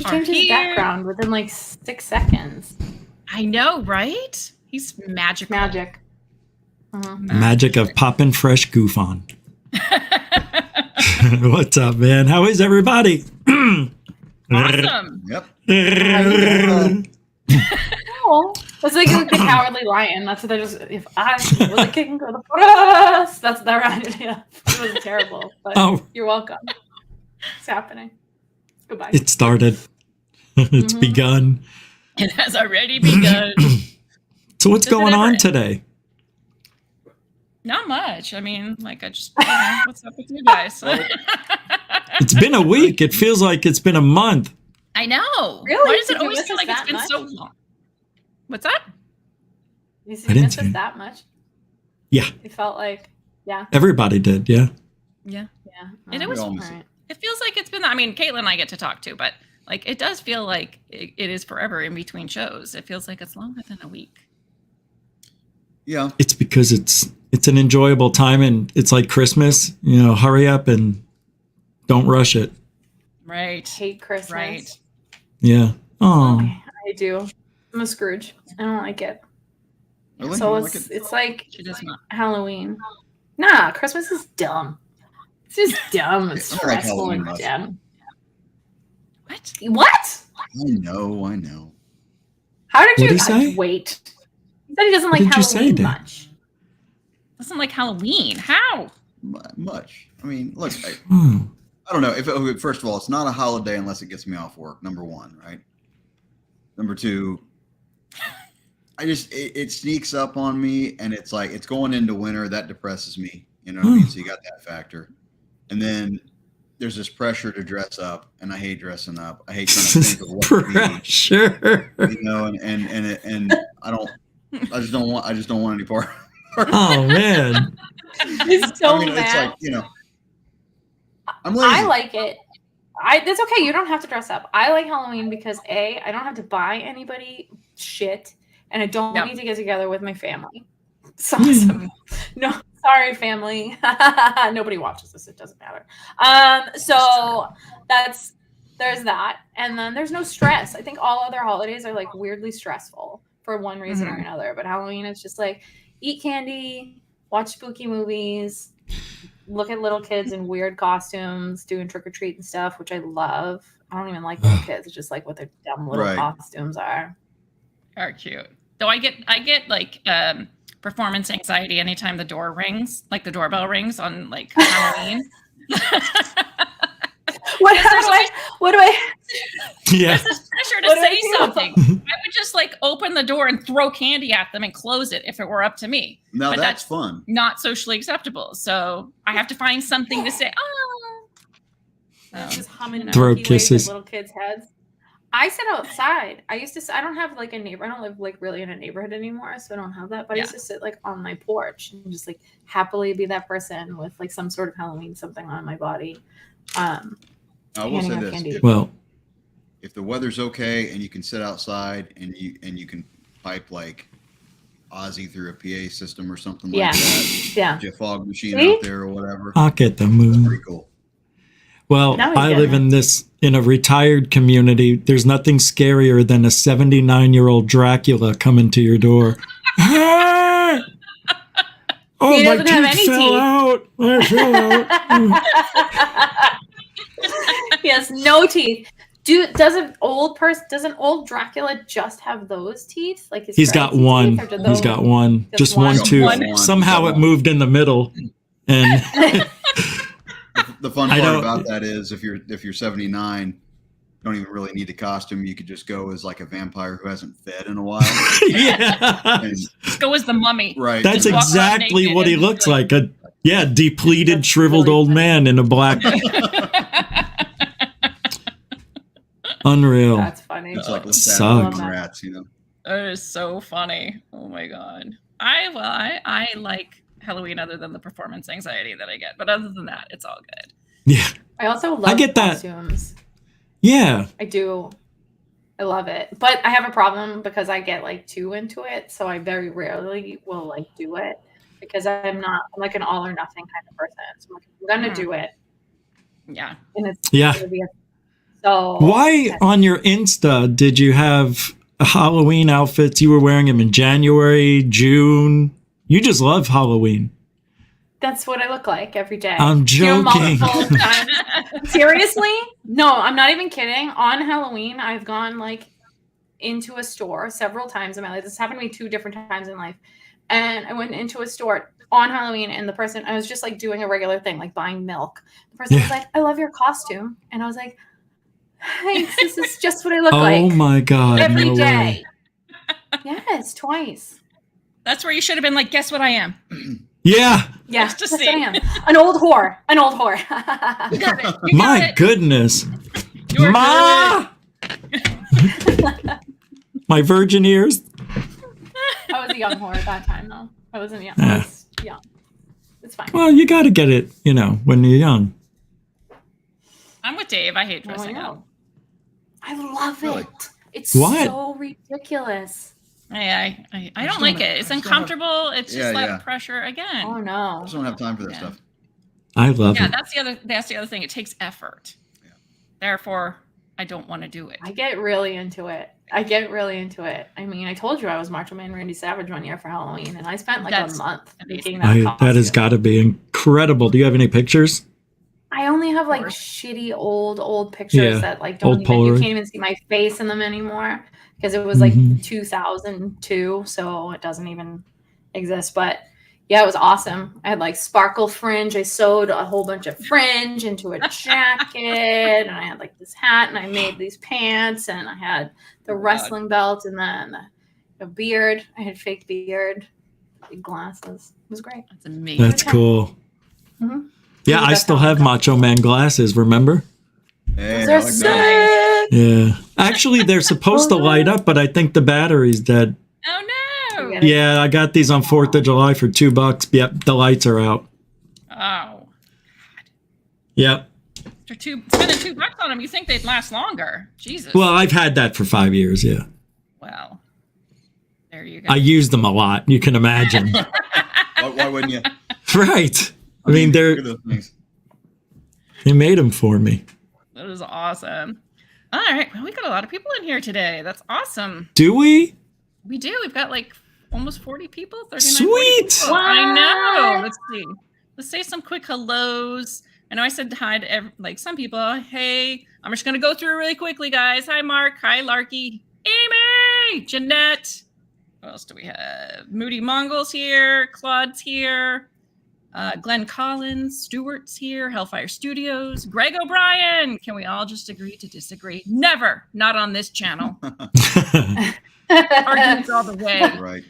changed his background within like 6 seconds. I know, right? He's magical. Magic. Magic of popping fresh goof on. What's up, man? How is everybody? Awesome. Yep. Oh, it's like the Cowardly Lion. That's what I just. If I was a king of the forest, that's that reminded me of. It was terrible, but you're welcome. It's happening. Goodbye. It started. It's begun. It has already begun. So what's going on today? Not much. I mean, like I just, what's up with you guys? It's been a week. It feels like it's been a month. I know. Really? Why does it Did you always miss feel us like it's that been much? so long? What's that? You I didn't miss see us it. that much? Yeah. It felt like, yeah. Everybody did, yeah. Yeah. Yeah. And it was, Alright. it feels like it's been, I mean, Caitlin and I get to talk too, but like it does feel like it is forever in between shows. It feels like it's longer than a week. Yeah. It's because it's an enjoyable time, and it's like Christmas, hurry up and don't rush it. Right. Hate Christmas. Right. Yeah. Oh. I do. I'm a Scrooge. I don't like it. Really? So You don't it's like She does not. Halloween. Nah, Christmas is dumb. It's just dumb. It's I don't like stressful Halloween and much. dumb. What? What? I know. How did What'd you he say? wait? He said he doesn't What like did you say, Halloween Dan? much. Doesn't like Halloween. How? Much. I mean, look, Hmm. I don't know. If first of all, it's not a holiday unless it gets me off work. Number one, right? Number two, it sneaks up on me, and it's like it's going into winter. That depresses me. You know what I mean? So you got that factor, and then there's this pressure to dress up, and I hate dressing up. I hate trying to think of what to be. Pressure. And I just don't want any part. Oh man. He's so I mean, mad. it's like, I'm lazy. I like it. That's okay. You don't have to dress up. I like Halloween because I don't have to buy anybody shit, and I don't need to get together with my family. So no, sorry, family. Nobody watches this. It doesn't matter. So there's that, and then there's no stress. I think all other holidays are like weirdly stressful for one reason or another, but Halloween is just like eat candy, watch spooky movies, look at little kids in weird costumes doing trick or treat and stuff, which I love. I don't even like little kids. It's just like what their dumb little costumes are. Are cute. Though I get like performance anxiety anytime the door rings, like the doorbell rings on like Halloween. What do I? Yeah. There's this pressure to say something. I would just like open the door and throw candy at them and close it if it were up to me. Now But that's fun. Not socially acceptable. So I have to find something to say. Just humming Throw Milky Way kisses. at little kids' heads. I sit outside. I don't have like a neighbor. I don't live like really in a neighborhood anymore, so I don't have that. But I used to sit like on my porch and just like happily be that person with like some sort of Halloween something on my body. I will say this: if the weather's okay and you can sit outside and you can pipe like Ozzy through a PA system or something like that, yeah, a fog machine out there or whatever, Pocket the moon. pretty cool. Well, I live in a retired community. There's nothing scarier than a 79-year-old Dracula coming to your door. Oh, he my doesn't have teeth any fell teeth. out. I fell out. He has no teeth. Doesn't old Dracula just have those teeth? Like He's got one. He's got one. Just one tooth. Somehow it moved in the middle. And the fun part about that is if you're 79, you don't even really need a costume. You could just go as like a vampire who hasn't fed in a while. Just go as the mummy. Right. That's exactly what he looks like. A depleted, shriveled old man in a black. Unreal. That's funny. It's like sucks. Rats, That is so funny. Oh my god. I like Halloween other than the performance anxiety that I get, but other than that, it's all good. Yeah. I also love costumes. Yeah. I do. I love it. But I have a problem because I get like too into it, so I very rarely will like do it because I'm like an all or nothing kind of person. So I'm gonna do it. Yeah. And it's Yeah. gonna be so Why on your Insta did you have Halloween outfits? You were wearing them in January, June. You just love Halloween. That's what I look like every day. I'm joking. Multiple times. Seriously? No, I'm not even kidding. On Halloween, I've gone like into a store several times in my life. This happened to me 2 different times in life. And I went into a store on Halloween, and I was just like doing a regular thing, like buying milk. The person was like, I love your costume. And I was like, thanks, this is just what I look like. Oh my God. Every day. Yes, twice. That's where you should have been like, guess what I am? Yeah. Yeah, Just to that's see. what I am. An old whore. You got it. You got My it. goodness. You're Ma! My virgin ears. I was a young whore at that time, though. I wasn't young. I was young. It's fine. Well, you got to get it, when you're young. I'm with Dave. I hate dressing up. I love Really? it. It's What? so ridiculous. I don't like it. It's uncomfortable. It's just like pressure again. Oh I no. just don't have time for that stuff. I love it. That's the other thing. It takes effort. Yeah. Therefore, I don't want to do it. I get really into it. I mean, I told you I was Macho Man Randy Savage one year for Halloween, and I spent like a month making that costume. That has got to be incredible. Do you have any pictures? I only have like shitty old pictures that like you can't even see my face in them anymore because it was like 2002, so it doesn't even exist. But yeah, it was awesome. I had like sparkle fringe. I sewed a whole bunch of fringe into a jacket, and I had like this hat, and I made these pants, and I had the wrestling belt, and then a beard. I had fake beard, big glasses. It was great. That's amazing. That's cool. Mm-hmm. Yeah, I still have Macho Man glasses, remember? Hey, They're I like sick. that. Yeah. Actually, they're supposed to light up, but I think the battery's dead. Oh no! Yeah, I got these on 4th of July for $2. Yep, the lights are out. Oh, God. Yep. After spending $2 on them, you think they'd last longer? Jesus. Well, I've had that for 5 years, yeah. Well, there you go. I use them a lot, you can imagine. Why wouldn't you? Right. I mean, Look at those things. they made them for me. That is awesome. All right. Well, we got a lot of people in here today. That's awesome. Do we? We do. We've got like almost 40 people. 39, Sweet. 40 people. I know. Let's see. Let's say some quick hellos. I know I said hi to some people. Hey, I'm just going to go through really quickly, guys. Hi, Mark. Hi, Larky. Amy. Jeanette. What else do we have? Moody Mongols here. Claude's here. Glenn Collins, Stewart's here, Hellfire Studios, Greg O'Brien. Can we all just agree to disagree? Never, not on this channel. Arguments all the way. Right.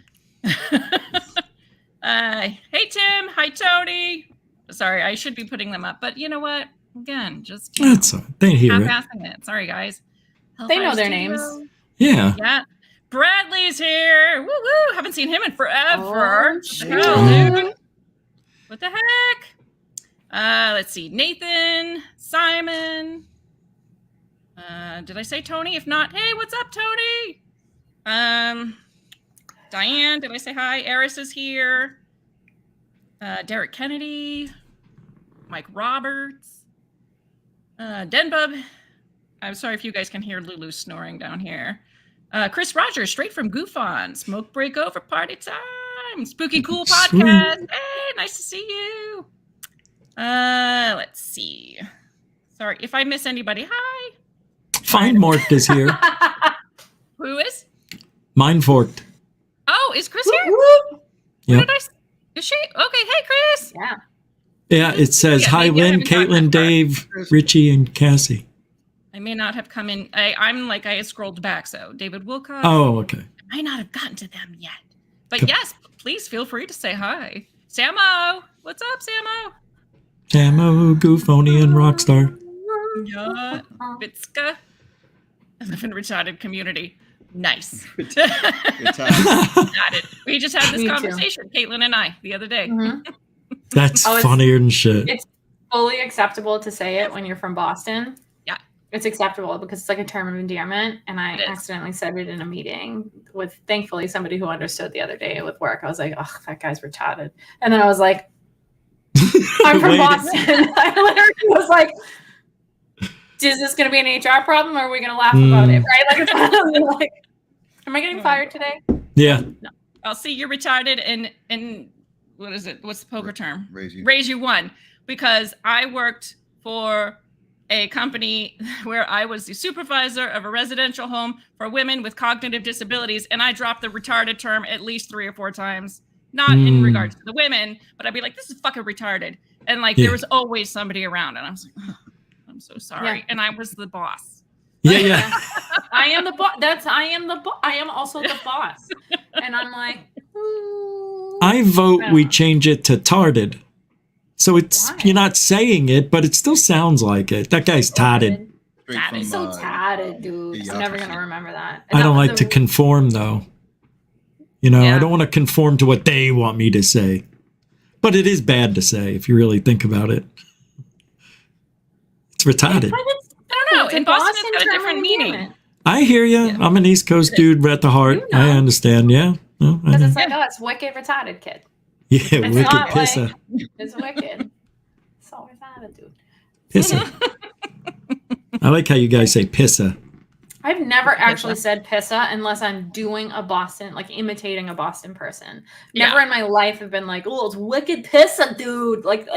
Hey Tim, hi Tony. Sorry, I should be putting them up, but you know what? Again, just That's all right. They hear it. half-assing it. Sorry guys. They know their names. Yeah. Yeah. Bradley's here. Woo woo! Haven't seen him in forever. Oh, shit. Hell, dude. What the heck? Let's see. Nathan, Simon. Did I say Tony? If not, hey, what's up, Tony? Diane, did I say hi? Eris is here. Derek Kennedy. Mike Roberts. Denbub. I'm sorry if you guys can hear Lulu snoring down here. Chris Rogers, straight from Goof On. Smoke break over, party time. Spooky Cool Podcast. Hey, nice to see you. Let's see. Sorry if I miss anybody. Hi. Fine Morked is here. Who is? Mine Forked. Oh, is Chris here? Yep. Is she? Okay. Hey, Chris. Yeah. Yeah, it says, Yeah, hi, maybe I Lynn, haven't gotten Caitlin, that far. Dave, Richie, and Cassie. I may not have come in. I scrolled back. So David Wilcox. Oh, okay. I might not have gotten to them yet. But yes, please feel free to say hi. Samo. What's up, Samo? Samo, Goofoni, and Rockstar. Yeah. Vitska. I live in retarded community. Nice. Good time. Got it. We just had this Me too. conversation, Caitlin and I, the other day. Mhm. That's Oh, funnier than shit. It's fully acceptable to say it when you're from Boston. Yeah. It's acceptable because it's like a term of endearment. And I It is. accidentally said it in a meeting with, thankfully, somebody who understood the other day with work. I was like, oh, that guy's retarded. And then I was like, I'm from Wait. Boston. I literally was like, is this going to be an HR problem, or are we going to laugh about it? Right? Like, it's like, am I getting fired today? Yeah. No. I'll see you're retarded and what is it? What's the poker term? Raise you one. Because I worked for a company where I was the supervisor of a residential home for women with cognitive disabilities, and I dropped the retarded term at least 3 or 4 times. Not in regards to the women, but I'd be like, this is fucking retarded. And like, there was always somebody around, and I was like, oh, I'm so sorry. Yeah. And I was the boss. Yeah. I am the boss. I am also the boss. And I'm like, ooh. I vote we change it to tarded. So it's you're not saying it, but it still sounds like it. That guy's tatted. He's so tatted, dude. I'm never gonna remember that. I don't like to conform, though. You know, I don't want to conform to what they want me to say. But it is bad to say if you really think about it. It's retarded. I don't know. In Boston, it's got a different meaning. I hear you. Yeah. I'm an East Coast dude at the heart. You know. I understand. Yeah. Because it's like, it's wicked retarded, kid. Yeah, it's wicked pissa. Like, it's wicked. It's all retarded, dude. Pissa. I like how you guys say pissa. I've never actually said pissa unless I'm doing a Boston, like imitating a Boston person. Never in my life have been like, oh, it's wicked pissa, dude. Like,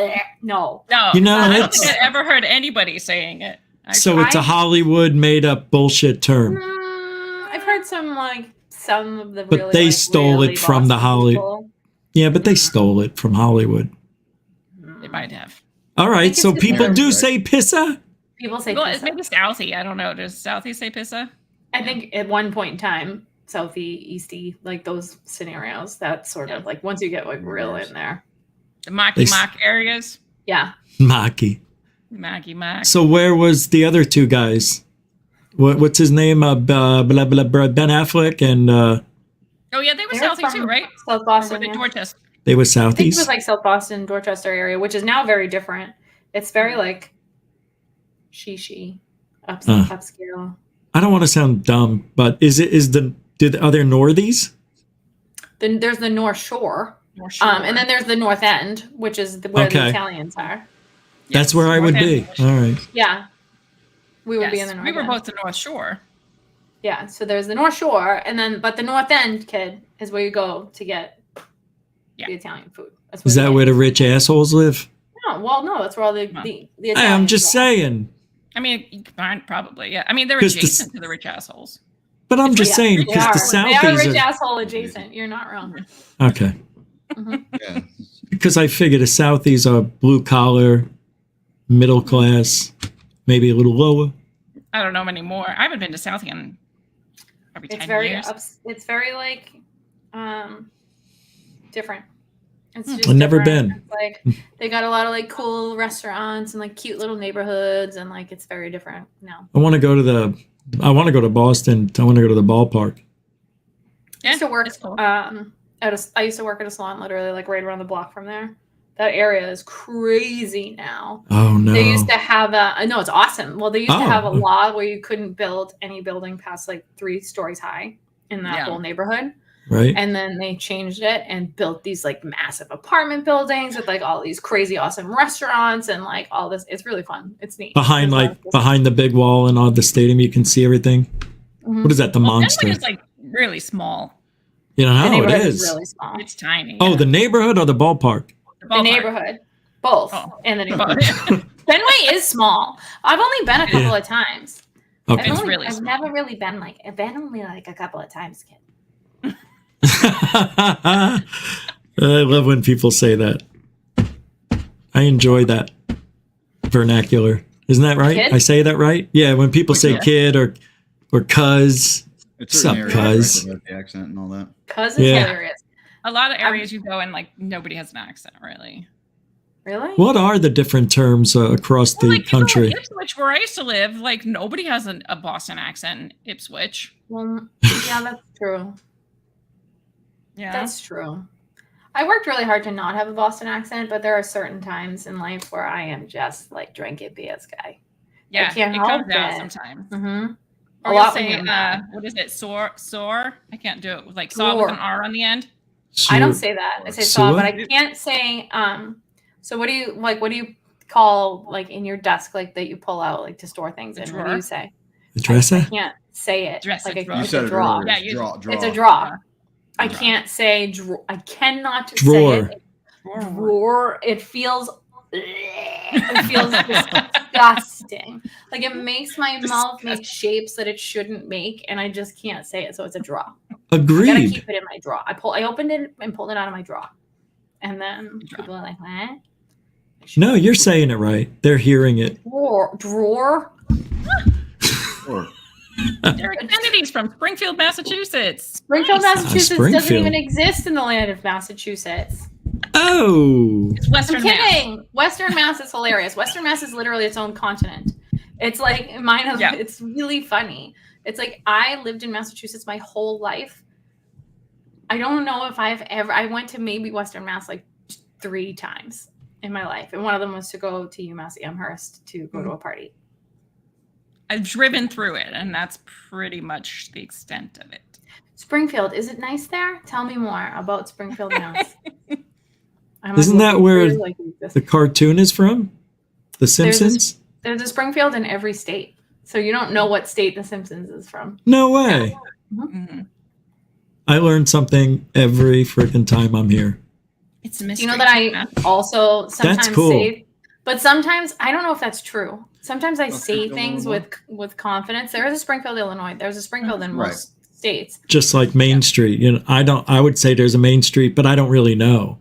no. You know, I don't think I've ever heard anybody saying it. So it's a Hollywood made up bullshit term. I've heard some of the but they stole it from the Hollywood. Yeah, but they stole it from Hollywood. They might have. All right, so people do say pissa? People say pissa. Maybe Southie. I don't know. Does Southie say pissa? I think at one point in time, Southie, Eastie, like those scenarios, that's sort of like once you get like real in there. The Mock areas? Yeah. Mocky. Mac. So where was the other two guys? What's his name? Ben Affleck and... oh, yeah, they were Southie too, right? South Boston, Dorchester. They were Southeast? I think it was like South Boston, Dorchester area, which is now very different. It's very like... upscale. I don't want to sound dumb, but are there Northies? Then there's the North Shore. And then there's the North End, which is where the Italians are. That's where I would be. All right. Yeah. We would be in the North End. We were both the North Shore. Yeah. So there's the North Shore, but the North End, kid, is where you go to get the Italian food. Is that where the rich assholes live? No, that's where all the Italians I'm just saying. I mean, you can find probably, yeah. I mean, they're adjacent to the rich assholes. But I'm just saying, because the Southies they are rich asshole adjacent. You're not wrong. Okay. Yeah. Because I figure the Southies are blue collar, middle class, maybe a little lower. I don't know many more. I haven't been to Southie in probably 10 years. It's very like different. It's just I've never been. It's like they got a lot of like cool restaurants and like cute little neighborhoods, and like it's very different now. I want to go to Boston. I want to go to the ballpark. I used to work I used to work at a salon literally like right around the block from there. That area is crazy now. Oh no. They used to have no, it's awesome. Well, they used to have a law where you couldn't build any building past like 3 stories high in that whole neighborhood. Right. And then they changed it and built these like massive apartment buildings with like all these crazy awesome restaurants and like all this. It's really fun. It's neat. Behind the big wall and all the stadium, you can see everything. Mm-hmm. What is that? The monster? It's like really small. You know how it is. Really small. It's tiny. Oh, the neighborhood or the ballpark? The neighborhood. Both. And the neighborhood. Fenway is small. I've only been a couple of times. Okay. I've never really been I've been only like a couple of times, kid. I love when people say that. I enjoy that vernacular. Isn't that right? Kid? I say that right? Yeah, when people say kid or cuz. What's up, cuz? The accent and all that. Cuz is hilarious. A lot of areas you go in, like nobody has an accent, really. Really? What are the different terms across the country? Ipswich, where I used to live, like nobody has a Boston accent in Ipswich. Well, yeah, that's true. Yeah, that's true. I worked really hard to not have a Boston accent, but there are certain times in life where I am just like drinking BS guy. Yeah, I can't it help comes out it. sometimes. Mm-hmm. Or you'll say, what is it? Soar? I can't do it with like saw with an R on the end. I don't say that. I say saw, but I can't say. So what do you call like in your desk, like that you pull out like to store things in? What do you say? The dresser? I can't say it. Dresser Like drawer. You it's said a it draw. earlier. Yeah, Draw. It's a draw. I Draw. can't say I cannot Drawer. say it. Drawer. It feels disgusting. Like it makes my mouth make shapes that it shouldn't make, and I just can't say it. So it's a draw. I gotta Agreed. keep it in my drawer. I opened it and pulled it out of my drawer, and then people are like, "What?" No, you're saying it right. They're hearing it. Drawer. Or Derek Kennedy's from Springfield, Massachusetts. Springfield, Massachusetts doesn't Springfield. even exist in the land of Massachusetts. Oh. It's Western I'm Mass. kidding. Western Mass is hilarious. Western Mass is literally its own continent. It's like mine. Yeah. It's really funny. It's like I lived in Massachusetts my whole life. I don't know if I went to maybe Western Mass like 3 times in my life. And one of them was to go to UMass Amherst to go to a party. I've driven through it, and that's pretty much the extent of it. Springfield, is it nice there? Tell me more about Springfield, Mass. Isn't that where the cartoon is from? The Simpsons? There's a Springfield in every state. So you don't know what state The Simpsons is from. No way. Mm-hmm. I learn something every freaking time I'm here. It's a Do mystery. you know that I also sometimes cool. say, but sometimes I don't know if that's true. Sometimes I say Springfield, things with confidence. There is a Springfield, Illinois. There's a Springfield in most states. Just like Main Street. You know, I would say there's a Main Street, but I don't really know.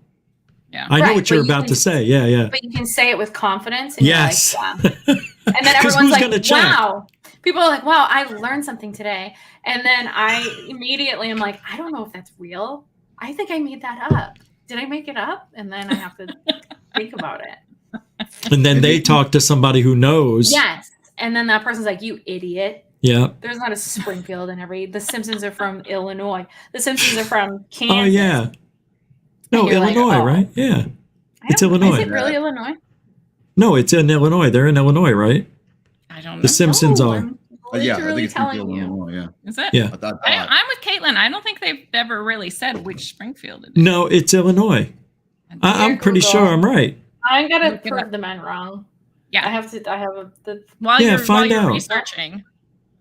Yeah. I know Right, what you're but you about can- to say. Yeah, yeah. But you can say it with confidence. And Yes. You're like, yeah. And then 'Cause everyone's who's gonna like, check? wow. People are like, wow, I learned something today. And then I immediately am like, I don't know if that's real. I think I made that up. Did I make it up? And then I have to think about it. And then they talk to somebody who knows. Yes. And then that person's like, you idiot. Yeah. There's not a Springfield in every. The Simpsons are from Illinois. The Simpsons are from Kansas. Oh, yeah. No, And you're like, Illinois, oh. right? Yeah. It's Is Illinois. it really Illinois? No, it's in Illinois. They're in Illinois, right? I don't know. The Simpsons are. I'm yeah, I think literally it's Springfield, telling you. Illinois. Yeah. Is it? Yeah. I'm with Caitlin. I don't think they've ever really said which Springfield it is. No, it's Illinois. I'm pretty Google. sure I'm right. I'm gonna Look it prove up. the men wrong. Yeah. I have the While Yeah, you're find out. researching,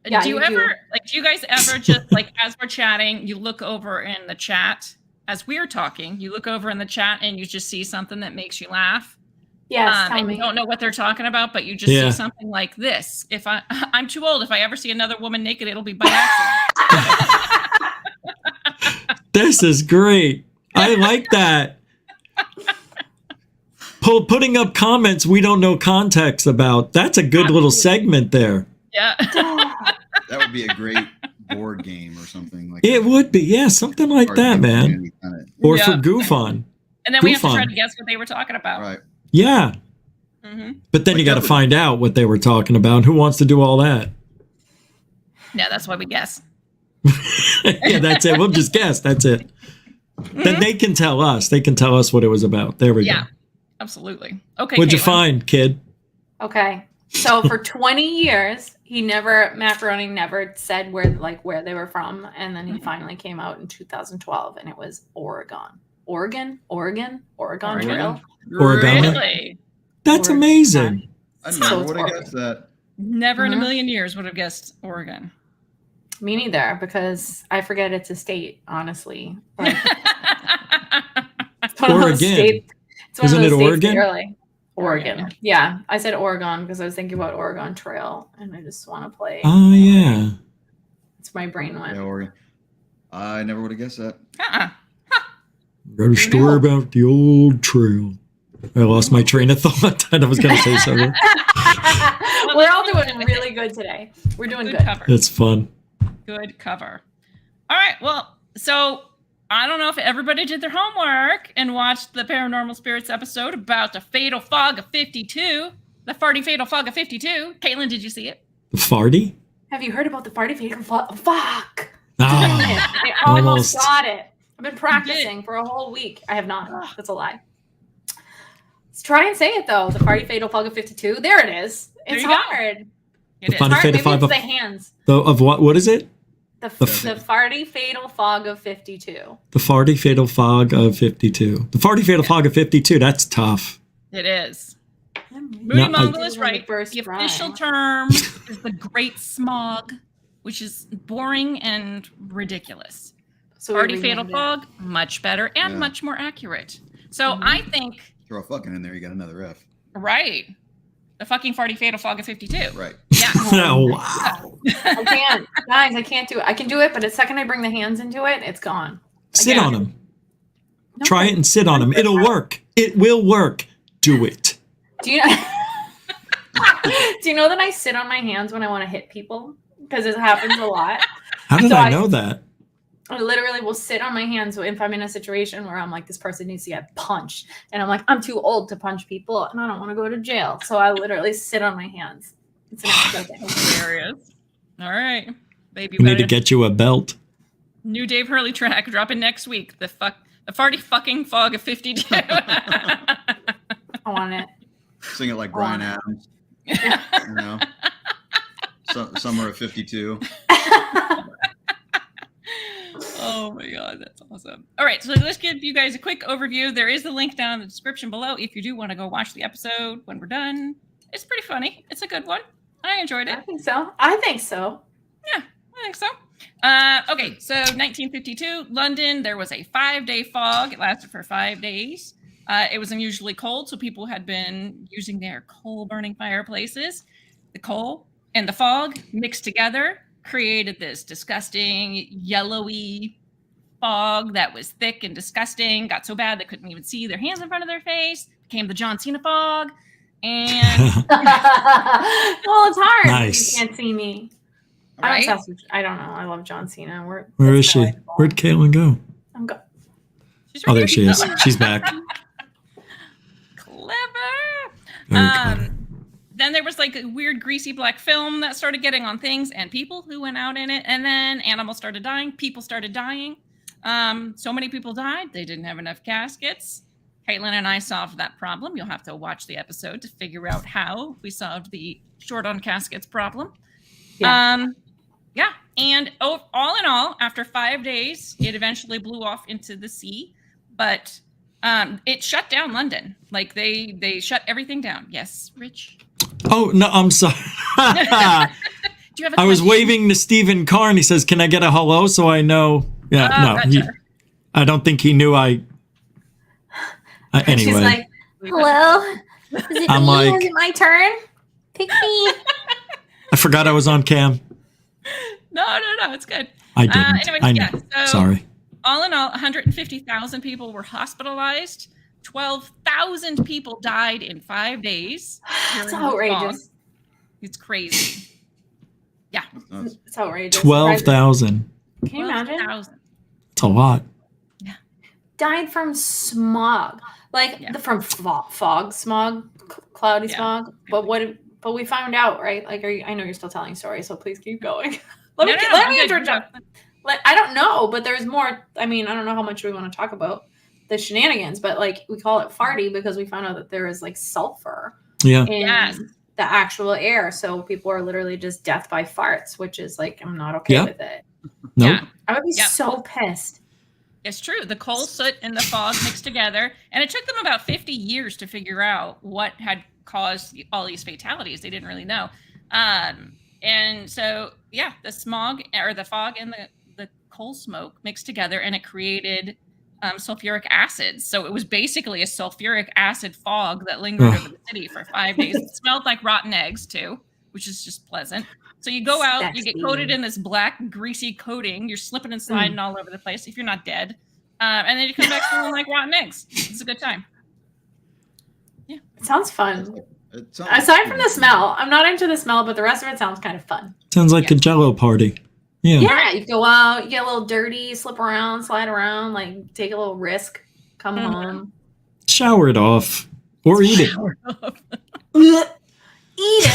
Yeah, do you you do. ever do you guys ever just like as we're chatting, you look over in the chat as we're talking, you look over in the chat and you just see something that makes you laugh? yes. Tell And me. you don't know what they're talking about, but you just Yeah. see something like this. If I'm too old, if I ever see another woman naked, it'll be by accident. This is great. I like that. Putting up comments we don't know context about. That's a good little segment there. Yeah. That would be a great board game or something like It that. would be, yeah, something like that, man. Or for Yeah. goof on. And then we have to Goof try on. to guess what they were talking about. Right. Yeah. Mm-hmm. But then Like you got to that would- find out what they were talking about. Who wants to do all that? Yeah, that's why we guess. Yeah, that's it. We'll just guess. That's it. Then they can tell us. They can tell us what it was about. There we Yeah, go. absolutely. Okay. What'd you Caitlin. find, kid? Okay. So for 20 years, Macaroni never said where they were from, and then he finally came out in 2012, and it was Oregon. Oregon Trail. Oregano? Really? That's Oregon. amazing. I So never it's would have Oregon. guessed that. Never in a Mhm. million years would have guessed Oregon. Me neither, because I forget it's a state. Honestly, like, it's one of those Oregon. states- It's one Isn't of it those states Oregon? that you're like, Oregon, Oregon. Yeah, I said Oregon because I was thinking about Oregon Trail, and I just want to play. Oh, yeah. It's my brain went. Yeah, Oregon. I never would have guessed that. Uh-uh. Got a story about the old trail. I lost my train of thought. I was going to say something. We're all doing really good today. We're doing good. cover. It's fun. Good cover. All right. Well, so I don't know if everybody did their homework and watched the Paranormal Spirits episode about the Fatal Fog of 52, the farty Fatal Fog of 52. Caitlin, did you see it? The farty? Have you heard about the party fatal Fuck! Oh, I almost Almost. got it. I've been practicing for a whole week. I have not. That's a lie. Let's try and say it though. The party fatal fog of 52. There it is. There It's you go. hard. It is. Funny Hard. Fatal Maybe Fog it's of- the hands. of what is it? The The farty fatal fog of 52. The farty fatal fog of 52. The farty fatal fog of 52. That's tough. It is. Moody Mongol is right. First The official term is the Great Smog, which is boring and ridiculous. So Party Fatal Fog, much better and much more accurate. So I think... Throw a fucking in there, you got another F. Right. The fucking Farty Fatal Fog of 52. Right. Yeah. Oh, wow. I can't. Guys, I can't do it. I can do it, but the second I bring the hands into it, it's gone. Sit on them. No, try it and sit on them. It'll work. It will work. Do it. Do you know that I sit on my hands when I want to hit people? Because it happens a lot. How did I know that? I literally will sit on my hands if I'm in a situation where I'm like, this person needs to get punched. And I'm like, I'm too old to punch people and I don't want to go to jail. So I literally sit on my hands. It's an hilarious. All right. Baby, we need to get you a belt. New Dave Hurley track dropping next week. The Farty fucking Fog of 52. I want it. Sing it like Bryan Adams. You know? Summer of 52. Oh my God, that's awesome. All right, so let's give you guys a quick overview. There is a link down in the description below if you do want to go watch the episode when we're done. It's pretty funny. It's a good one. I enjoyed it. I think so. Yeah, I think so. Okay, so 1952, London, there was a 5-day fog. It lasted for 5 days. It was unusually cold, so people had been using their coal-burning fireplaces. The coal and the fog mixed together created this disgusting yellowy fog that was thick and disgusting, got so bad they couldn't even see their hands in front of their face, became the John Cena fog, and well, it's hard. Nice. You can't see me. Right? I don't know. I love John Cena. Where is she? Where'd Caitlin go? I'm go. Oh, there she is. She's back. Clever. Then there was like a weird greasy black film that started getting on things and people who went out in it. And then animals started dying. People started dying. So many people died. They didn't have enough caskets. Caitlin and I solved that problem. You'll have to watch the episode to figure out how we solved the short on caskets problem. Yeah. And all in all, after 5 days, it eventually blew off into the sea. But it shut down London. Like they shut everything down. Yes, Rich? Oh, no, I'm sorry. Do you have a I was question? waving to Stephen Carr and he says, can I get a hello so I know? Yeah, no, gotcha. I don't think he knew I... anyway. She's like, hello? Is it I'm me? like- Is it my turn? Pick me. I forgot I was on cam. No, it's good. I didn't. Anyways, I know. so Sorry. all in all, 150,000 people were hospitalized. 12,000 people died in 5 days. It's outrageous. It's crazy. Yeah. It's outrageous. 12,000. Can you imagine? 12,000. It's a lot. Yeah. Died from smog. From fog, smog, cloudy smog. But we found out, right? Like, I know you're still telling stories, so please keep going. Let me interject. I don't know, but there's more. I mean, I don't know how much we want to talk about the shenanigans, but like we call it farty because we found out that there is like sulfur in the actual air. So people are literally just death by farts, which is like, I'm not okay with it. Nope. I would be so pissed. It's true. The coal, soot, and the fog mixed together. And it took them about 50 years to figure out what had caused all these fatalities. They didn't really know. And so, the smog or the fog and the coal smoke mixed together and it created sulfuric acid. So it was basically a sulfuric acid fog that lingered over the city for 5 days. It smelled like rotten eggs too, which is just pleasant. So you go out, you get coated in this black, greasy coating. You're slipping and sliding all over the place if you're not dead. And then you come back smelling like rotten eggs. It's a good time. Yeah. It sounds fun. Aside from the smell, I'm not into the smell, but the rest of it sounds kind of fun. Sounds like a Jello party. Yeah, you go out, you get a little dirty, slip around, slide around, like take a little risk, come home. Shower it off. Or eat it. Eat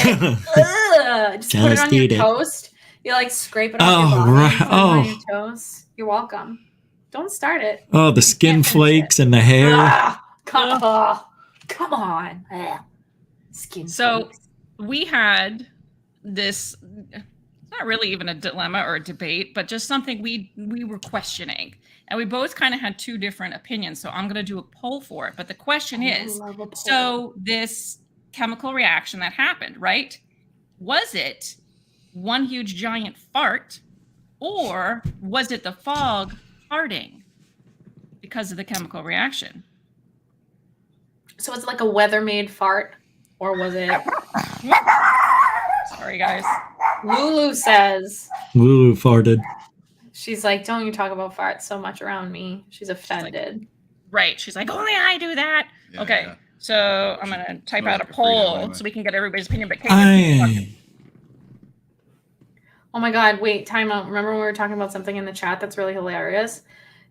it. Just put it on your toast. You like scrape it off your bottom, put it on your toast. You're welcome. Don't start it. Oh, the skin flakes and the hair. Come on. Skin flakes. We had this, it's not really even a dilemma or a debate, but just something we were questioning. And we both kind of had two different opinions. So I'm going to do a poll for it. But the question is, so this chemical reaction that happened, right? Was it one huge giant fart, or was it the fog farting because of the chemical reaction? So it's like a weather-made fart, or was it? Sorry, guys. Lulu says. Lulu farted. She's like, don't you talk about farts so much around me. She's offended. Right. She's like, only I do that. Yeah, okay. yeah. So I'm going to type out a like a freedom poll anyway. so we can get everybody's opinion. But Oh my God, wait, time out. Remember when we were talking about something in the chat that's really hilarious?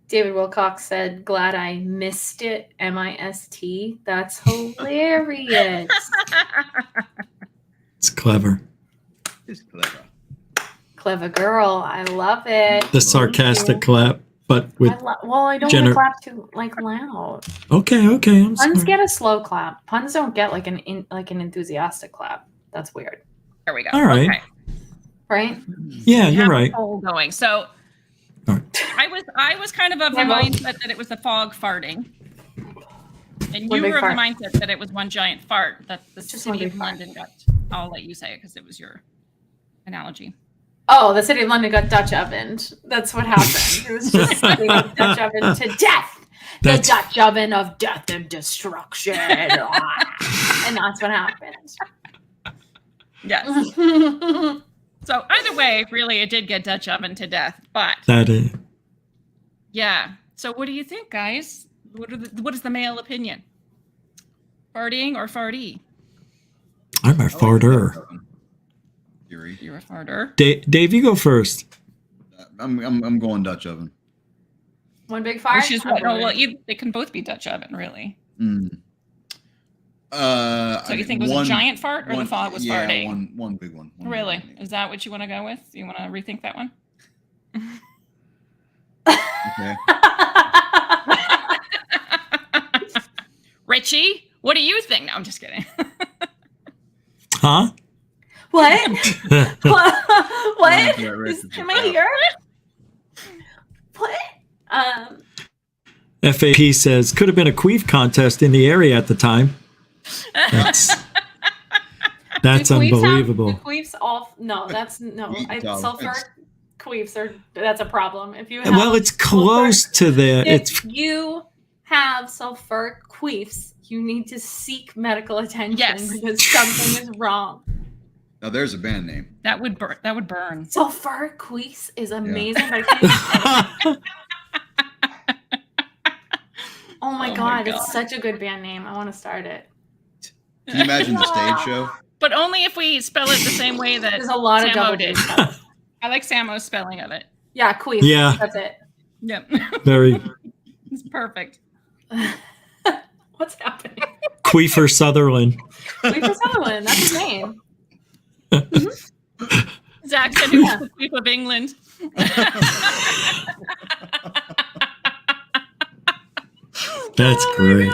David Wilcox said, glad I missed it. M-I-S-T. That's hilarious. It's clever. It's clever. Clever girl. I love it. The sarcastic clap, but with I don't want to clap too loud. Okay, I'm Puns sorry. get a slow clap. Puns don't get like an enthusiastic clap. That's weird. There we go. All right. Okay. Right? Yeah, you're right. Poll going. So All right. I was kind of the mindset that it was the fog farting. And you were of the mindset that it was one giant fart that the city of London got. I'll let you say it because it was your analogy. Oh, the city of London got Dutch ovened. That's what happened. It was just like Dutch oven to death. The Dutch oven of death and destruction. And that's what happened. Yes. So either way, really, it did get Dutch oven to death. But That is. yeah. So what do you think, guys? What is the male opinion? Farting or farty? I'm a farter. You're a farter. Dave, you go first. I'm going Dutch oven. One big fart? Which is what? Oh, well, they can both be Dutch oven, really. Mm. So you think it was a giant fart, or the fog was farting? One big one. Really? Is that what you want to go with? You want to rethink that one? Okay. Richie, what do you think? No, I'm just kidding. Huh? What? What? Right, Am I here? What? FAP says, could have been a queef contest in the area at the time. That's unbelievable. Queefs off? No, that's no. Sulfur queefs are that's a problem. If you have Well, it's close to the. If you have sulfuric queefs, you need to seek medical attention because something is wrong. Now there's a band name. That would burn. Sulfuric queefs is amazing. But oh my god, it's such a good band name. I want to start it. Can you imagine the stage show? But only if we spell it the same way that there's a lot of double did. I like Samo's spelling of it. Yeah, queef. Yeah, that's it. Yep. Very. It's perfect. What's happening? Queefer Sutherland. Queefer Sutherland. That's his name. Zach said, "Who's the queef of England?" That's great.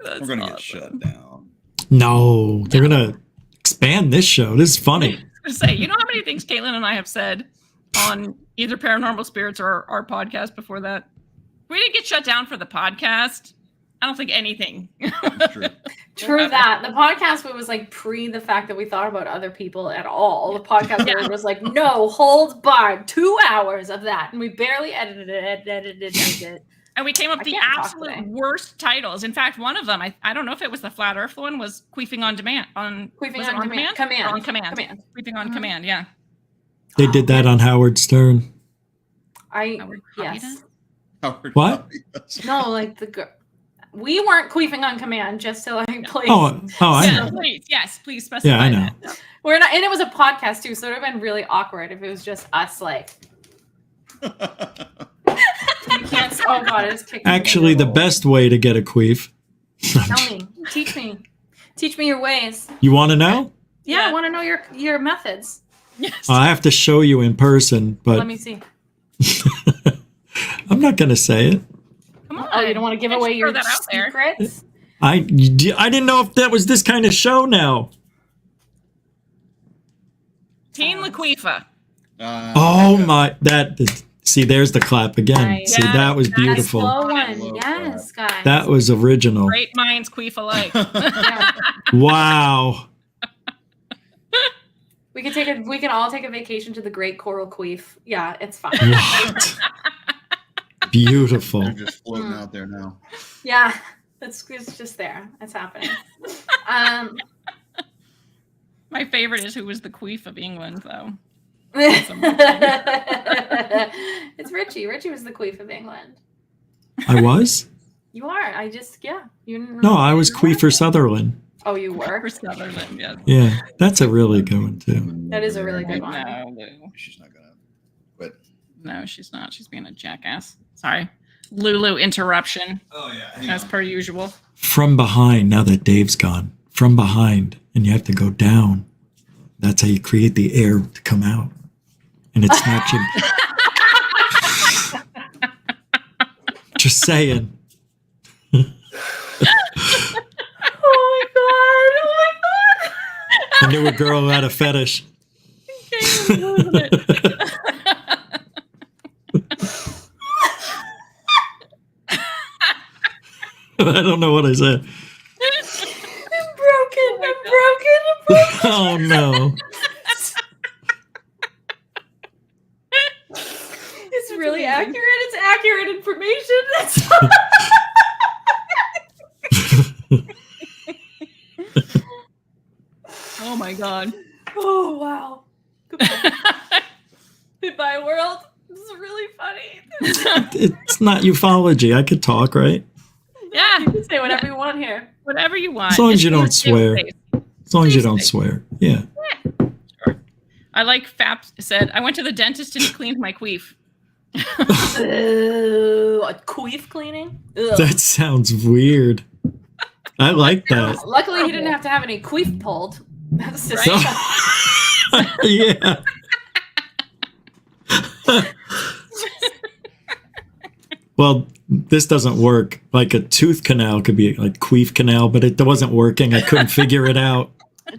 We're gonna get shut down. No, they're gonna expand this show. This is funny. I was gonna say, you know how many things Caitlin and I have said on either Paranormal Spirits or our podcast before that? We didn't get shut down for the podcast. I don't think anything. True that. The podcast was like pre the fact that we thought about other people at all. The podcast was like, no holds barred, 2 hours of that. And we barely edited it. And we came up with the absolute worst titles. In fact, one of them, I don't know if it was the Flat Earth one, was Queefing on Demand. Queefing on Command? On Command. Queefing on Command, yeah. They did that on Howard Stern. Yes. What? No, like we weren't queefing on command, just to like play. I know. Please specify. Yeah, I know. That. We're not, and it was a podcast too, so it would have been really awkward if it was just us like. You can't. Oh god, it's kicking. Actually, the best way to get a queef. Tell me, teach me your ways. You want to know? Yeah, I want to know your methods. Yes. I have to show you in person, but let me see. I'm not going to say it. Come on. Oh, you don't want to give away your secrets? I didn't know if that was this kind of show now. Teen LaQuifa. Oh my, that See, there's the clap again. Nice. See, that was That's beautiful. Slow Love one. Yes, guys. That was original. Great minds queef alike. Yeah. Wow. We can all take a vacation to the Great Coral Queef. Yeah, it's fine. What? Beautiful. They're just floating out there now. Yeah, it's just there. It's happening. My favorite is who was the queef of England, though. It's Richie. Richie was the queef of England. I was? You are. No, I was Queefer Sutherland. Oh, you were? For Sutherland, yes. Yeah, that's a really good one, too. That is a really good one. No, Lou. She's not gonna quit. No, she's not. She's being a jackass. Sorry. Lulu interruption, Oh yeah. as per usual. From behind, now that Dave's gone, from behind, and you have to go down. That's how you create the air to come out. And it's not your... Just saying. Oh my god! I knew a girl who had a fetish. Okay, losing it. I don't know what I said. I'm broken. Oh no. It's really accurate. It's accurate information. That's Oh my god. Oh wow. Goodbye. Goodbye, world. This is really funny. It's not ufology. I could talk, right? Yeah. You can say whatever you want here. Whatever you want. As long as It's you don't your swear. space. As long as you don't Safe. swear. Yeah. Sure. I like Fap said, I went to the dentist and he cleaned my queef. A queef cleaning? Ugh. That sounds weird. I like that. Luckily, he didn't have to have any queef pulled. That's just Yeah. Well, this doesn't work. Like a tooth canal could be like queef canal, but it wasn't working. I couldn't figure it out.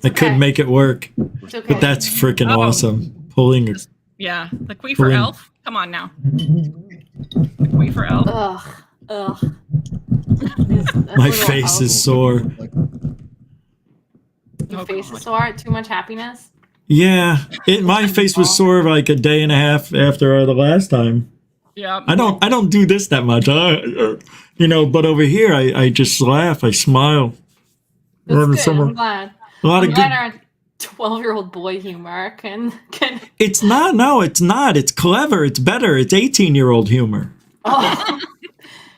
I couldn't make it work. It's okay. But that's freaking Oh. awesome. Pulling. Yeah. The queefer Pulling- elf. Come on now. The queefer elf. Ugh. My face is sore. Your face is sore. Too much happiness. Yeah, my face was sore like a day and a half after the last time. Yeah. I don't do this that much, but over here I just laugh, I smile. That's good. A I'm glad. lot I'm of glad good. our 12-year-old boy humor can. It's not. No, it's not. It's clever. It's better. It's 18-year-old humor. Oh.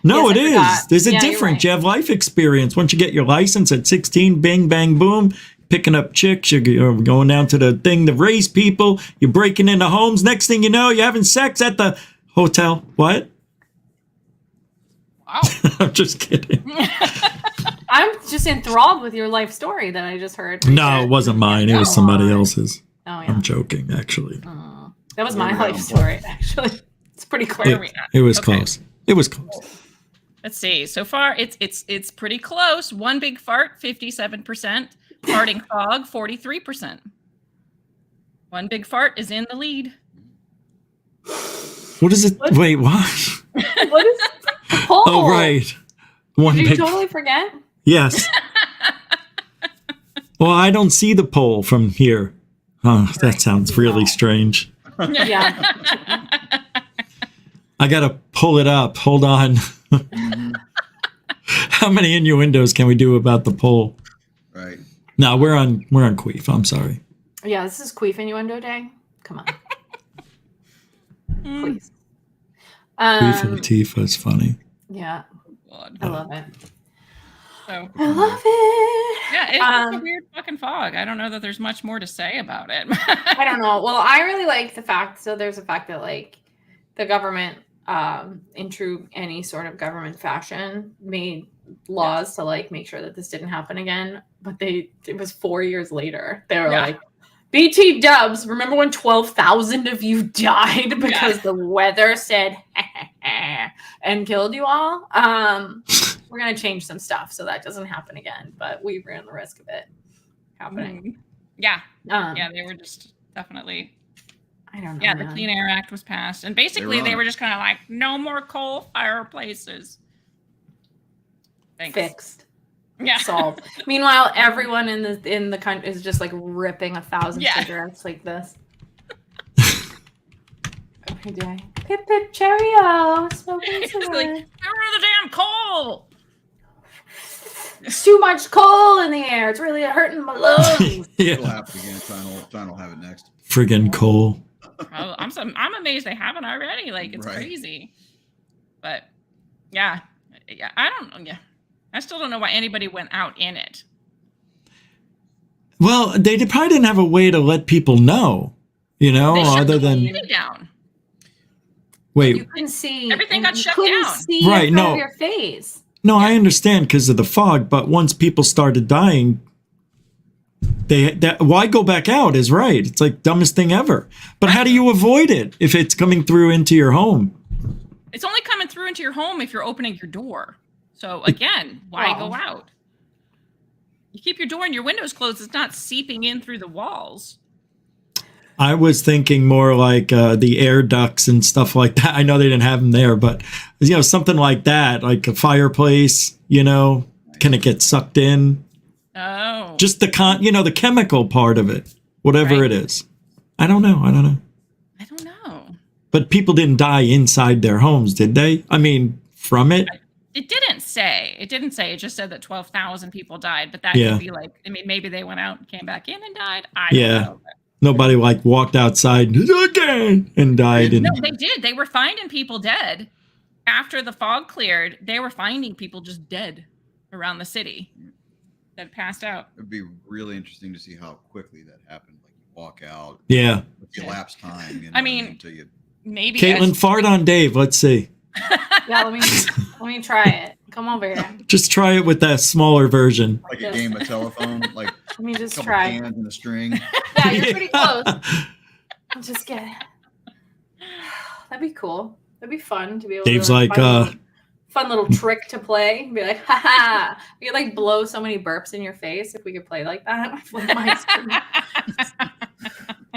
No, Yes, it I is. forgot. There's a Yeah, you're difference. right. You have life experience. Once you get your license at 16, bing, bang, boom, picking up chicks, you're going down to the thing to raise people, you're breaking into homes. Next thing you know, you're having sex at the hotel. What? Wow. I'm just kidding. I'm just enthralled with your life story that I just heard. No, it wasn't mine. It was somebody else's. Oh, yeah. I'm joking, actually. That was my life story, actually. It's pretty clear. It was Okay. close. It was close. Let's see. So far, it's pretty close. One big fart, 57%. Farting fog, 43%. One big fart is in the lead. What is it? Wait, what? What is the poll? Oh, right. One Did you big. totally forget? Yes. Well, I don't see the poll from here. Oh, that sounds really strange. Yeah. I gotta pull it up. Hold on. How many innuendos can we do about the poll? Right. No, we're on Queef. I'm sorry. Yeah, this is Queef Innuendo Day. Come on. Please. Queef and Latifah is funny. Yeah, God. I love it. So, I love it. yeah, it's a weird fucking fog. I don't know that there's much more to say about it. I don't know. Well, I really like the fact. So there's a fact that like the government, in true any sort of government fashion, made laws to like make sure that this didn't happen again. But it was 4 years later. They were like, BT Dubs, remember when 12,000 of you died because the weather said and killed you all? We're going to change some stuff so that doesn't happen again. But we ran the risk of it happening. Yeah. Yeah, Yeah, they were just definitely I don't know. Yeah, the man. Clean Air Act was passed, and basically they were just kind of like, no more coal fireplaces. Thanks. Fixed. Yeah. Solved. Meanwhile, everyone in the country is just like ripping 1,000 cigarettes like this. Every day. Pip pip cheerio. Smoking It's like, cigarette. get rid of the damn coal. It's too much coal in the air. It's really hurting my lungs. It'll Yeah. happen again. China will have it next. Friggin' coal. Oh, I'm amazed they haven't already. Like, it's Right. crazy. But yeah, I don't know. Yeah, I still don't know why anybody went out in it. Well, they probably didn't have a way to let people know, They shut other the than city down. You wait. couldn't see. Everything got you shut couldn't down. See Right, in front no. of your face. No, I understand because of the fog, but once people started dying, why go back out is right. It's like dumbest thing ever. But how do you avoid it if it's coming through into your home? It's only coming through into your home if you're opening your door. So again, why go out? You keep your door and your windows closed. It's not seeping in through the walls. I was thinking more like the air ducts and stuff like that. I know they didn't have them there, but something like that, like a fireplace. Can it get sucked in? Oh, Just the chemical part of it, whatever Right. it is. I don't know. I don't know. But people didn't die inside their homes, did they? I mean, from it? It didn't say. It just said that 12,000 people died. But that Yeah. could be like, I mean, maybe they went out and came back in and died. I Yeah. don't know. Nobody walked outside again and died. No, they did. They were finding people dead. After the fog cleared, they were finding people just dead around the city that passed out. It'd be really interesting to see how quickly that happened. Like you walk out, Yeah. with the elapsed time. I mean, until you. Maybe Caitlin, fart on Dave. Let's see. Yeah, let me try it. Come over here. Just try it with that smaller version. Like a game of telephone, like Let me a just couple try. cans and a string. Yeah, you're pretty close. I'll just get it. That'd be cool. That'd be fun to be able Dave's to like, fun little trick to play. Be like, haha. We could like blow so many burps in your face if we could play like that. With my screen.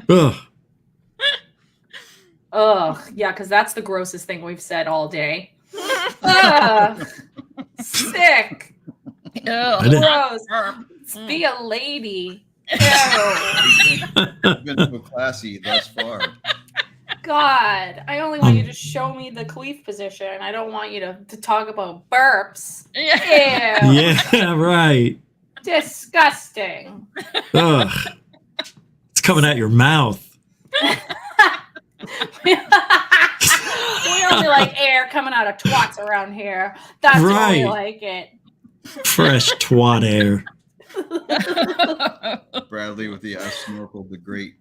Ugh. Ugh, yeah, because that's the grossest thing we've said all day. Ugh, sick. I didn't- Gross. Be a lady. Ew. You've been so classy thus far. God, I only want you to show me the queef position. I don't want you to talk about burps. Ew. Yeah, right. Disgusting. Ugh. It's coming out your mouth. We only like air coming out of twats around here. That's why we Right. like it. Fresh twat air. Bradley with the I snorkeled the great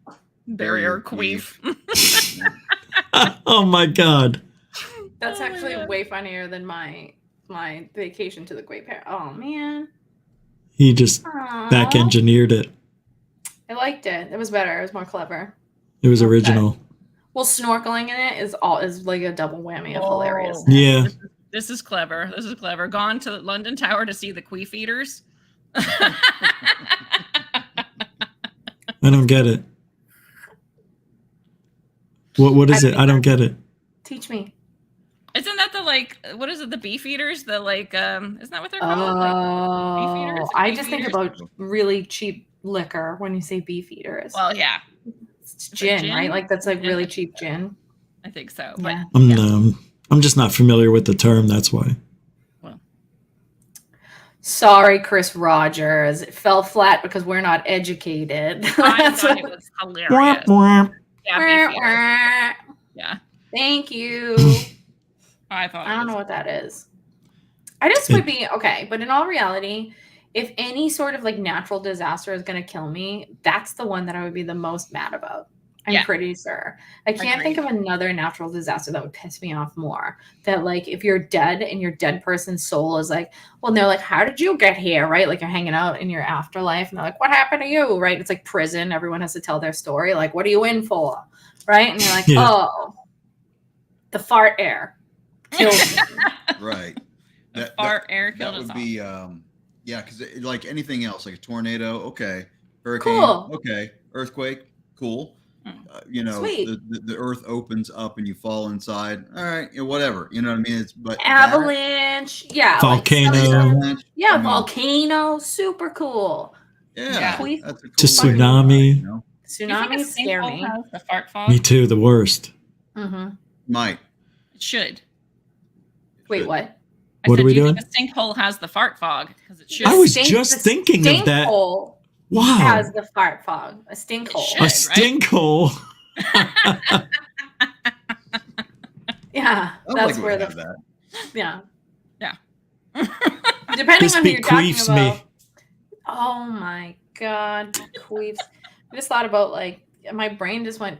Barrier queef. Oh my God. That's Oh my actually God. way funnier than my vacation to the Great Bear. Oh man. He just Aw. back engineered it. I liked it. It was better. It was more clever. It was Okay. original. Well, snorkeling in it is like a double whammy of hilarious. Yeah. This is clever. This is clever. Gone to London Tower to see the queef eaters. I don't get it. What is it? I don't get it. Teach me. Isn't that the what is it? The beef eaters? The isn't that what they're called? Like, beef eaters? Oh, I Beef just think eaters? about really cheap liquor when you say beef eaters. Well, yeah, It's gin, gin? right? Like that's like Yeah. really cheap gin. I think so. But Yeah. I'm just not familiar with the term. That's why. Sorry, Chris Rogers. It fell flat because we're not educated. I That's thought what- it was hilarious. Yeah, beef eaters. Yeah, Thank you. I thought. I it don't was- know what that is. I just would be okay, but in all reality, if any sort of like natural disaster is going to kill me, that's the one that I would be the most mad about. I'm Yeah. pretty sure. I can't think of another natural disaster that would piss me off more. That like if you're dead and your dead person's soul is like, well, and they're like, how did you get here? Right? Like you're hanging out in your afterlife and they're like, what happened to you? Right? It's like prison. Everyone has to tell their story. Like, what are you in for? Right? And you're like, Yeah. oh, the fart air killed me. Right. Fart air That killed us would all. be, yeah, because like anything else, like a tornado, okay. Hurricane, Cool. okay. Earthquake, cool. Sweet. the earth opens up and you fall inside. All right, whatever. You know what I mean? It's but Avalanche, Volcano. Avalanche, yeah, I mean, volcano, super cool. yeah, Queef. that's a cool To tsunami. You know? Do you think a Tsunamis scare sinkhole me. has the fart fog? Me too. The worst. Mm-hmm. Might. It should. Wait, what? What are we do you doing? think a sinkhole has the fart fog? Because it should. I was The just the thinking of that. Stinkhole Wow. has the fart fog. A stinkhole. should. A right? stink hole. Yeah, I that's like where have the that. yeah. Yeah. Depending This on who be you're talking queefs about. me. Oh my god, queefs! I just thought about my brain just went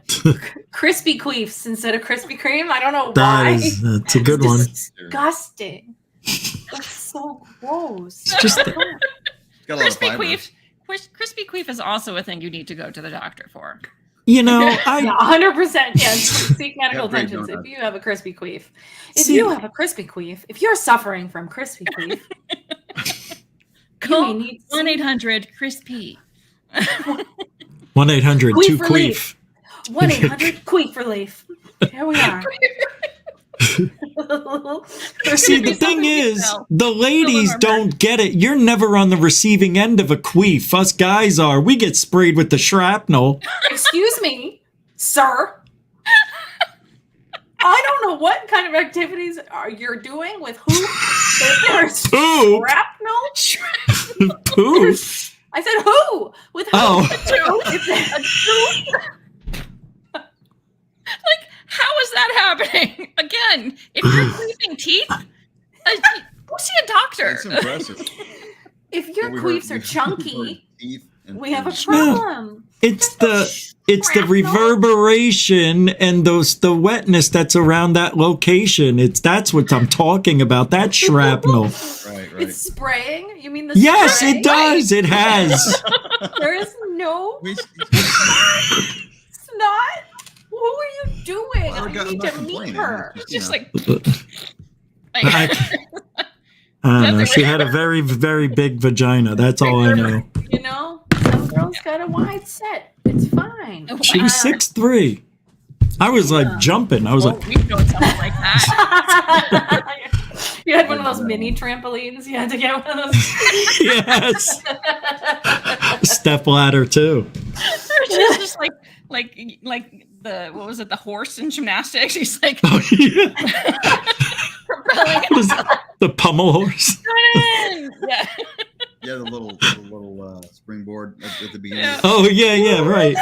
crispy queefs instead of Krispy Kreme. I don't know why. That's a good one. Disgusting. It's so gross. It's just It's got a lot of Crispy fiber. queef. Crispy queef is also a thing you need to go to the doctor for. You know, Yeah, I 100%. Yes, seek medical Yeah, great attention donut. if you have a crispy queef. If See- you have a crispy queef, if you're suffering from crispy queef, you Call may need 1-800-CRISPY. 1-800 Queef two relief. queef. 1-800 queef relief. Here we are. See, the thing is, the ladies our don't get it. You're never on the receiving end of a queef. Us guys are. We get sprayed with the shrapnel. Excuse me, sir. I don't know what kind of activities you're doing with who. There's Who? shrapnel. Poof. I said who? With who? Oh. Is it a who? Like, how is that happening? Again, if you're queefing teeth, go see a doctor. It's impressive. If your We heard- queefs are we heard chunky, teeth and we have a teeth. problem. It's the Shrapnel? reverberation and the wetness that's around that location. That's what I'm talking about. That shrapnel. Right. It's spraying? You mean the Yes, spray? it does. It has. There is no We- snot. What were you doing? Well, I I'm need not to meet complaining. her. It's just I don't know. She had a very, very big vagina. That's all I know. You know, some girls got a wide set. It's fine. She was 6'3". I was like jumping. I was Well, like, we've known something like that. You had one of those mini trampolines. You had to get one of those. yes. Step ladder too. She's just like the what was it, the horse in gymnastics? She's like Oh, yeah. propelling What is that? The pummel horse. it. Yeah. Yeah, the little springboard at the beginning. Yeah. Oh yeah, right.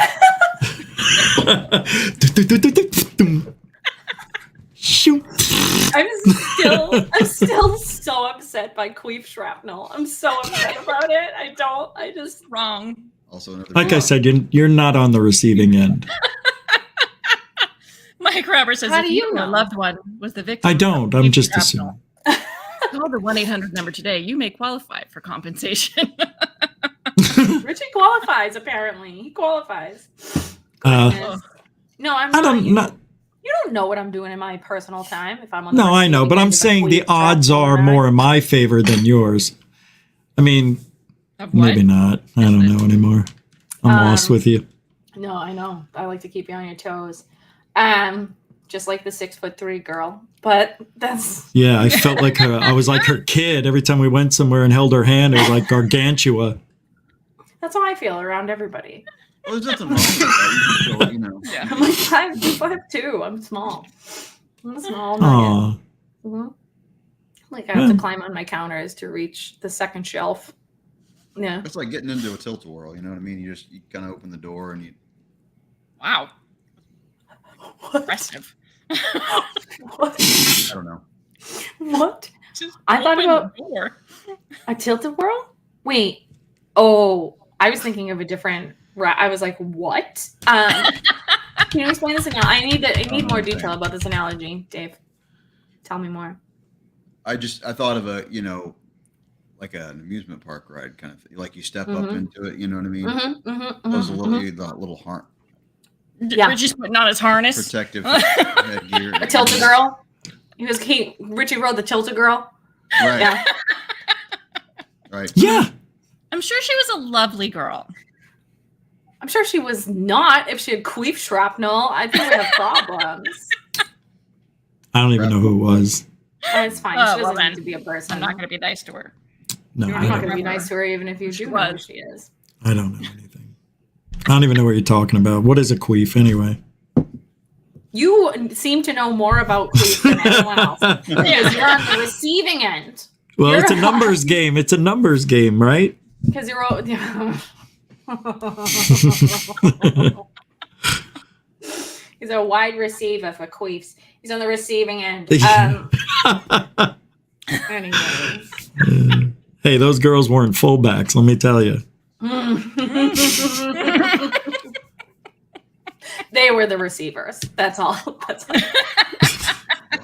Shoot. I'm still so upset by queef shrapnel. I'm so upset about it. I just Wrong. Also, another Like I said, you're not on the receiving end. Mike Roberts says, How if do you you or a know? loved one was the victim. I don't. I'm just assuming. Call the 1-800 number today. You may qualify for compensation. Richie qualifies. Apparently, he qualifies. Uh, No, I'm I not. don't You, not. you don't know what I'm doing in my personal time. If I'm on. No, I know, but I'm saying the odds are more in my favor than yours. I mean, Of what? maybe not. I don't know anymore. I'm lost with you. No, I know. I like to keep you on your toes. Just like the 6'3" girl, but that's Yeah, I felt like her. I was like her kid every time we went somewhere and held her hand. It was like gargantua. that's how I feel around everybody. Well, there's nothing wrong with that. You can still, Yeah. I'm like 5'2". I'm small. I'm a small nugget. Aw. Mhm. Like I have to climb on my counters to reach the second shelf. Yeah. It's like getting into a tilt-a-whirl. You know what I mean? You kind of open the door and you. Wow. What? Impressive. What? I don't know. What? Just I thought open about- the door. A tilted whirl? Wait. Oh, I was thinking of a different. I was like, what? Can you explain this now? I need more detail about this analogy, Dave. Tell me more. I thought of a, like an amusement park ride kind of thing. Like you step up into it, you know what I mean? Those little harm Yeah. Richie's putting on his harness. protective headgear. A tilted girl. Richie rode the tilted girl. Right. Yeah. Right. Yeah. I'm sure she was a lovely girl. I'm sure she was not. If she had queef shrapnel, I think we have problems. I don't even know who it was. It's fine. Oh, She well doesn't then, need to be a person. I'm not going to be nice to her. No, You're I'm I not don't, going to be remember nice to her, even if you she do know who was. she is. I don't know anything. I don't even know what you're talking about. What is a queef anyway? You seem to know more about queef than anyone else. Because you're on the receiving end. Well, You're it's a numbers game. It's a numbers game, right? Because you're all... He's a wide receiver for queefs. He's on the receiving end. Anyways. Hey, those girls weren't fullbacks, let me tell you. They were the receivers. That's all. That's all.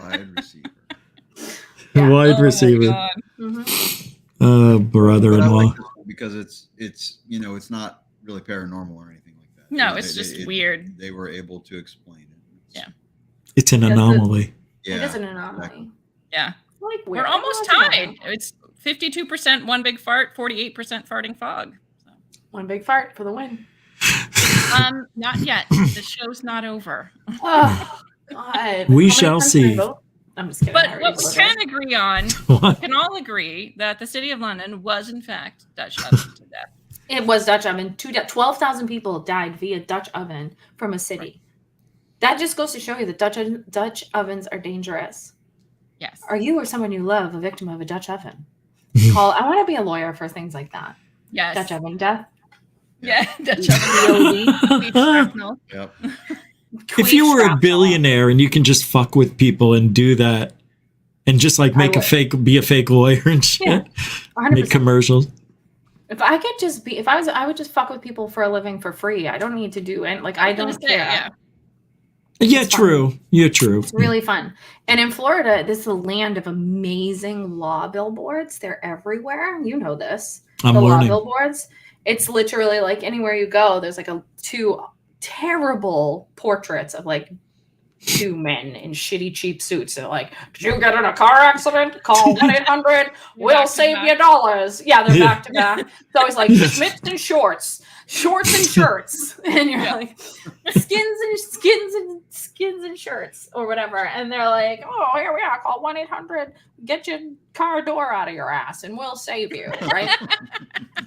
Wide receiver. Yeah. Wide Oh, receiver. my God. Mhm. Brother-in-law. But I like this one because it's it's not really paranormal or anything like that. No, it's just weird. They were able to explain it. Yeah. It's an anomaly. It is an Yeah. anomaly. Yeah. Like We're almost tied. It's 52% one big fart, 48% farting fog. So. One big fart for the win. Not yet. The show's not over. Oh God. We How many shall times did I see. vote? I'm just kidding. But I already what we voted. can agree on, we can all agree that the city of London was in fact Dutch oven to death. It was Dutch oven. 12,000 people died via Dutch oven from a city. That just goes to show you that Dutch ovens are dangerous. Yes. Are you or someone you love a victim of a Dutch oven? I want to be a lawyer for things like that. Yes. Dutch oven death. Yeah. Dutch oven. Queef shrapnel. Yep. If you were a Queef billionaire and you can just fuck with people and do that and just like I would. be a fake lawyer and shit, Yeah, 100%. make commercials. If I could just be, I would just fuck with people for a living for free. I don't need to do it. Like I was gonna don't say, care. yeah. Yeah, It's true. You're true. It's really fun. And in Florida, this is a land of amazing law billboards. They're everywhere. You know this. I'm the learning. law billboards. It's literally like anywhere you go, there's like two terrible portraits of like two men in shitty cheap suits. They're like, did you get in a car accident? Call 1-800. We'll save you $. Yeah, they're back to back. It's always like Schmitz and shorts and shirts. And you're like skins and shirts or whatever. And they're like, oh, here we are. Call 1-800. Get your car door out of your ass and we'll save you. Right?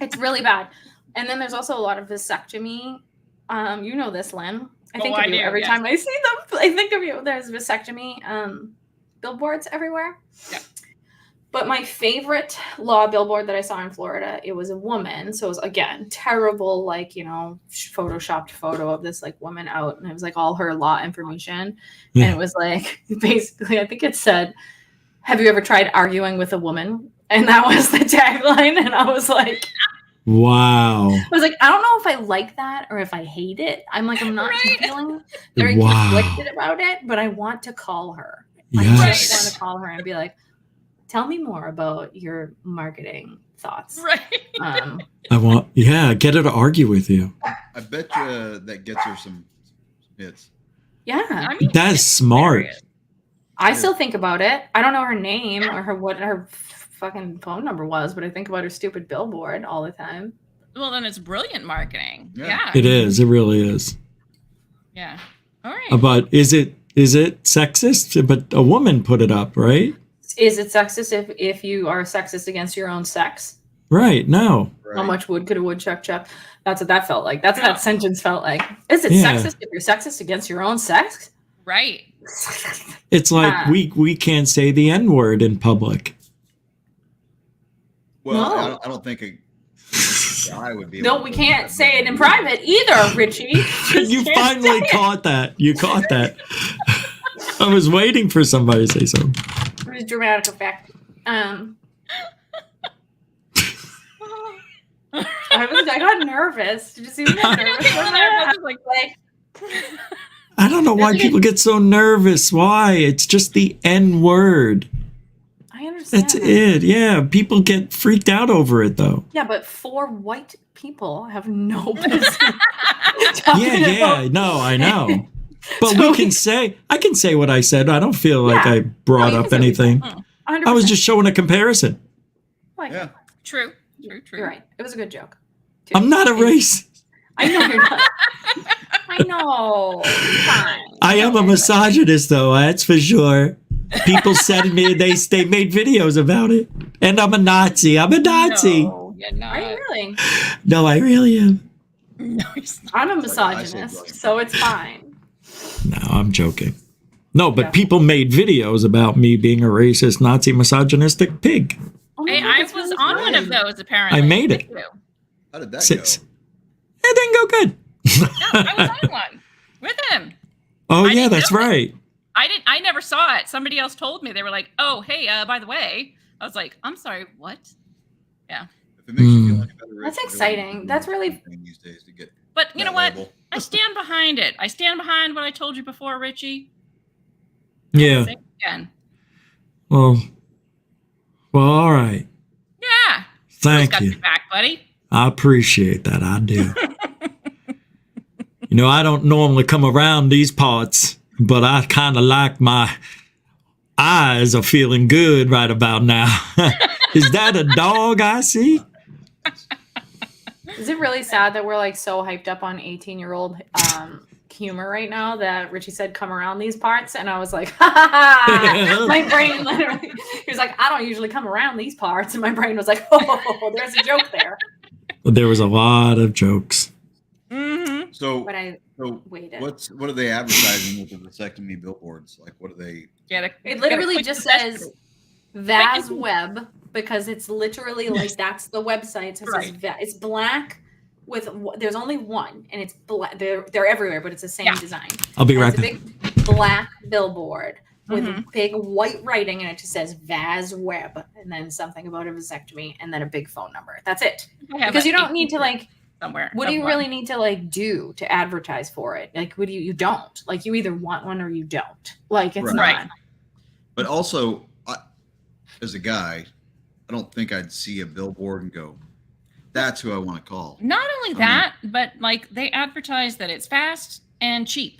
It's really bad. And then there's also a lot of vasectomy. You know this, Lynn. I think of you every time I see them. I think of you. There's vasectomy billboards everywhere. Yeah. But my favorite law billboard that I saw in Florida, it was a woman. So it was, again, terrible, like, photoshopped photo of this, like, woman out. And it was, like, all her law information. Yeah. And it was, like, basically, I think it said, have you ever tried arguing with a woman? And that was the tagline. And I was like... Wow. I was like, I don't know if I like that or if I hate it. I'm not Right. feeling very Wow. conflicted about it, but I want to call her. I Yes. just want to call her and be like, tell me more about your marketing thoughts. Right. Get her to argue with you. I bet you that gets her some hits. Yeah. I mean, That's it's smart. hilarious. I still think about it. I don't know her name or what her fucking phone number was, but I think about her stupid billboard all the time. Well, then it's brilliant marketing. Yeah. Yeah. It is. It really is. Yeah. All right. But is it sexist? But a woman put it up, right? Is it sexist if you are sexist against your own sex? Right. No. Right. How much wood could a woodchuck chuck? That's what that felt like. That's what that sentence felt like. Is it Yeah. sexist if you're sexist against your own sex? Right. It's like we can't say the N-word in public. Well, No. I don't think a guy would be. No, able we to can't do say that. it in private either, Richie. You Can't finally say it. caught that. You caught that. I was waiting for somebody to say something. It was dramatic effect. I got nervous. Did you see me get nervous? I was like, I don't know why people get so nervous. Why? It's just the N-word. I understand. That's it. Yeah. People get freaked out over it, though. Yeah, but 4 white people have no business. Yeah. No, I know. But So I can say what I said. I don't feel like Yeah. I brought No, you up can say what you anything. 100%. I was just showing a comparison. like, Yeah. true. You're right. It was a good joke. I'm not a racist. I know you're not. I know. Fine. I am a misogynist, though. That's for sure. People said to me they made videos about it, and I'm a Nazi. I'm a Nazi. No, you're not. Are you really? No, I really am. No, he's not. I'm a It's like I say misogynist, brilliant. so it's fine. No, I'm joking. No, but Yeah. people made videos about me being a racist, Nazi, misogynistic pig. Oh my Hey, God, I that's was really on one great. of those, apparently. I made it. Thank you. How did that Six. go? It didn't go good. No, I was on one with him. Oh, I yeah, didn't that's know it. right. I never saw it. Somebody else told me. They were like, "Oh, hey, by the way," I was like, "I'm sorry, what?" If it makes you feel any better, That's Rich, exciting. That's really- thing these days to get But you know that what? label. I stand behind it. I stand behind what I told you before, Richie. Yeah. Say it again. Well, all right. Yeah. Thank got you. your back, buddy. I appreciate that. I do. You know, I don't normally come around these parts, but I kind of like my eyes are feeling good right about now. Is that a dog I see? Is it really sad that we're like so hyped up on 18-year-old humor right now that Richie said come around these parts and I was like, ha ha ha. My brain literally, he was like, I don't usually come around these parts. And my brain was like, oh, there's a joke there. There was a lot of jokes. Mm-hmm. So, But I so waited. what are they advertising with the vasectomy billboards? Like, what are they? Yeah, It literally just says Vaz Web because it's literally like that's the website. So it says it's black with there's only one and it's black. They're everywhere, but it's the same design. I'll be And right it's a back. big black billboard with Mhm. big white writing and it just says Vaz Web and then something about a vasectomy and then a big phone number. That's it. Because you don't need to like somewhere. what do you really need to like do to advertise for it? Like what do you don't. Like you either want one or you don't. Like it's Right. not. But also, as a guy, I don't think I'd see a billboard and go, "That's who I want to call." Not only that, but like they advertise that it's fast and cheap.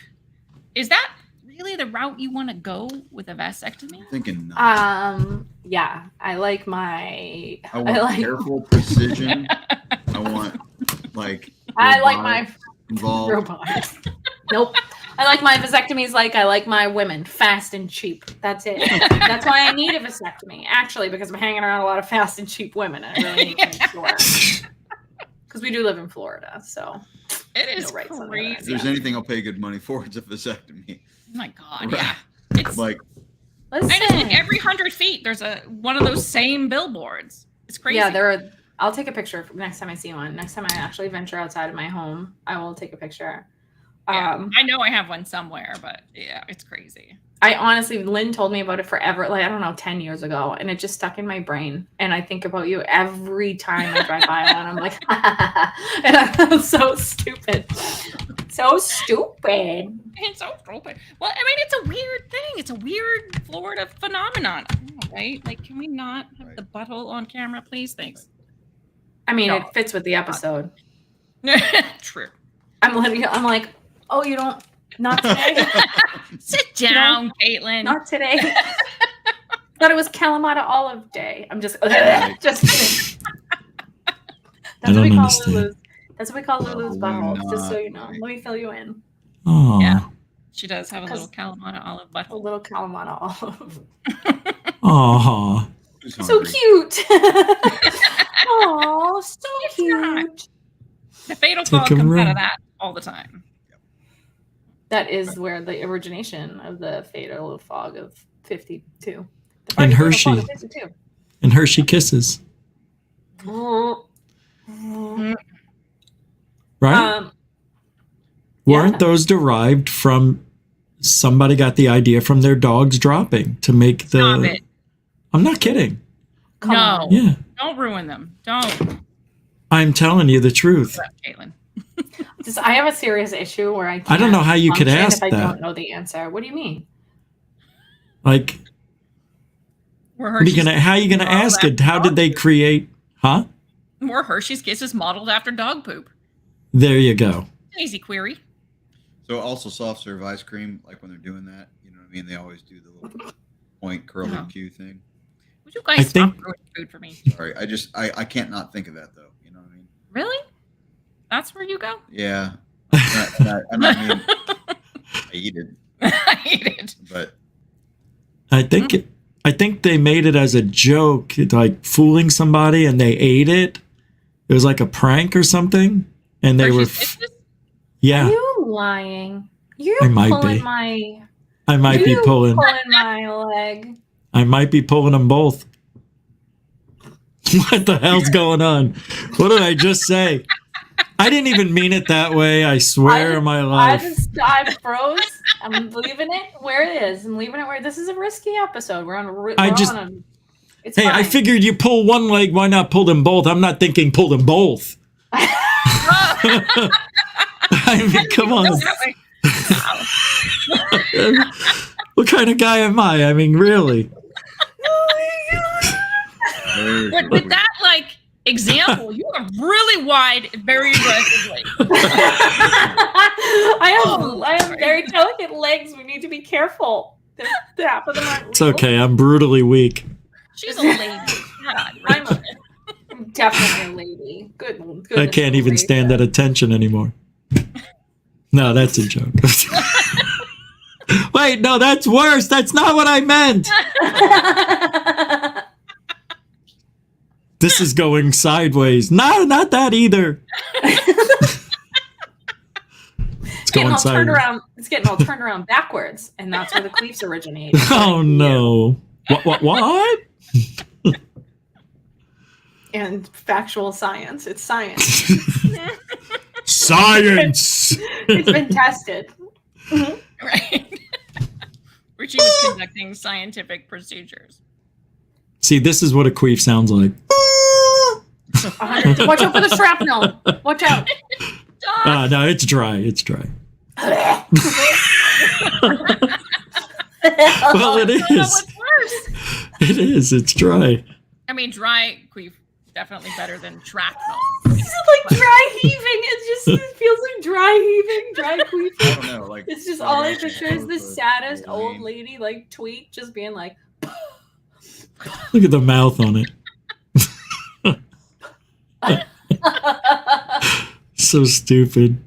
Is that really the route you want to go with a vasectomy? I'm thinking not. Yeah, I like my. I want careful precision. I want like. I like my involved. robots. Nope. I like my vasectomies like I like my women, fast and cheap. That's it. That's why I need a vasectomy, actually, because I'm hanging around a lot of fast and cheap women. I really need to make sure. Because we do live in Florida, so It is rights on that. crazy. If there's anything I'll pay good money for, it's a vasectomy. Oh my God, Right. yeah. It's Like, listen. I just think every 100 feet there's one of those same billboards. It's crazy. Yeah, there are. I'll take a picture next time I see one. Next time I actually venture outside of my home, I will take a picture. Yeah, I know I have one somewhere, but yeah, it's crazy. I honestly, Lynn told me about it forever, like I don't know, 10 years ago, and it just stuck in my brain. And I think about you every time I drive by one. I'm like, and I'm so stupid, so stupid. It's so stupid. Well, I mean, it's a weird thing. It's a weird Florida phenomenon, right? Like, can we not have the butthole on camera, please? Thanks. I mean, No. it fits with the episode. True. I'm like, oh, you don't, not today, Sit down, Caitlin. not today. Thought it was Kalamata Olive Day. I'm just just kidding. That's what we don't call understand. Lulu's. That's what we call Lulu's Probably buttholes. Just so you know. not, Let me fill you in. Oh, Yeah. She does have a 'Cause- little Kalamata olive A butthole. little Kalamata Olive. oh. who's So hungry? cute. Oh, so cute. The fatal Take fog a comes out run. of that all the time. That is where the origination of the fatal fog of 52. The And fatal Hershey. fog of 52. And Hershey Kisses. Right? Weren't yeah. those derived from somebody got the idea from their dogs dropping to make the. Stop it. I'm not kidding. Come No. on. Yeah. Don't ruin them. Don't. I'm telling you the truth. Caitlin. I have a serious issue where I can't I don't know how you could function ask if I that. don't know the answer. What do you mean? Like, Were what are you Hershey's, gonna? How are you gonna modeled ask it? after How did dog they poop? create? Huh? Were Hershey's Kisses modeled after dog poop? There you go. Easy query. So also soft serve ice cream, like when they're doing that, you know what I mean? They always do the little point curly No. Q thing. Would you guys I stop think- ruining food for me? Sorry, I can't not think of that though. You know what I mean? Really? That's where you go? Yeah. I mean, I eat it, I hate it. but I think they made it as a joke, like fooling somebody, and they ate it. It was like a prank or something, and they were. Yeah. Are you lying? You're I might pulling be. my. I might be pulling my leg. I might be pulling them both. What the hell's going on? What did I just say? I didn't even mean it that way. I swear on my life. I froze. I'm leaving it where it is. I'm leaving it where this is a risky episode. It's Hey, fine. I figured you pull one leg. Why not pull them both? I'm not thinking pull them both. I mean, come on. What kind of guy am I? I mean, really? With that, like, example, you are really wide, very aggressively. I have very delicate legs. We need to be careful. Half of them aren't It's okay. I'm brutally weak. She's a lady. God, right? I'm definitely a lady. Good. I can't even stand at attention anymore. No, that's a joke. Wait, no, that's worse. That's not what I meant. This is going sideways. No, not that either. It's going sideways. It's getting all turned around backwards, and that's where the queefs originate. Oh no! What? And factual science. It's science. Science. It's been tested. Right. Richie was conducting scientific procedures. See, this is what a queef sounds like. Watch out for the shrapnel. Watch out. No, it's dry. It's dry. Well, it is. What's worse? It is. It's dry. I mean, dry queef definitely better than shrapnel. This is like dry heaving. It feels like dry heaving, dry queef. I don't know. Like, It's just all I picture is the saddest old lady like tweet just being like. Look at the mouth on it. So stupid.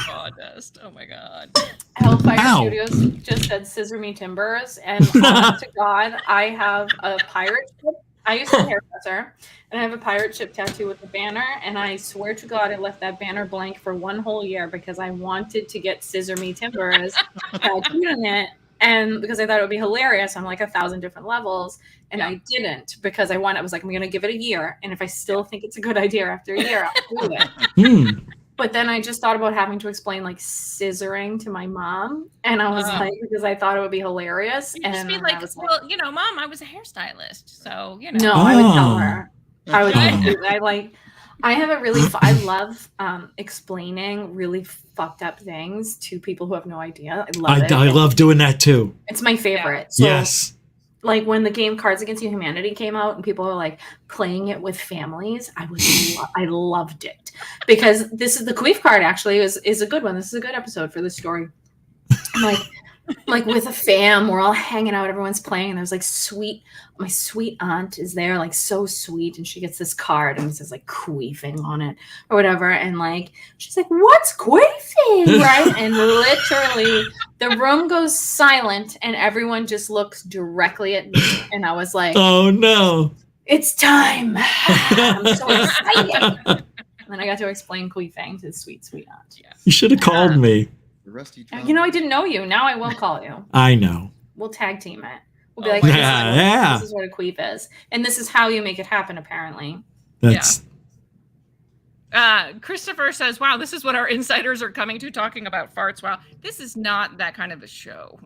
Sawdust. Oh my god. Hellfire Ow. Studios just said scissor me timbers, and honest to God, I have a pirate ship. I used to be a hairdresser, and I have a pirate ship tattoo with a banner, and I swear to God, I left that banner blank for one whole year because I wanted to get scissor me timbers tattooed on it, and because I thought it would be hilarious on like 1,000 different levels, and I didn't because I was like, I'm going to give it a year, and if I still think it's a good idea after a year, I'll do it. But then I just thought about having to explain like scissoring to my mom, and I was like, because I thought it would be hilarious. You And just be like, well, you know, Mom, I was a hairstylist, so you know. No, I would tell her. I would. I have a really. I love explaining really fucked up things to people who have no idea. I love it. I love doing that too. It's my favorite. So, Yes. like when the game Cards Against Humanity came out and people were like playing it with families, I loved it because this is the queef card actually is a good one. This is a good episode for this story. Like with a fam, we're all hanging out, everyone's playing, and there's like my sweet aunt is there, like so sweet, and she gets this card and it says like queefing on it or whatever, and like she's like, what's queefing? Right? And literally the room goes silent and everyone just looks directly at me, and I was like, oh no, it's time. I'm so excited. And then I got to explain queefing to the sweet aunt. Yeah. you should have called me. the rusty You know, I didn't know you. Now I will call you. I know. We'll tag team it. We'll be like, Yeah. this is what a queef is. And this is how you make it happen, apparently. That's Christopher says, wow, this is what our insiders are coming to talking about farts. Wow, this is not that kind of a show.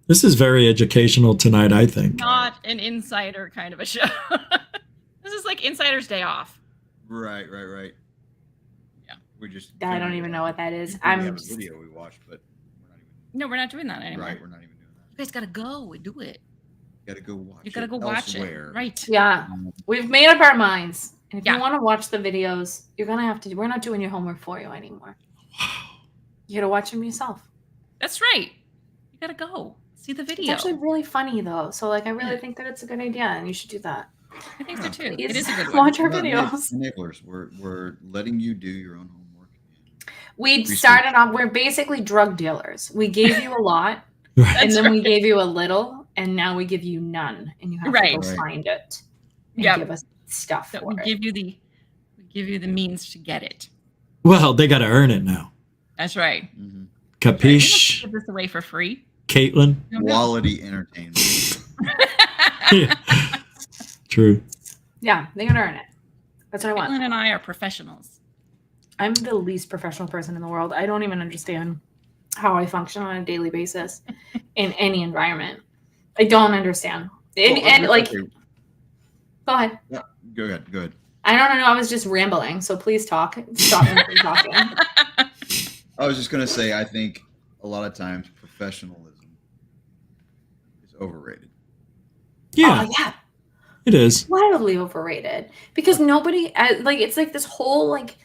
This is very educational tonight, I think. Not an insider kind of a show. This is like Insider's Day Off. Right. Yeah. We just. I don't even know what that is. We I'm have a just, video we watched, but we're not even. No, we're not doing that anymore. Right, we're not even doing that. You guys gotta go and do it. You gotta go watch. You gotta go watch elsewhere. it. Right. yeah. We've made up our minds. And if Yeah. you want to watch the videos, you're gonna have to. We're not doing your homework for you anymore. You gotta watch them yourself. That's right. You gotta go see the It's video. actually really funny though. So like, I really think that it's a good idea, and you should do that. I think so too. Please It is a good one. watch our Not videos. enablers. We're letting you do your own homework. We Research. started off, we're basically drug dealers. We gave you a lot, Right. and That's then we right. gave you a little, and now we give you none, and you have Right. to go Right. find it and Yep. give us stuff That for we it. give you the means to get it. Well, they got to earn it now. That's right. Mm-hmm. Right. We don't Capiche, give this away for free. Caitlin? Quality entertainment. Yeah. True. Yeah, they gotta earn it. That's what I want. Caitlin and I are professionals. I'm the least professional person in the world. I don't even understand how I function on a daily basis in any environment. I don't understand. And like, okay, go ahead. yeah, go ahead. I don't know. I was just rambling, so please talk. Stop me from talking. I was just gonna say, I think a lot of times professionalism is overrated. Yeah, Oh, yeah. it is. Wildly overrated because nobody like it's like this whole like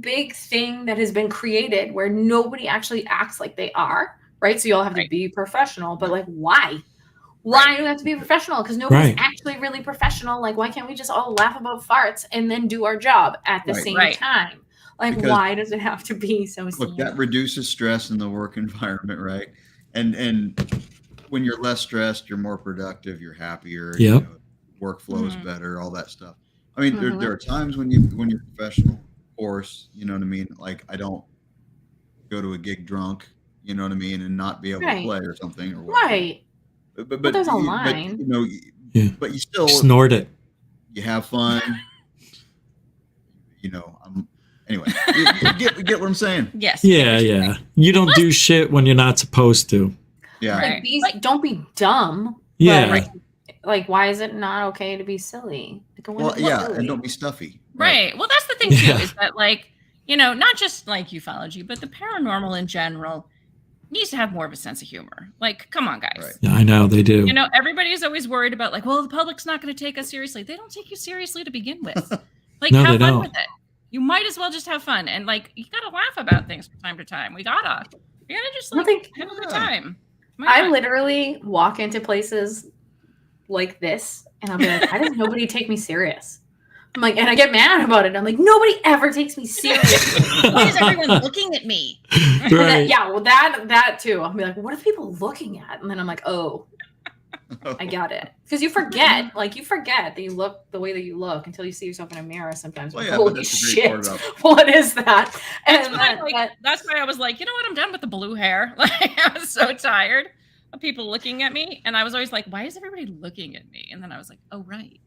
big thing that has been created where nobody actually acts like they are, right? So you all have to be professional, but like why do we have to be professional? Because nobody's Right. actually really professional. Like, why can't we just all laugh about farts and then do our job at the Right. same Right. time? Like, Because- why does it have to be so Look, serious? that reduces stress in the work environment, right? And when you're less stressed, you're more productive, you're happier. Yep. Workflow is Mhm. better, all that stuff. I mean, Mhm. there are times when you're professional, of course, you know what I mean? Like, I don't go to a gig drunk, you know what I mean, and not be able Right. to play or something or whatever. Right. But there's a you- line. But, you know, Yeah. but you still Snort it. you have fun. You know, anyway, you get what I'm saying? Yes. Yeah, yeah. You don't do shit when you're not supposed to. Yeah. Right. Don't be dumb. but, Yeah. like, why is it not okay to be silly? Like, I wanna Well, be yeah, silly. and don't be stuffy. Right. Well, that's the thing too, Yeah. is that like, not just like ufology, but the paranormal in general needs to have more of a sense of humor. Like, come on, guys. Right. Yeah, I know they do. Everybody is always worried about like, well, the public's not going to take us seriously. They don't take you seriously to begin with. Like, No, they have fun don't. with it. You might as well just have fun. And like, you got to laugh about things from time to time. We gotta just like Nothing- have a good Yeah. time. Why I not? literally walk into places like this and I'll be like, why does nobody take me serious? I'm like, and I get mad about it. I'm like, nobody ever takes me seriously. Why is everyone looking at me? And then- Right. yeah, well, that too. I'll be like, what are people looking at? And then I'm like, oh, I got it. Because you forget that you look the way that you look until you see yourself in a mirror sometimes. Well, Like, yeah, but holy that's the great shit, part about what is that? That's, And what I, like, that's why I was like, you know what? I'm done with the blue hair. Like, I was so tired of people looking at me. And I was always like, why is everybody looking at me? And then I was like, oh, right.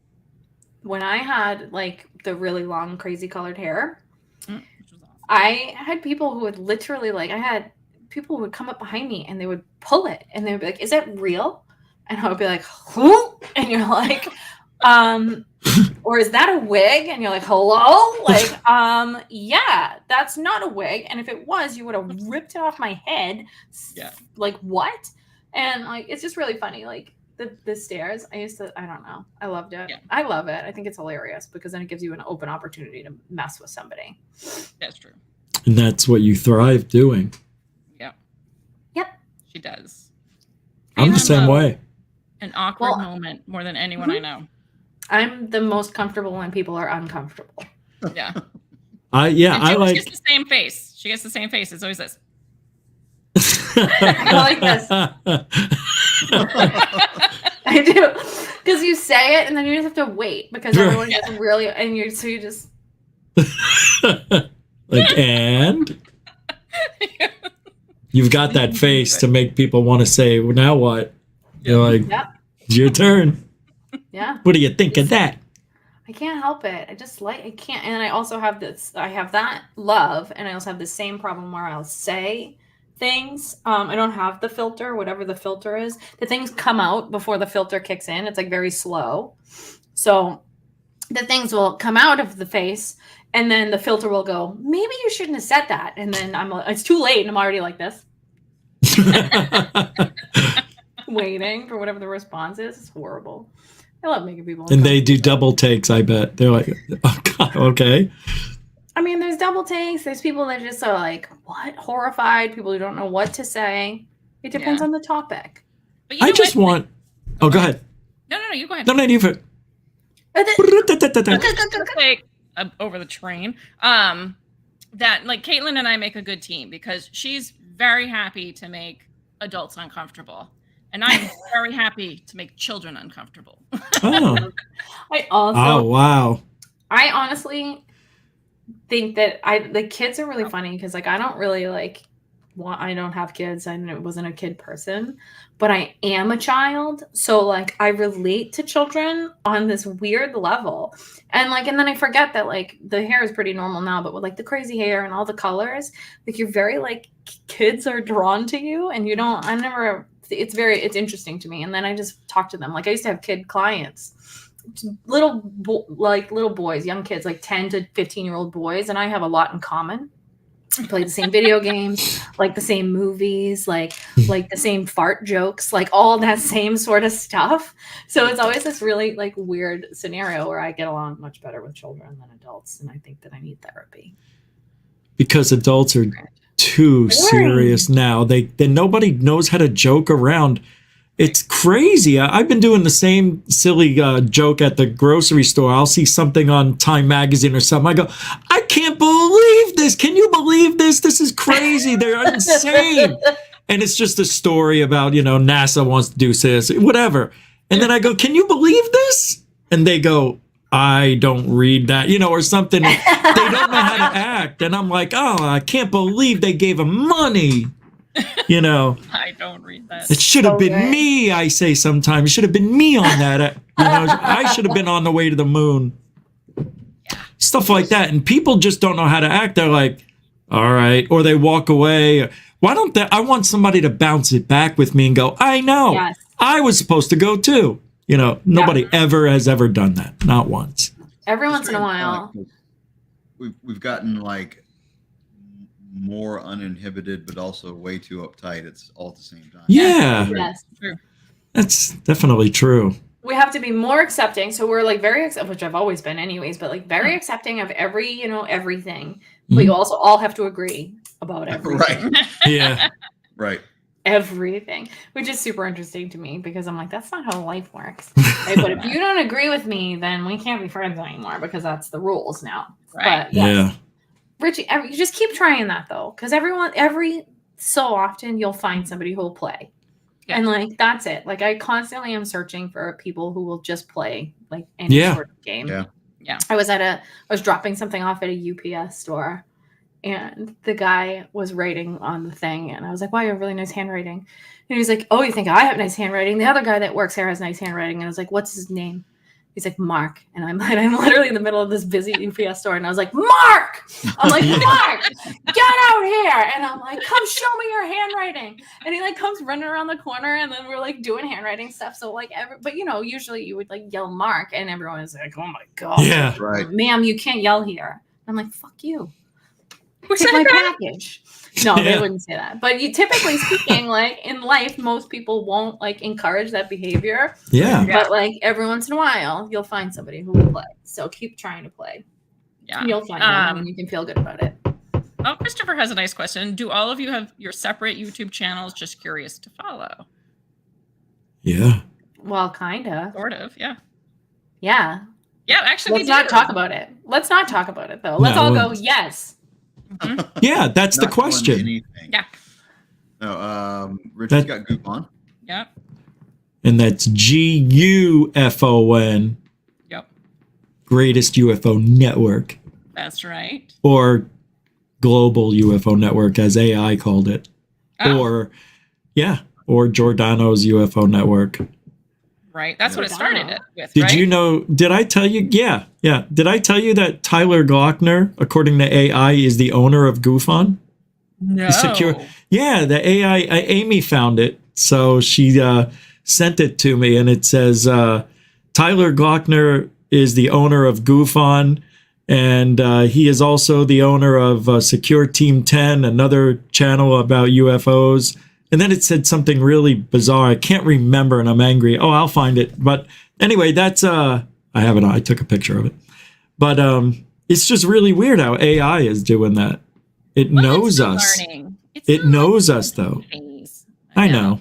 when I had like the really long, crazy colored hair, Which was awesome. I had people who would literally I had people who would come up behind me and they would pull it and they would be like, is that real? And I would be like, who? And you're like, or is that a wig? And you're like, hello? Like, yeah, that's not a wig. And if it was, you would have ripped it off my head. Yeah. Like, what? And like, it's just really funny. Like the stairs, I don't know. I loved it. Yeah. I love it. I think it's hilarious because then it gives you an open opportunity to mess with somebody. That's true. And that's what you thrive doing. Yep. Yep. She does. I'm the Caitlin same loves way. An awkward Well, moment more than anyone I know. I'm the most comfortable when people are uncomfortable. Yeah. I And I she like. gets the same face. She gets the same face. It's always this. I like this. I do. Because you say it and then you just have to wait because everyone gets really and you just Like, and you've got that face to make people want to say, well, now what? You're like, Yep. it's your turn. yeah. What do you think of that? I can't help it. I can't. And I also have I have that love and I also have the same problem where I'll say things. I don't have the filter, whatever the filter is. The things come out before the filter kicks in. It's like very slow. So the things will come out of the face and then the filter will go, maybe you shouldn't have said that. And then it's too late and I'm already like this, waiting for whatever the response is. It's horrible. I love making people And they do uncomfortable. double takes, I bet. They're like, oh, God, okay. I mean, there's double takes. There's people that just are like, what? Horrified. People who don't know what to say. It depends Yeah. on the topic. But you I know just what? want. Oh, go ahead. No, you go ahead. No, not even. Say, over the train. That like Caitlin and I make a good team because she's very happy to make adults uncomfortable, and I'm very happy to make children uncomfortable. Oh. Oh Wow. I honestly think that the kids are really funny because like I don't really like I don't have kids. I wasn't a kid person, but I am a child. So like I relate to children on this weird level. And like, and then I forget that like the hair is pretty normal now, but with like the crazy hair and all the colors, like you're very like kids are drawn to you and you don't, it's interesting to me. And then I just talk to them. Like I used to have kid clients, little boys, young kids, like 10 to 15-year-old boys. And I have a lot in common. Play the same video games, like the same movies, like the same fart jokes, like all that same sort of stuff. So it's always this really like weird scenario where I get along much better with children than adults, and I think that I need therapy. Because adults are too serious now. They nobody knows how to joke around. It's crazy. I've been doing the same silly joke at the grocery store. I'll see something on Time Magazine or something. I go, I can't believe this. Can you believe this? This is crazy. They're insane. And it's just a story about, NASA wants to do this, whatever. And then I go, can you believe this? And they go, I don't read that, or something. They don't know how to act. And I'm like, oh, I can't believe they gave him money. I don't read that. It should have been me, I say sometimes. It should have been me on that. I should have been on the way to the moon. Yeah. Stuff like that. And people just don't know how to act. They're like, all right. Or they walk away. Why don't they? I want somebody to bounce it back with me and go, I know. Yes. I was supposed to go too. Nobody ever has ever done that. Not once. Every once in a while. We've gotten like more uninhibited, but also way too uptight. It's all at the same time. Yeah. Yes. True. That's definitely true. We have to be more accepting. So we're like very which I've always been anyways, but like very accepting of everything. But you also all have to agree about everything. Right. Yeah. Right. Everything, which is super interesting to me because I'm like, that's not how life works. Right? But if you don't agree with me, then we can't be friends anymore because that's the rules now. Right. But yes. Yeah. Richie, you just keep trying that though, because every so often you'll find somebody who will play, and like that's it. Like I constantly am searching for people who will just play like any sort of game. Yeah. I was dropping something off at a UPS store, and the guy was writing on the thing, and I was like, "Wow, you have really nice handwriting." And he's like, "Oh, you think I have nice handwriting? The other guy that works here has nice handwriting." And I was like, "What's his name?" He's like, Mark. And I'm literally in the middle of this busy UPS store. And I was like, Mark! I'm like, Mark, get out here. And I'm like, come show me your handwriting. And he like comes running around the corner, and then we're like doing handwriting stuff. So like, but usually you would like yell Mark, and everyone is like, oh my God. Yeah. Right. Ma'am, you can't yell here. I'm like, fuck you. Take my package. No, they wouldn't say that. But you typically speaking, like in life, most people won't like encourage that behavior. Yeah. But like every once in a while, you'll find somebody who will play. So keep trying to play. Yeah. You'll find one, and you can feel good about it. Oh, Christopher has a nice question. Do all of you have your separate YouTube channels? Just curious to follow. Yeah. Well, kinda. Sort of, yeah. Yeah. Yeah, actually, let's not talk about it. Let's not talk about it though. Let's all go, yes. Mm-hmm. Yeah, that's the question. Yeah. No, Richard's got Goofon. Yep. And that's GUFON. Yep. Greatest UFO Network. That's right. Or Global UFO Network, as AI called it. Oh. Or Giordano's UFO Network. Right. That's what it started it with. Did you know? Did I tell you? Yeah. Did I tell you that Tyler Glockner, according to AI, is the owner of Goofon? No. Yeah, the AI. Amy found it, so she sent it to me, and it says Tyler Glockner is the owner of Goofon, and he is also the owner of Secure Team 10, another channel about UFOs. And then it said something really bizarre. I can't remember, and I'm angry. Oh, I'll find it. But anyway, that's I have it. I took a picture of it. But it's just really weird how AI is doing that. It knows us. It knows us, though. I know.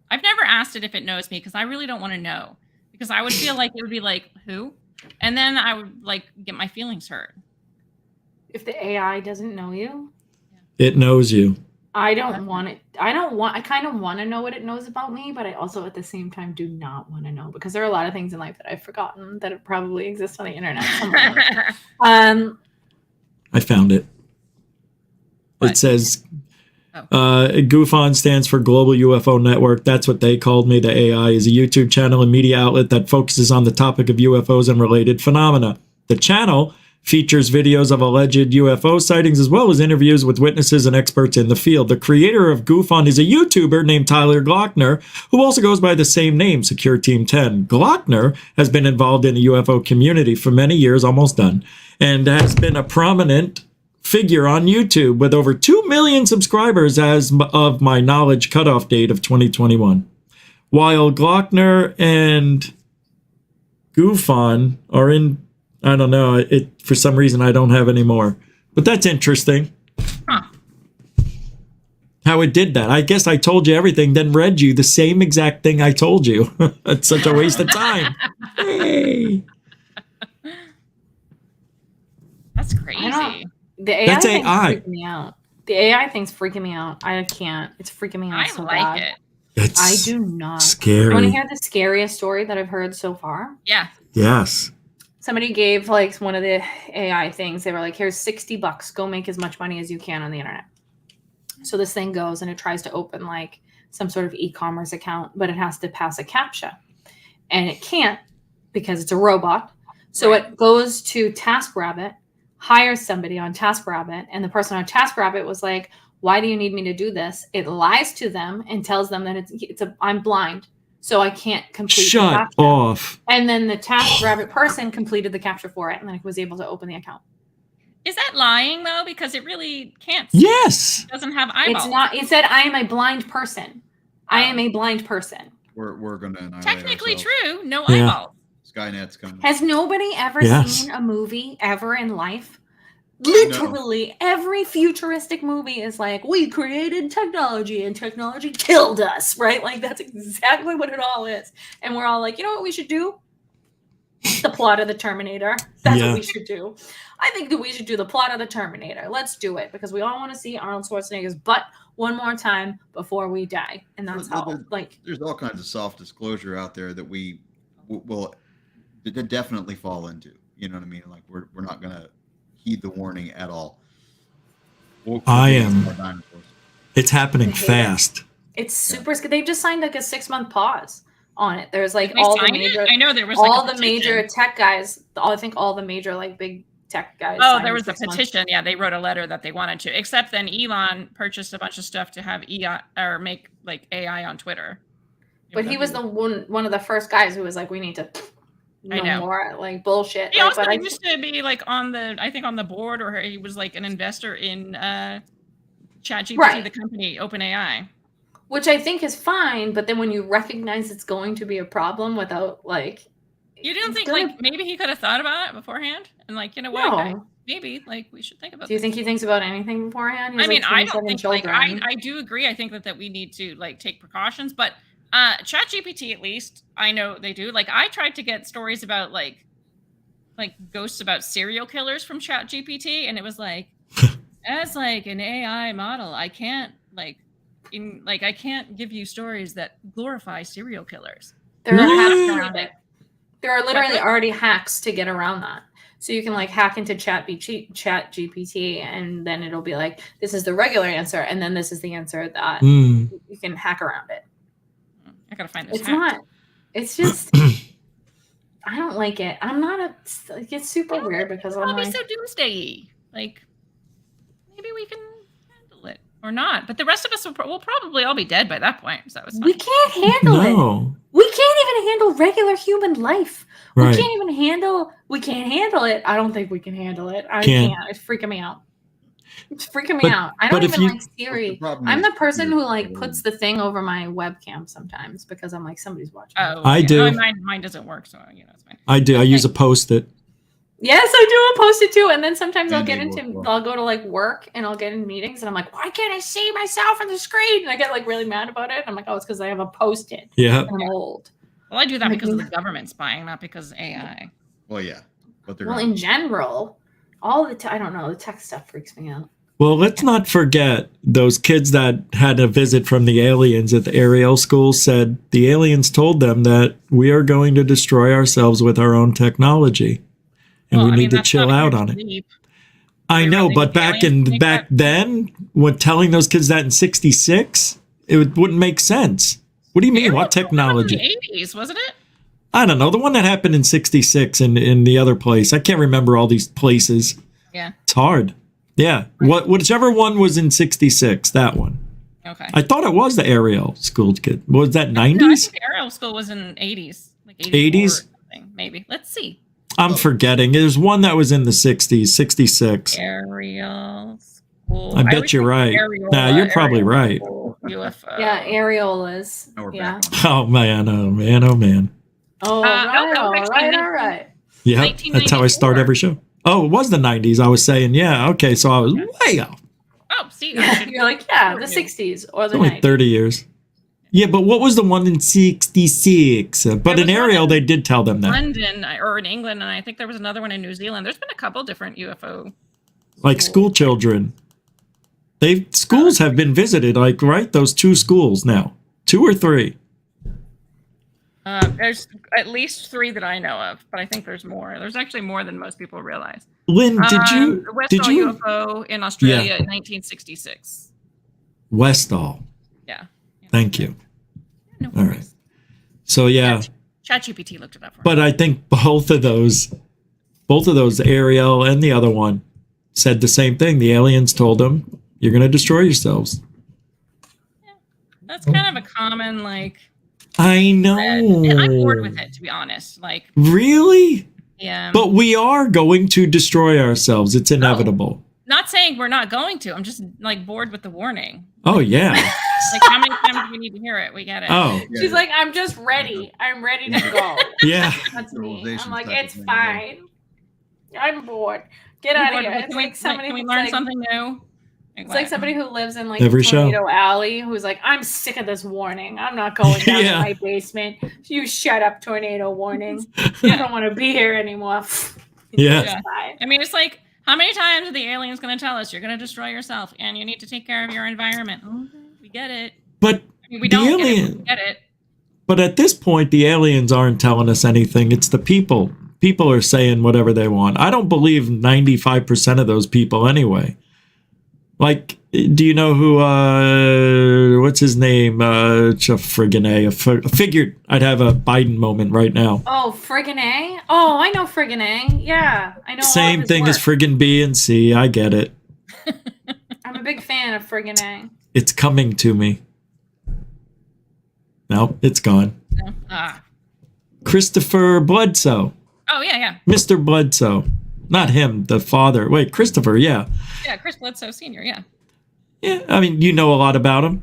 I've never asked it if it knows me because I really don't want to know. Because I would feel like it would be like, who? And then I would like get my feelings hurt. If the AI doesn't know you, It knows you. I don't want it. I kind of want to know what it knows about me, but I also at the same time do not want to know, because there are a lot of things in life that I've forgotten that probably exist on the internet somewhere. I found it. What? It says GUFON stands for Global UFO Network. That's what they called me. The AI is a YouTube channel and media outlet that focuses on the topic of UFOs and related phenomena. The channel features videos of alleged UFO sightings as well as interviews with witnesses and experts in the field. The creator of GUFON is a YouTuber named Tyler Glockner, who also goes by the same name, Secure Team 10. Glockner has been involved in the UFO community for many years, almost done, and has been a prominent figure on YouTube with over 2 million subscribers as of my knowledge cutoff date of 2021. While Glockner and GUFON are in, I don't know, it for some reason I don't have any more. But that's interesting. Huh. How it did that. I guess I told you everything, then read you the same exact thing I told you. It's such a waste of time. Hey. That's crazy. The AI That's thing's AI. freaking me out. The AI thing's freaking me out. I can't. It's freaking me out I so like bad. it. It's I do not. scary. You want to hear the scariest story that I've heard so far? Yeah. Yes. Somebody gave like one of the AI things. They were like, here's $60. Go make as much money as you can on the internet. So this thing goes and it tries to open like some sort of e-commerce account, but it has to pass a CAPTCHA. And it can't because it's a robot. So Right. it goes to TaskRabbit, hires somebody on TaskRabbit, and the person on TaskRabbit was like, why do you need me to do this? It lies to them and tells them that I'm blind, so I can't complete the Shut CAPTCHA. off. And then the TaskRabbit person completed the CAPTCHA for it, and then it was able to open the account. Is that lying though? Because it really can't. Yes. It doesn't have eyeballs. It's not. It said, I am a blind person. I am a blind person. We're gonna annihilate Technically ourselves. true. No Yeah. eyeballs. Skynet's coming. Has nobody ever Yes. seen a movie ever in life? Literally every futuristic movie is like, we created technology and technology killed us, right? Like that's exactly what it all is. And we're all like, you know what we should do? The plot of the Terminator. That's Yeah. what we should do. I think that we should do the plot of the Terminator. Let's do it because we all want to see Arnold Schwarzenegger's butt one more time before we die. And that's how, like, There's all kinds of soft disclosure out there that we will definitely fall into. You know what I mean? Like we're not gonna heed the warning at all. I am. More dinosaurs. It's happening I hate it. fast. it's super scary. They just signed like a 6-month pause on it. There's like They all the signed it? major, I know there was all like a the major petition. tech guys. I think all the major like big tech guys. Oh, signed there was a 6 months. petition. Yeah, they wrote a letter that they wanted to. Except then Elon purchased a bunch of stuff to have AI or make like AI on Twitter. But he was the one of the first guys who was like, we need to I no know. more like bullshit. He Like, also but I, used to be like on the, I think on the board, or he was like an investor in ChatGPT, Right. the company OpenAI. which I think is fine. But then when you recognize it's going to be a problem without like, You don't it's think gonna- like maybe he could have thought about it beforehand and like, you know what, No. guys, maybe like we should think about do you this. think he thinks about anything beforehand? He I has, mean, like, I don't 27 think like children. I do agree. I think that we need to like take precautions, but ChatGPT at least I know they do. Like I tried to get stories about like ghosts about serial killers from ChatGPT, and it was like as like an AI model, I can't I can't give you stories that glorify serial killers. There are hacks Yeah. around it. There are literally What? already hacks to get around that. So you can like hack into ChatGPT, and then it'll be like, this is the regular answer, and then this is the answer that Hmm. you can hack around it. I gotta find this. It's hack. not. It's just. I don't like it. I'm not a. Like, it's super weird because I'm I'll be like. so doomsday-y. Like maybe we can handle it or not, but the rest of us will probably all be dead by that point. So it's We fine. can't handle it. No. We can't even handle regular human life. We Right. can't even handle. We can't handle it. I don't think we can handle it. I Can't. can't. It's freaking me out. It's freaking me But- out. I but don't if even you- like Siri. problem I'm is the person who like you're- puts the thing over my webcam sometimes because I'm like, somebody's watching. Oh, I yeah. do. No, mine doesn't work, so you know it's fine. I do. I use a Post-it. Yes, I do. I post it too, and then sometimes I'll get Band-Aid into. work well. I'll go to like work, and I'll get in meetings, and I'm like, why can't I see myself on the screen? And I get like really mad about it. I'm like, oh, it's because I have a Post-it. Yeah. And I'm old. Well, I do that Like, because of the government spying, not because AI. Well, yeah, but they're Well, gonna- in general, all the I don't know, the tech stuff freaks me out. Well, let's not forget those kids that had a visit from the aliens at the Ariel school said the aliens told them that we are going to destroy ourselves with our own technology. And Well, we I mean, need to that's chill not a out huge on it. leap. I They know, really but think aliens make back that- then, when telling those kids that in '66, wouldn't make sense. What do you mean? Ariel What School, that technology? was in the 80s, wasn't it? I don't know. The one that happened in '66 in the other place. I can't remember all these places. Yeah. It's hard. Yeah. Whichever one was in '66, that one. Okay. I thought it was the Ariel school kid. Was that No, I 90s? think Ariel School was in 80s. Like 80s? or something, maybe. Let's see. I'm forgetting. There's one that was in the 60s, 66. Ariel School. I bet always you're think right. Ariel, Nah, you're probably Ariel right. School, UFO. Yeah, areolas. Now we're Yeah. back on. Oh man, oh man, oh man. Oh, no, right, that was all actually right, 19 all right. Yeah, that's how I start 1994. every show. Oh, it was the 90s. I was saying, yeah, okay, so I was way off. Oh, see. Yeah, you're like, yeah, the 60s or It's the only 90s. 30 years. Yeah, but what was the one in 66? But There in was one Ariel, in they did tell them that. London or in England, and I think there was another one in New Zealand. There's been a couple different UFO. Like school children. Schools have been visited, like, right? Those 2 schools now. 2 or 3. There's at least 3 that I know of, but I think there's more. There's actually more than most people realize. Lynn, The did Westall you UFO in Australia in 1966. Westall. Yeah. Thank you. No All right. worries. So yeah, ChatGPT looked it up for me. but I think both of those, Ariel and the other one, said the same thing. The aliens told them, "You're going to destroy yourselves." That's kind of a common, like, I know. and I'm bored with it, to be honest. Like, Really? yeah. But we are going to destroy ourselves. It's inevitable. Not saying we're not going to. I'm just, like, bored with the warning. Oh yeah. Like, how many times do we need to hear it? We get it. Oh Yeah, She's like, I'm just ready. I'm ready to go. yeah. That's me. Civilization I'm like, type of it's thing, fine. I'm bored. Get out of here. It's like somebody can we who's learn like, something new? it's like somebody who lives in like Every show. Tornado Alley who's like, I'm sick of this warning. I'm not going down Yeah. to my basement. You shut up, tornado warning. I don't want to be here anymore. Yeah. Yeah. Bye. I mean, it's like, how many times are the aliens going to tell us you're going to destroy yourself and you need to take care of your environment? Okay, we get it. But I mean, we The don't get it, alien- but we get it. But at this point, the aliens aren't telling us anything. It's the people. People are saying whatever they want. I don't believe 95% of those people anyway. Like, do you know who, what's his name? Friggin' A. I figured I'd have a Biden moment right now. Oh, friggin' A? Oh, I know friggin' A. Yeah, I know. all of Same his thing as work. friggin' B and C. I get it. I'm a big fan of friggin' A. It's coming to me. No, it's gone. Ah. Christopher Bledsoe. Oh, yeah, yeah. Mr. Bledsoe. Not him, the father. Wait, Christopher, yeah. Yeah, Chris Bledsoe Sr., yeah. Yeah, I mean, you know a lot about him.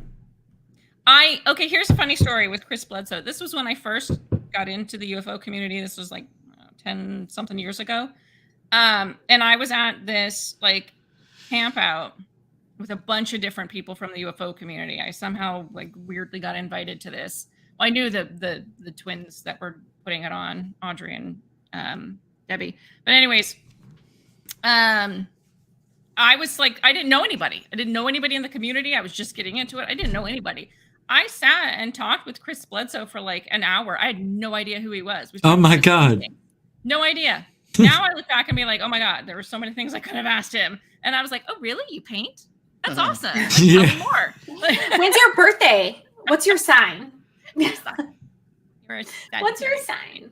Okay, here's a funny story with Chris Bledsoe. This was when I first got into the UFO community. This was like 10 something years ago. And I was at this like camp out with a bunch of different people from the UFO community. I somehow like weirdly got invited to this. Well, I knew the twins that were putting it on, Audrey and Debbie. But anyways, I was like, I didn't know anybody. I didn't know anybody in the community. I was just getting into it. I didn't know anybody. I sat and talked with Chris Bledsoe for like an hour. I had no idea who he was. Oh my God. No idea. Now I look back and be like, oh my God, there were so many things I could have asked him. And I was like, oh, really? You paint? That's awesome. Like, tell Yeah. me more. When's your birthday? What's your sign? You're a What's your Sagittarius. sign?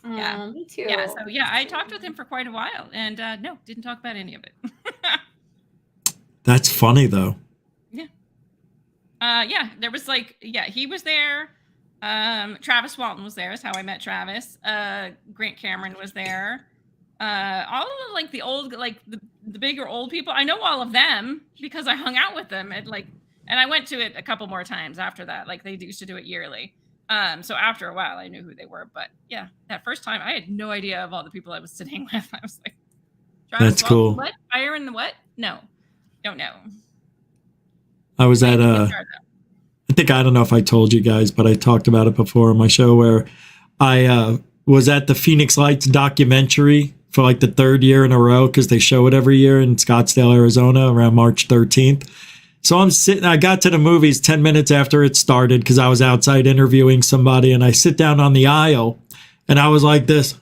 Yeah. Me too. Yeah, so yeah, I talked with him for quite a while and no, didn't talk about any of it. That's funny, though. Yeah, there was like, yeah, he was there. Travis Walton was there. Is how I met Travis. Grant Cameron was there. All of the, like the old, like the bigger old people. I know all of them because I hung out with them at like, and I went to it a couple more times after that. Like they used to do it yearly. So after a while, I knew who they were. But yeah, that first time, I had no idea of all the people I was sitting with. I was like, Travis That's Walton, cool. What? Fire in the what? No, don't know. I was at I think, I don't know if I told you guys, but I talked about it before on my show where I was at the Phoenix Lights documentary for like the third year in a row because they show it every year in Scottsdale, Arizona around March 13th. So I'm sitting, I got to the movies 10 minutes after it started because I was outside interviewing somebody, and I sit down on the aisle and I was like this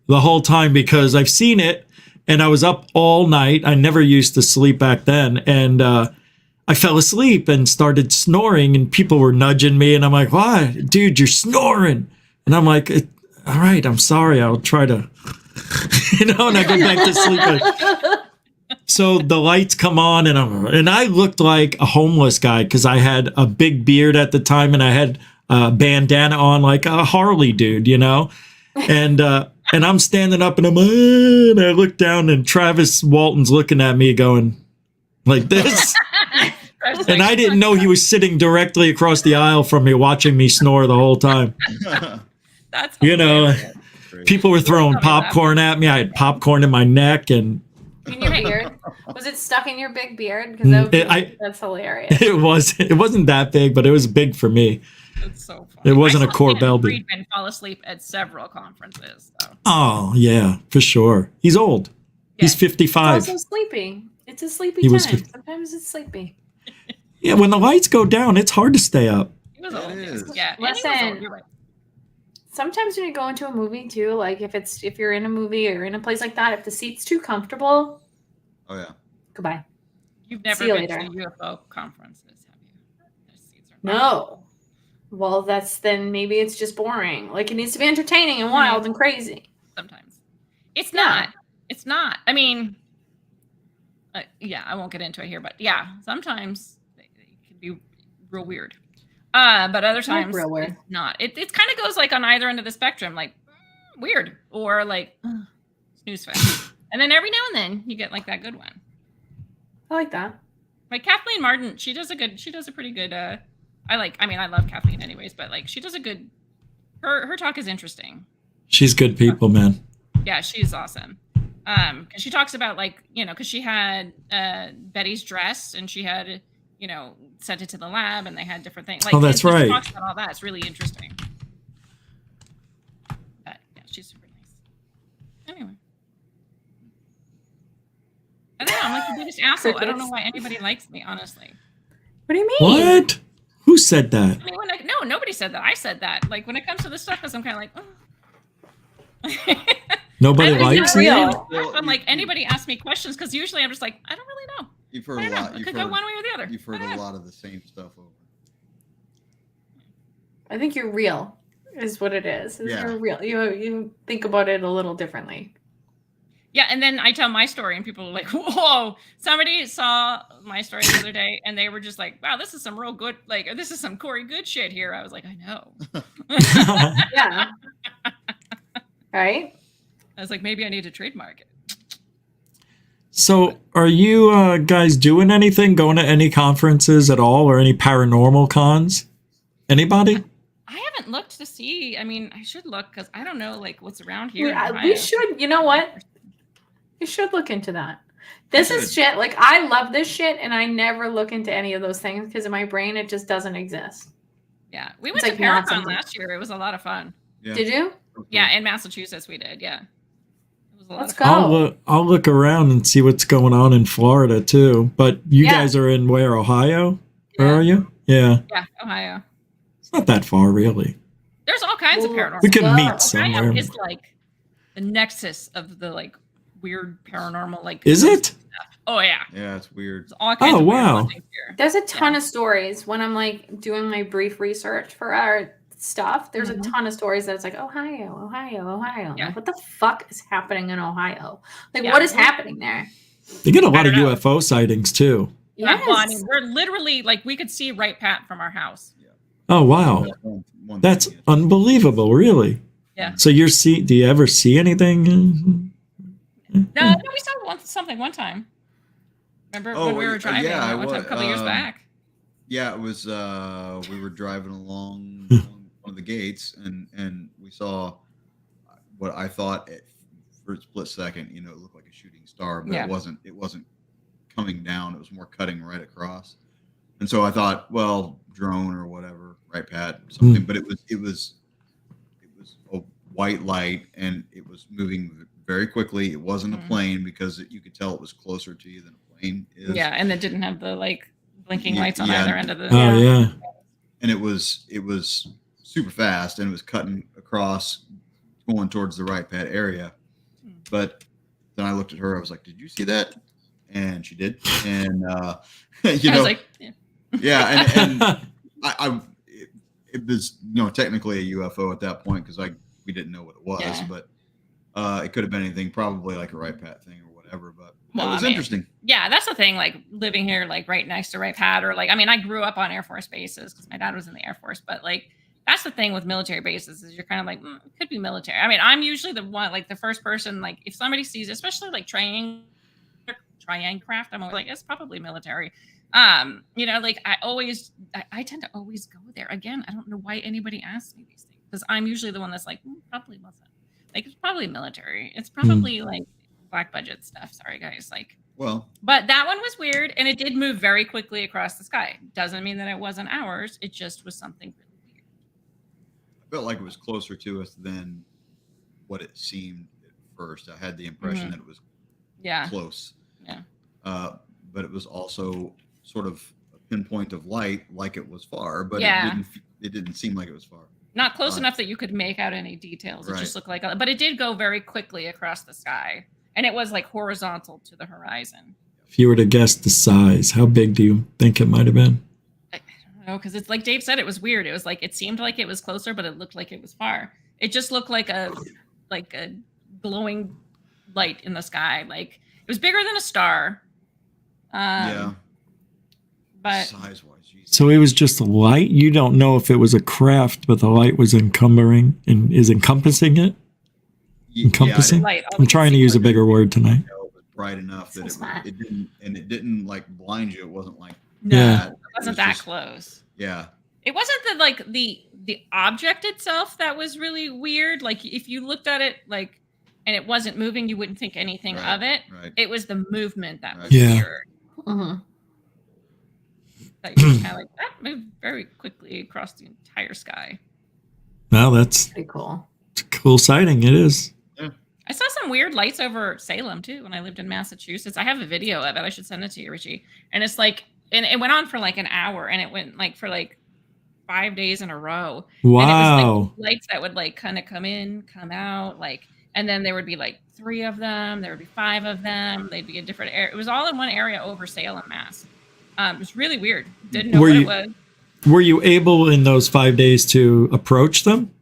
the whole time because I've seen it and I was up all night. I never used to sleep back then. And I fell asleep and started snoring, and people were nudging me, and I'm like, "Why, dude, you're snoring?" And I'm like, "All right, I'm sorry. I'll try to," and I go back to sleep. So the lights come on, and I looked like a homeless guy because I had a big beard at the time, and I had a bandana on like a Hurley dude, and I'm standing up, and and I look down, and Travis Walton's looking at me going like this. And I didn't know he was sitting directly across the aisle from me, watching me snore the whole time. That's hilarious. People were throwing popcorn at me. I had popcorn in my neck, and in your beard. Was it stuck in your big beard? Because that's hilarious. It wasn't that big, but it was big for me. It's so funny. It wasn't a Corbell beard. Friedman fall asleep at several conferences. So. Oh yeah, for sure. He's old. Yeah. He's 55. It's also sleepy. It's a sleepy time. Sometimes it's sleepy. Yeah, when the lights go down, it's hard to stay up. He was old. Yeah. Listen, sometimes when you go into a movie too, like if you're in a movie or in a place like that, if the seat's too comfortable, oh yeah, goodbye. You've never been to UFO conferences, have you? No. Well, then maybe it's just boring. Like it needs to be entertaining and wild and crazy. Sometimes it's not. It's not. I mean, I won't get into it here, but yeah, sometimes it can be real weird. But other times it's not. It kind of goes like on either end of the spectrum, like weird or like snooze fest. And then every now and then you get like that good one. I like that. Like Kathleen Martin, she does a pretty good I love Kathleen anyways, but like she does a good her talk is interesting. She's good people, man. Yeah, she's awesome. Because she talks about like, because she had Betty's dress and she had, sent it to the lab and they had different things. Like, that's right. She talks about all that. It's really interesting. But yeah, she's super nice. Anyway. I don't know. I'm like the biggest asshole. I don't know why anybody likes me, honestly. What do you mean? What? Who said that? I mean, no, nobody said that. I said that. Like when it comes to this stuff, because I'm kind of like, oh. Nobody likes me. I'm like anybody asks me questions because usually I'm just like I don't really know. You've heard a lot. It could go one way or the other. You've heard a lot of the same stuff over. I think you're real, is what it is. Yeah. You're real. You think about it a little differently. Yeah, and then I tell my story, and people are like, "Whoa!" Somebody saw my story the other day, and they were just like, "Wow, this is some real good, like, this is some Corey Good shit here." I was like, "I know." Yeah. Right. I was like, maybe I need to trademark it. So are you guys doing anything, going to any conferences at all or any paranormal cons? Anybody? I haven't looked to see. I mean, I should look because I don't know like what's around here. We should. You know what? You should look into that. This is shit. Like I love this shit and I never look into any of those things because in my brain it just doesn't exist. Yeah. We went to Paragon last year. It was a lot of fun. Yeah. Did you? Yeah, in Massachusetts we did. Yeah. Let's go. I'll look around and see what's going on in Florida too. But you guys are in where, Ohio? Where are you? Yeah. Yeah, Ohio. It's not that far, really. There's all kinds of paranormal. We could meet somewhere. Ohio is like the nexus of the like weird paranormal like. Is it? Stuff. Oh yeah. Yeah, it's weird. There's all kinds of weird things here. There's a ton of stories when I'm like doing my brief research for our stuff. There's a ton of stories that it's like Ohio. Yeah. Like, what the fuck is happening in Ohio? Like what is happening there? They get a lot of UFO sightings too. Yeah, well, I mean, we're literally like we could see Right Pat from our house. Oh wow, that's unbelievable! Really? Yeah. So do you ever see anything? No, we saw something one time. Remember when we were driving one time, a couple years back? Yeah, it was. We were driving along one of the gates, and we saw what I thought for a split second, it looked like a shooting star, but it wasn't. It wasn't coming down. It was more cutting right across. And so I thought, well, drone or whatever, right, Pat, something. But it was white light, and it was moving very quickly. It wasn't a plane because you could tell it was closer to you than a plane is. Yeah, and it didn't have the like blinking lights on either end of the. Oh yeah. And it was super fast, and it was cutting across, going towards the right pad area. But then I looked at her. I was like, "Did you see that?" And she did. And you know, I was like, yeah, and it was technically a UFO at that point because we didn't know what it was, but it could have been anything, probably like a right pad thing or whatever. But it was interesting. Yeah, that's the thing. Like living here, like right next to right pad, or like I grew up on Air Force bases because my dad was in the Air Force, but like. That's the thing with military bases is you're kind of like, it could be military. I mean, I'm usually the one, like the first person, like if somebody sees, especially like triangle craft, I'm always like, it's probably military. Like I tend to always go there. Again, I don't know why anybody asks me these things because I'm usually the one that's like, probably wasn't. Like it's probably military. It's probably like black budget stuff. Sorry guys. But that one was weird and it did move very quickly across the sky. Doesn't mean that it wasn't ours. It just was something really weird. I felt like it was closer to us than what it seemed at first. I had the impression that it was close. Yeah. But it was also sort of a pinpoint of light, like it was far, but it didn't seem like it was far. Not close enough that you could make out any details. It just looked like, but it did go very quickly across the sky, and it was like horizontal to the horizon. If you were to guess the size, how big do you think it might have been? Because it's like Dave said, it was weird. It was like it seemed like it was closer, but it looked like it was far. It just looked like a glowing light in the sky. Like it was bigger than a star. But size-wise, Jesus. So it was just a light. You don't know if it was a craft, but the light was encompassing it. Encompassing. Light, I'm trying to use a bigger word tonight. It was bright enough that it didn't like blind you. It wasn't like. No, it wasn't that close. Yeah. It wasn't the object itself that was really weird. Like if you looked at it and it wasn't moving, you wouldn't think anything of it. Right. It was the movement that was weird. Mm-hmm. That you were kind of like that moved very quickly across the entire sky. Well, that's pretty cool. It's a cool sighting. It is. Yeah. I saw some weird lights over Salem too when I lived in Massachusetts. I have a video of it. I should send it to you, Richie. And it's like. And it went on for like an hour, and it went for 5 days in a row. Wow! And it was lights that would kind of come in, come out, and then there would be 3 of them. There would be 5 of them. They'd be a different area. It was all in one area over Salem, Mass. It was really weird. Didn't know what it was. Were you able in those 5 days to approach them?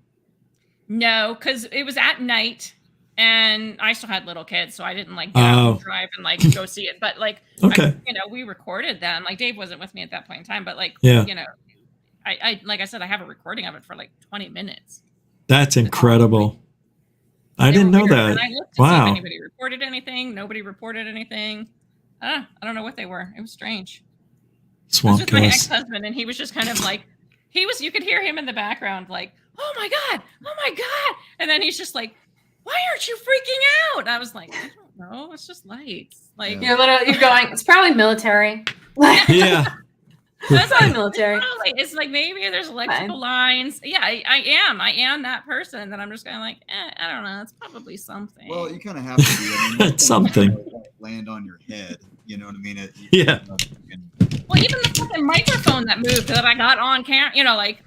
No, because it was at night. And I still had little kids, so I didn't get out and drive and go see it. But okay. We recorded them. Dave wasn't with me at that point in time, but I like I said, I have a recording of it for 20 minutes. That's incredible. I didn't know that. And I looked to see if anybody reported anything. Nobody reported anything. I don't know what they were. It was strange. Swamp It was with my ex-husband, and he was just kind of you could hear him in the background, oh my God. And then he's just like, why aren't you freaking out? And I was like, I don't know. It's just lights. You're going, it's probably military. Yeah. That's not military. It's maybe there's electrical lines. Yeah, I am that person that I'm just kind of I don't know. It's probably something. Well, you kind of have to be. It's something. Land on your head. You know what I mean? Yeah. Well, even the fucking microphone that moved that I got on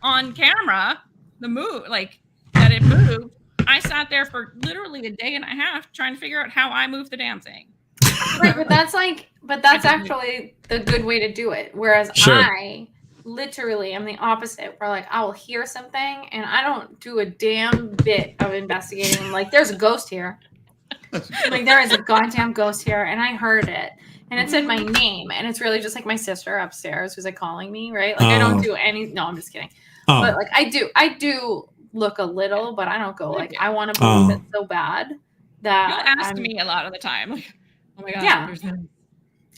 on camera, the move, that it moved. I sat there for literally a day and a half trying to figure out how I moved the damn thing. Right, but that's actually the good way to do it. Whereas I literally am the opposite. Where I will hear something and I don't do a damn bit of investigating. There's a ghost here. There is a goddamn ghost here, and I heard it, and it said my name, and it's really just my sister upstairs who's calling me, right? I don't do any. No, I'm just kidding. Oh. But I do look a little, but I don't go I want to believe it so bad that you'll ask me a lot of the time. Oh my God. Yeah.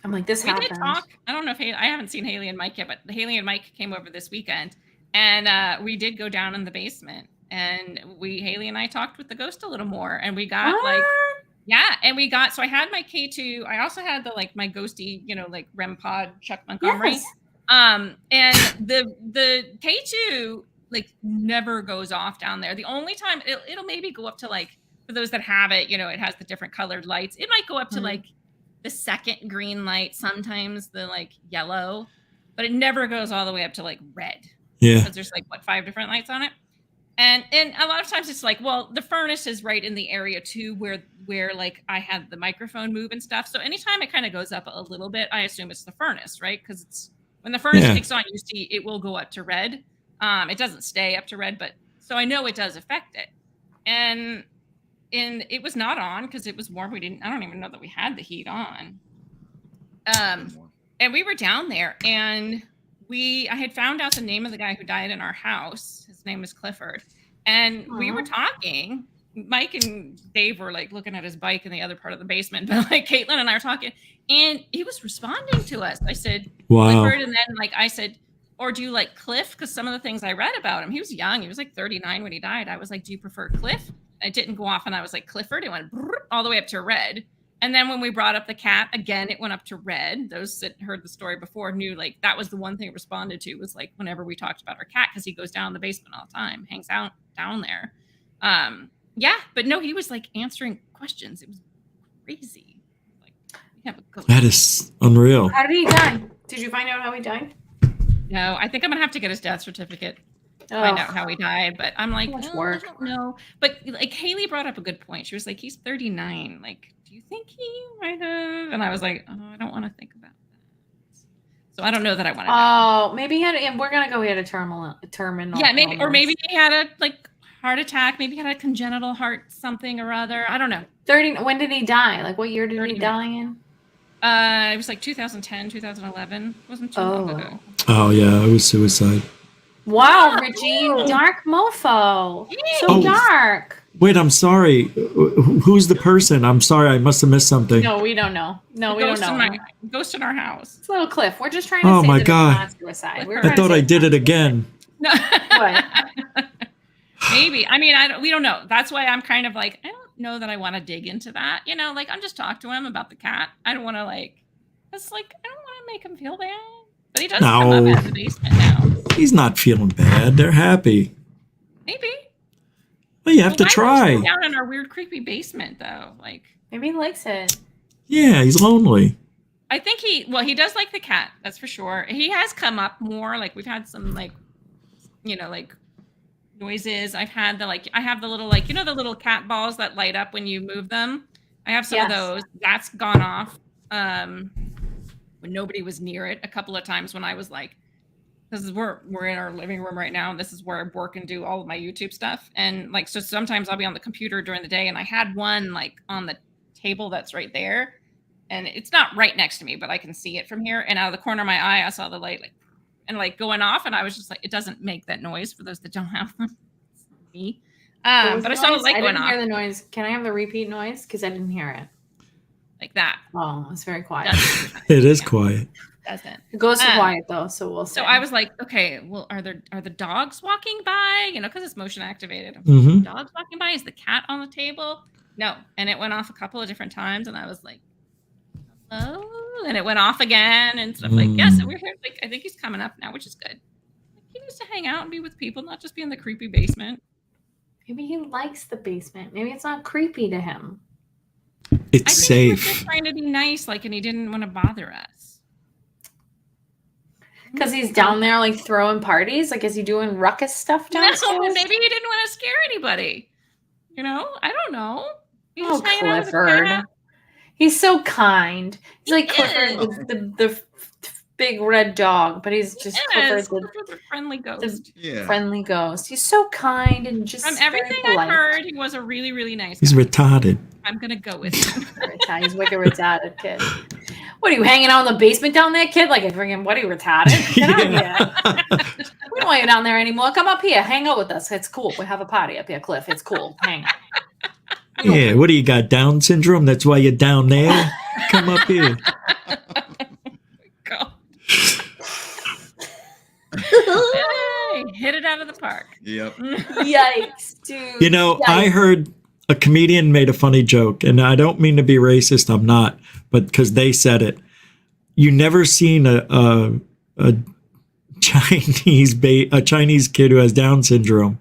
I'm this happened. We did talk. I don't know if I haven't seen Haley and Mike yet, but Haley and Mike came over this weekend, and we did go down in the basement, and Haley and I talked with the ghost a little more, and we got so I had my K2. I also had the my ghosty, REM pod Chuck Montgomery. Yes. And the K2 like never goes off down there. The only time it'll maybe go up to like, for those that have it, you know, it has the different colored lights. It might go up to like the second green light, sometimes the like yellow, but it never goes all the way up to like red. Yeah. Because there's like 5 different lights on it. And a lot of times it's like, well, the furnace is right in the area too, where like I had the microphone move and stuff. So anytime it kind of goes up a little bit, I assume it's the furnace, right? Because it's when the furnace kicks on, you see it will go up to red. It doesn't stay up to red, but so I know it does affect it. And it was not on because it was warm. I don't even know that we had the heat on. And we were down there, and I had found out the name of the guy who died in our house. His name is Clifford. And we were talking. Mike and Dave were like looking at his bike in the other part of the basement, but like Caitlin and I were talking, and he was responding to us. I said, wow. Clifford, and then like I said, or do you like Cliff? Because some of the things I read about him, he was young. He was like 39 when he died. I was like, do you prefer Cliff? And it didn't go off, and I was like, Clifford. It went all the way up to red. And then when we brought up the cat, again, it went up to red. Those that heard the story before knew like that was the one thing it responded to was like whenever we talked about our cat, because he goes down in the basement all the time, hangs out down there. Yeah, but no, he was like answering questions. It was crazy. Like, that is unreal. How did he die? Did you find out how he died? No, I think I'm gonna have to get his death certificate. Find out how he died, but I'm like, I don't know. But like Haley brought up a good point. She was like, he's 39. Like, do you think he might have? And I was like, oh, I don't want to think about that. So I don't know that I want to. Oh, maybe he had. And we're gonna go. He had a terminal. Yeah, maybe, or maybe he had a like heart attack. Maybe he had a congenital heart something or other. I don't know. 30. When did he die? Like, what year did he die in? It was like 2010, 2011. It wasn't too long ago. Oh yeah, it was suicide. Wow, Richie, dark mofo. So dark. Wait, I'm sorry. Who's the person? I'm sorry, I must have missed something. No, we don't know. No, we don't know. Ghost in our house. It's little Cliff. We're just trying to say my that God. it's not suicide. I thought I did it again. No. What? Maybe. I mean, we don't know. That's why I'm kind of like, I don't know that I want to dig into that. You know, like I'm just talking to him about the cat. I don't want to like, it's like, I don't want to make him feel bad. But he does come up out of the basement now. He's not feeling bad. They're happy. Maybe. Well, you have to try. Down in our weird, creepy basement, though. Like maybe he likes it. Yeah, he's lonely. I think he does like the cat. That's for sure. He has come up more. Like we've had some like, you know, like noises. I have the little like, you know, the little cat balls that light up when you move them. I have some of those. That's gone off. When nobody was near it a couple of times when I was like, because we're in our living room right now, and this is where I work and do all of my YouTube stuff. And like, so sometimes I'll be on the computer during the day, and I had one like on the table that's right there, and it's not right next to me, but I can see it from here. And out of the corner of my eye, I saw the light like going off, and I was just like, it doesn't make that noise for those that don't have them. It's me. But I saw the light going off. I didn't hear the noise. Can I have the repeat noise? Because I didn't hear it. Like that. Oh, it's very quiet. It is quiet. Doesn't. It goes to quiet though, so we'll see. So I was like, okay, well, are the dogs walking by? You know, because it's motion activated. Mm-hmm. Dogs walking by? Is the cat on the table? No. And it went off a couple of different times, and I was like, hello? And it went off again and stuff like, yeah, so we're here. Like, I think he's coming up now, which is good. He needs to hang out and be with people, not just be in the creepy basement. Maybe he likes the basement. Maybe it's not creepy to him. It's safe. He was just trying to be nice, like, and he didn't want to bother us. Because he's down there, like, throwing parties? Like, is he doing ruckus stuff downstairs? No, maybe he didn't want to scare anybody. You know? I don't know. He's just hanging out with the cat. He's so kind. He's like Clifford, the big red dog, but he's just Clifford, the friendly ghost. Friendly ghost. He's so kind and just from everything I've heard, he was a really, really nice guy. He's retarded. I'm gonna go with him. He's like a retarded kid. What are you hanging out in the basement down there, kid? Like a freaking what are you retarded? Get out of here. We don't want you down there anymore. Come up here, hang out with us. It's cool. We have a party up here, Cliff. It's cool. Hang out. Yeah, what do you got? Down syndrome? That's why you're down there? Come up here. God. Hey, hit it out of the park. Yep. Yikes, dude. You know, I heard a comedian made a funny joke, and I don't mean to be racist, I'm not, but because they said it. You never seen a a Chinese kid who has Down syndrome.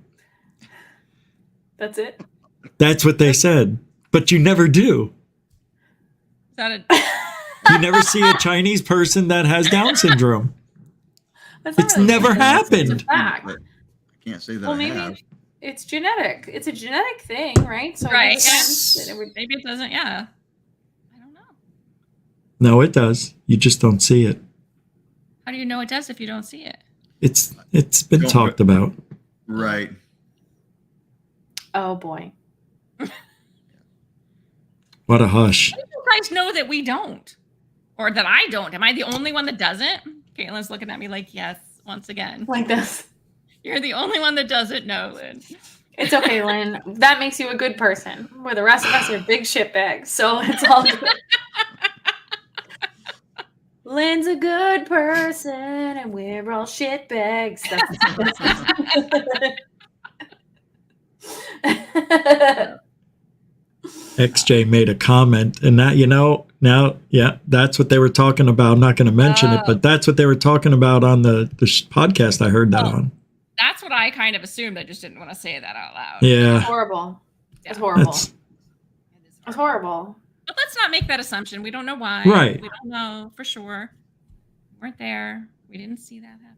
That's it. That's what they said. But you never do. Is that a You never see a Chinese person that has Down syndrome. That's not It's really never true. It's happened. a fact. But I can't say that Well, I maybe have. it's genetic. It's a genetic thing, right? So Right. it makes sense that it would- maybe it doesn't? Yeah. I don't know. No, it does. You just don't see it. How do you know it does if you don't see it? It's been Don't- talked about. Right. Oh boy. What a hush. How do you guys know that we don't? Or that I don't? Am I the only one that doesn't? Caitlin's looking at me like, yes, once again. Like this. You're the only one that doesn't know, Lynn. It's okay, Lynn. That makes you a good person. Where the rest of us are big shitbags. So it's all good. Lynn's a good person and we're all shitbags. XJ made a comment, and that, now, yeah, that's what they were talking about. I'm not going to mention it, but that's what they were talking about on the podcast I heard that on. That's what I kind of assumed. I just didn't want to say that out loud. Yeah. Horrible. It's horrible. That's, It's horrible. But let's not make that assumption. We don't know why. Right. We don't know for sure. We weren't there. We didn't see that happening.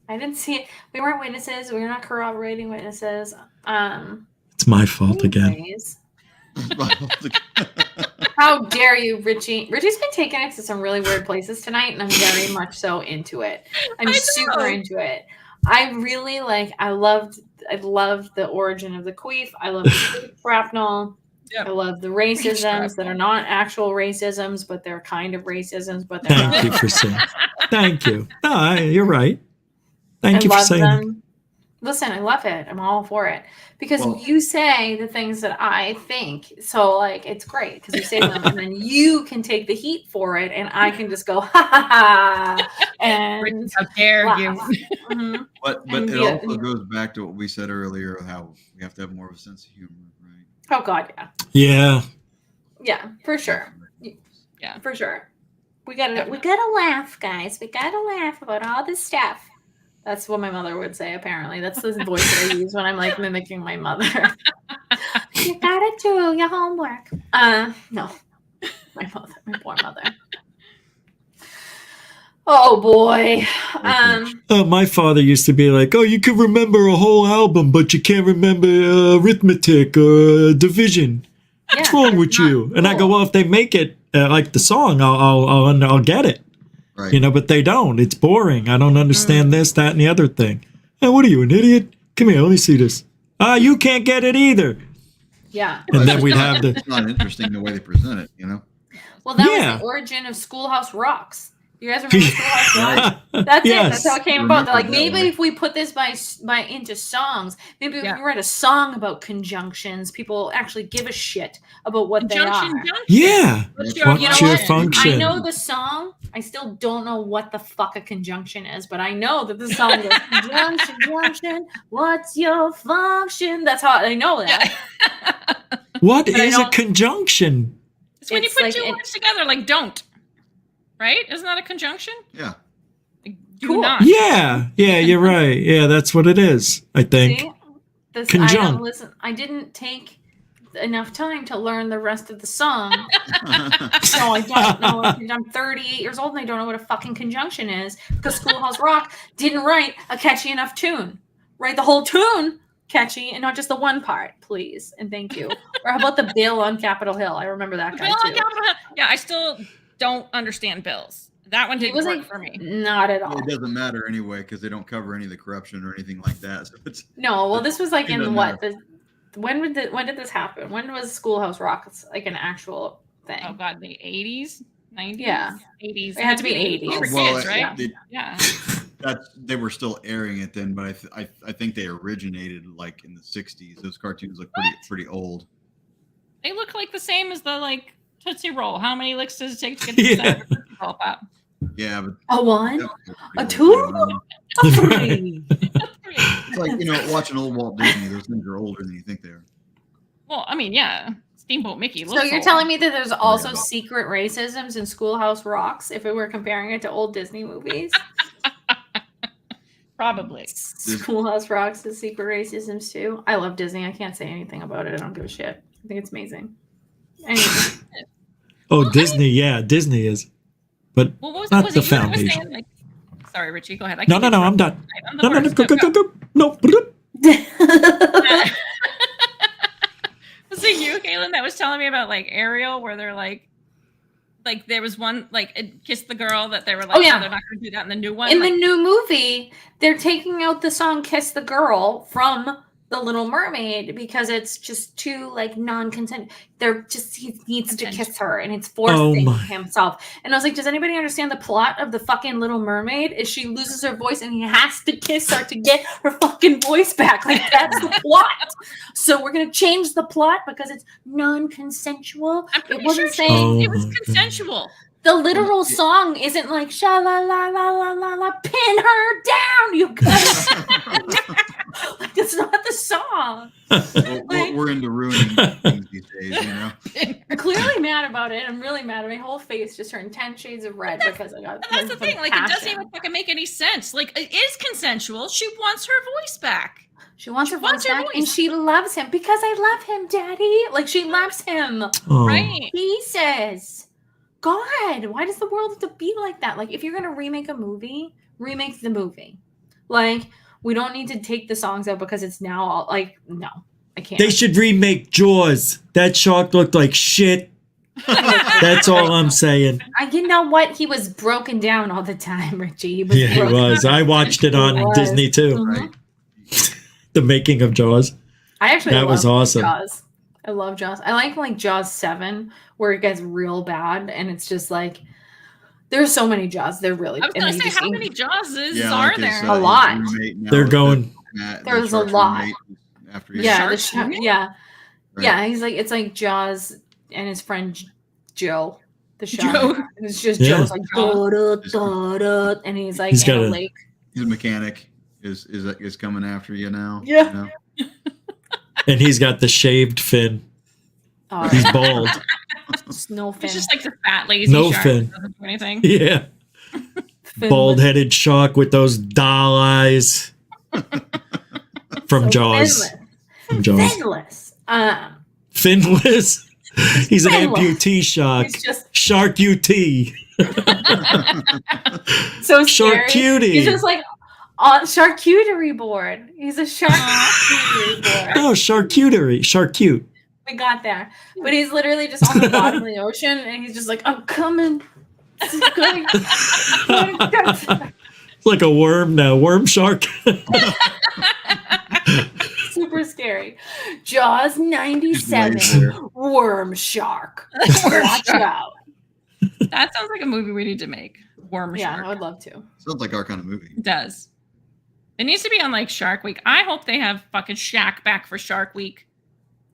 I didn't see it. We weren't witnesses. We were not corroborating witnesses. it's my fault again. Anyways. How dare you, Richie? Richie's been taking it to some really weird places tonight, and I'm very much so into it. I'm super into it. I really I loved the origin of the queef. I love the queef shrapnel. Yep. I love the racisms that are not actual racisms, but they're kind of racisms, but they're Thank not. you for saying. Thank you. No, you're right. Thank you for love saying. them. Listen, I love it. I'm all for it because you say the things that I think. So it's great because you say them, and then you can take the heat for it, and I can just go ha ha ha. And How dare you? Mhm. But And it yeah, also goes back to what we said earlier, how we have to have more of a sense of humor, right? Oh God, yeah, Yeah. yeah, for sure, Yeah. for sure. We gotta laugh, guys. We gotta laugh about all this stuff. That's what my mother would say, apparently. That's the voice that I use when I'm mimicking my mother. You gotta do your homework. No. My poor mother. Oh boy. My father used to be like, "Oh, you can remember a whole album, but you can't remember arithmetic or division. What's wrong with you?" And I go, "Well, if they make it like the song, I'll get it." Right. But they don't. It's boring. I don't understand this, that, and the other thing. Hey, what are you, an idiot? Come here, let me see this. You can't get it either. Yeah. And then we'd have the. It's not interesting the way they present it, Well, that Yeah. was the origin of Schoolhouse Rocks. You guys remember Schoolhouse Rocks? Right. That's it. Yes. That's how it came about. They're like, Remember that maybe one. if we put this by into songs, maybe we Yeah. can write a song about conjunctions. People actually give a shit about what they are. Junction. Yeah. What's You know What's your what? function? I know the song. I still don't know what the fuck a conjunction is, but I know that the song goes conjunction, junction. What's your function? That's how I know that. What But I is a don't- conjunction? It's when you It's put like two an- words together, like don't. Right? Isn't that a conjunction? Yeah. Like, do Cool. not. Yeah. Yeah, you're right. Yeah, that's what it is, I think. See? This, Conjunct. I didn't take enough time to learn the rest of the song. So I don't know. I'm 38 years old and I don't know what a fucking conjunction is because Schoolhouse Rock didn't write a catchy enough tune. Write the whole tune catchy and not just the one part, please. And thank you. Or how about the bill on Capitol Hill? I remember that guy Bill on too. Capitol Hill. Yeah, I still don't understand bills. That one He didn't was work like, for me. not at all. It doesn't matter anyway because they don't cover any of the corruption or anything like that. So it's No, well, this was like It in doesn't what? When did this happen? When was Schoolhouse Rock like an actual thing? Oh God, the 80s, 90s, Yeah. 80s. It had to be 80s. We were Well, kids, right? yeah. Yeah. they were still airing it then, but I think they originated like in the 60s. Those cartoons look pretty old. They look like the same as the Tootsie Roll. How many licks does it take to get the Yeah. center of the Tootsie Roll Pop? Yeah, but A one? that was A pretty two? old. A three? It's like watching old Walt Disney. Those things are older than you think they are. Well, I mean, yeah. Steamboat Mickey looks So you're old. telling me that there's also yeah. secret racisms in Schoolhouse Rocks if we were comparing it to old Disney movies? Probably. Schoolhouse Rock's The Secret Racisms too. I love Disney. I can't say anything about it. I don't give a shit. I think it's amazing. Anyway. Oh, Disney. Yeah, Disney is. But Well, what was, not was the it you that was foundation. saying, like, sorry, Richie, go ahead. I No, keep I'm done. interrupting. I'm the No, worst. go. No. Was it you, Kaylin, that was telling me about like Ariel, where they're like there was one like it Kiss the Girl that they were like, Oh, yeah. they're not going to do that in the new one. In like, the new movie, they're taking out the song Kiss the Girl from The Little Mermaid because it's just too like non-consent. He needs to kiss her and it's forcing himself. And I was like, does anybody understand the plot of the fucking Little Mermaid? Is she loses her voice and he has to kiss her to get her fucking voice back. Like that's the plot. So we're gonna change the plot because it's non-consensual. I'm pretty It wasn't sure saying it was consensual. the literal song isn't like sha la la la la la la pin her down, you guys. Like that's not the song. We're into ruining things these days, you know. I'm clearly mad about it. I'm really mad. My whole face just turned 10 shades of red because I got. And that's the thing. Like it doesn't even fucking make any sense. Like it is consensual. She wants her voice back. She wants her voice back, and she loves him because I love him, Daddy. Like she loves him, right? He says. God, why does the world have to be like that? Like, if you're gonna remake a movie, remake the movie. Like, we don't need to take the songs out because it's now all like, no, I can't. They should remake Jaws. That shark looked like shit. That's all I'm saying. You know what? He was broken down all the time, Richie. He was. I watched it on Disney too. Mm-hmm. The making of Jaws. That was awesome. Jaws. I love Jaws. I like Jaws 7, where it gets real bad, and it's just like there's so many Jaws. They're really. I was gonna say, how many Jawses are there? A lot. They're going. There's a lot. After Yeah, He's like, it's like Jaws and his friend Joe, the shark. Joe. And it's just Joe's like da, and he's like in a lake. His mechanic is coming after you now. Yeah. You know? And he's got the shaved fin. Oh, he's bald. No fin. It's just like the fat lazy No shark fin. that doesn't do anything. Yeah. Bald-headed shark with those doll eyes. From Jaws. From Jaws. Finless. Finless. He's an Finless. amputee shark. He's just Shark UT. so scary. Shark cutie. He's just like on charcuterie board. He's a charcuterie board. Oh, charcuterie. Shark cute. We got there. But he's literally just on the bottom of the ocean and he's just like, I'm coming. It's like a worm now. Worm shark. Super scary. Jaws 97. Worm shark. Watch out. That sounds like a movie we need to make. Worm Yeah, Shark. I would love to. Sounds like our kind of movie. It does. It needs to be on like Shark Week. I hope they have fucking Shaq back for Shark Week.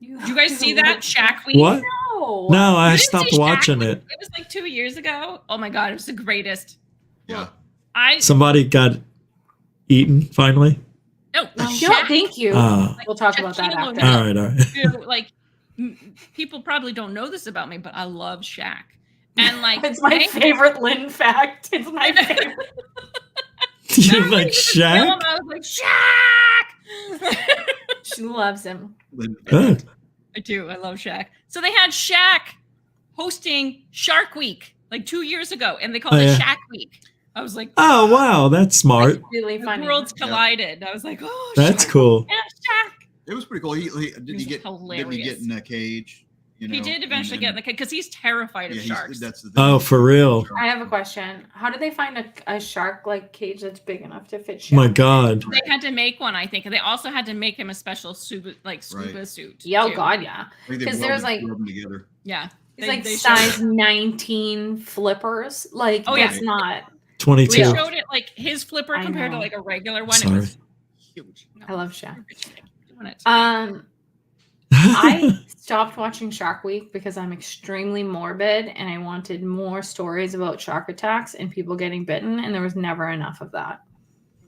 Did you guys see that? Shaq Week? What? No. No, I You didn't stopped see Shaq watching Week? it. It was like 2 years ago. Oh my god, it was the greatest. Yeah. Somebody got eaten finally. No, No, Shaq. thank you. Like, we'll talk about that after. All right. Like people probably don't know this about me, but I love Shaq. And like It's my favorite Lynn fact. It's my favorite. You like Shaq? I was like, Shaq! She loves him. Good. I do. I love Shaq. So they had Shaq hosting Shark Week like 2 years ago, and they called it Shaq Week. I was like, oh wow, that's smart. That's really funny. The worlds collided. I was like, oh, That's Shaq. cool. Yeah, Shaq. It was pretty cool. Didn't he get in a cage? You know, He did eventually get in the cage because he's terrified of sharks. That's the thing. Oh, for real? I have a question. How did they find a shark like cage that's big enough to fit Shaq? My God. They had to make one, I think, and they also had to make him a special scuba suit. Yeah, oh too. God, yeah. Because there's like them together. Yeah, it's like they size 19 flippers. Like that's not. 22. They showed it like his flipper I compared to know. like a regular one. Sorry. It was huge. No, I love Shaq. doing it. I stopped watching Shark Week because I'm extremely morbid and I wanted more stories about shark attacks and people getting bitten, and there was never enough of that.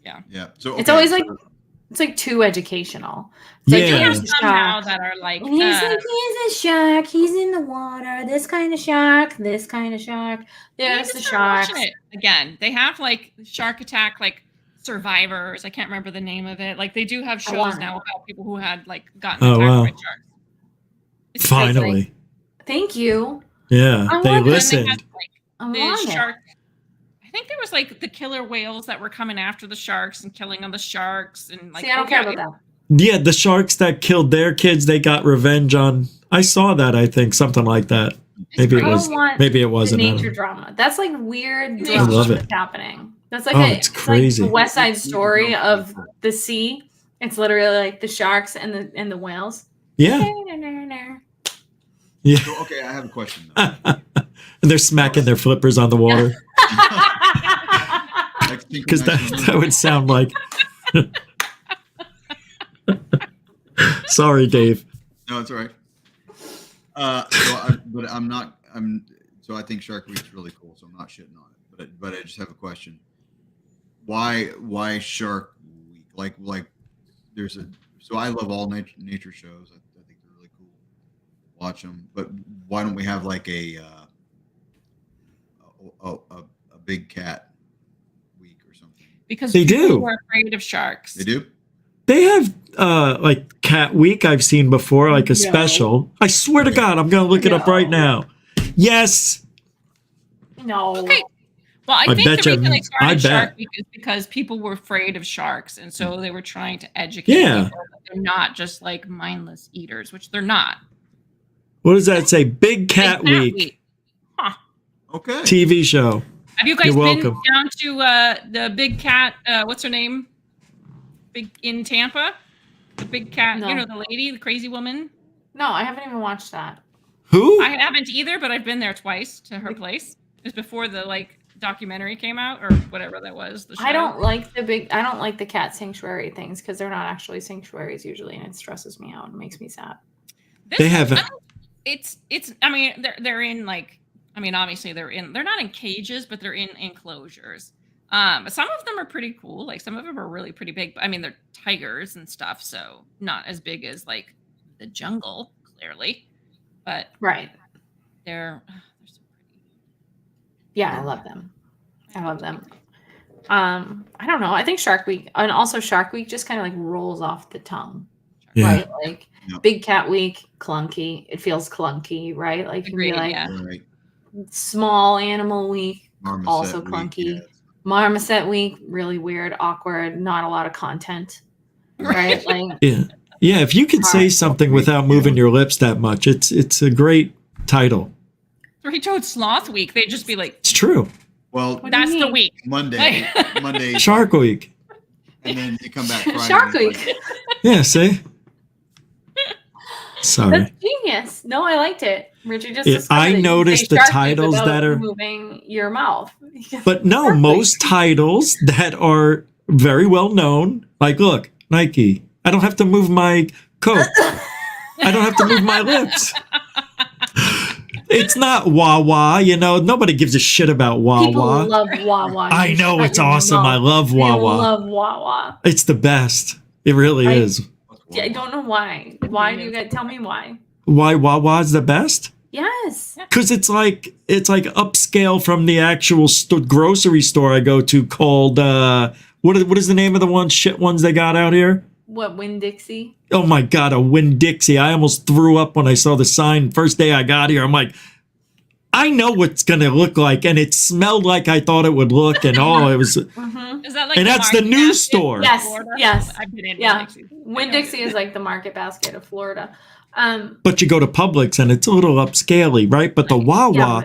Yeah. So It's always like it's like too educational. It's like, Yeah. here's a Somehow shark. that are like, And he's a shark. He's in the water. This kind of shark. This kind of shark. There's the sharks. Again, they have like Shark Attack like survivors. I can't remember the name of it. Like they do have I shows want now it. about people who had like gotten Oh, attacked wow. by sharks. It's Finally. Thank you. Yeah, I they want And then it. they listened. had like I the want it. shark. I think there was like the killer whales that were coming after the sharks and killing on the sharks and like. See, I don't care about that. Yeah, the sharks that killed their kids, they got revenge on. I saw that, I think, something like that. Maybe it I was. don't want Maybe it the wasn't. I don't nature know. drama. That's like weird I drama love that's it. happening. That's like Oh, it's it's crazy. like the West Side Story of the sea. It's literally like the sharks and the whales. Yeah. Yeah. So, okay, I have a question though. And they're smacking their flippers on the water. Like, Because that would sound like. Sorry, Dave. No, it's all right. But I'm not. So I think Shark Week's really cool. So I'm not shitting on it. But I just have a question. Why Shark Week? Like there's a. So I love all nature shows. I think they're really cool. Watch them. But why don't we have like a big cat week or something? Because They people do. were afraid of sharks. They do. They have like Cat Week I've seen before, like a No. special. I swear to God, I'm going to look it up right now. Yes. No. Okay. Well, I I think bet the you- reason they I started bet. Shark Week is because people were afraid of sharks, and so they were trying to educate Yeah. people that they're not just like mindless eaters, which they're not. What does that say? Big Cat Big Week Huh. Okay. TV show. Have you guys You're been welcome. down to the big cat? What's her name? Big in Tampa. The big cat. No. You know the lady, the crazy woman. No, I haven't even watched that. Who? I haven't either, but I've been there twice to her place. It was before the like documentary came out or whatever that was. The show. I don't like the cat sanctuary things because they're not actually sanctuaries usually, and it stresses me out and makes me sad. They have- It's. I mean, they're in like. I mean, obviously they're not in cages, but they're in enclosures. Some of them are pretty cool. Like some of them are really pretty big. I mean, they're tigers and stuff, so not as big as like the jungle, clearly. But Right. they're so pretty. Yeah, I love them. I love them. I don't know. I think Shark Week and also Shark Week just kind of like rolls off the tongue, Yeah. right? Like Yeah. Big Cat Week, clunky. It feels clunky, right? Like you can be Agreed, like yeah. Right. Small Animal Week, Marmoset also week, clunky. yeah. Marmoset Week, really weird, awkward, not a lot of content, right? Like Yeah. Yeah. If you can say something without moving your lips that much, it's a great title. Three-toed sloth week. They'd just be like, It's true. Well, What do you that's the mean? week. Monday, Shark Week. and then you come back Friday. Shark and it's Week. Yeah. See. Sorry. That's genius. No, I liked it. Richard just Yeah, discovered I that you can noticed say the Shark Week titles without that are- moving your mouth. But no, Shark Week. most titles that are very well known, like look, Nike. I don't have to move my coat. I don't have to move my lips. It's not Wawa, you know. Nobody gives a shit about People Wawa. love Wawa. I You know shut it's your awesome. I mouth. love They Wawa. love Wawa. It's the best. It really I- is. I don't know why. Why do you guys tell me why? Why Wawa's the best? Yes. Because it's like upscale from the actual grocery store I go to called what is the name of the ones they got out here? What, Winn-Dixie? Oh my God, a Winn-Dixie. I almost threw up when I saw the sign first day I got here. I'm like, I know what's going to look like. And it smelled like I thought it would look. And it was, Mm-hmm. Is that like And that's the market news basket store. in Yes, Florida? yes. I've been in Yeah. Winn-Dixie. Winn-Dixie is like the market basket of Florida. but you go to Publix and it's a little upscaley, right? But the Wawa Yeah,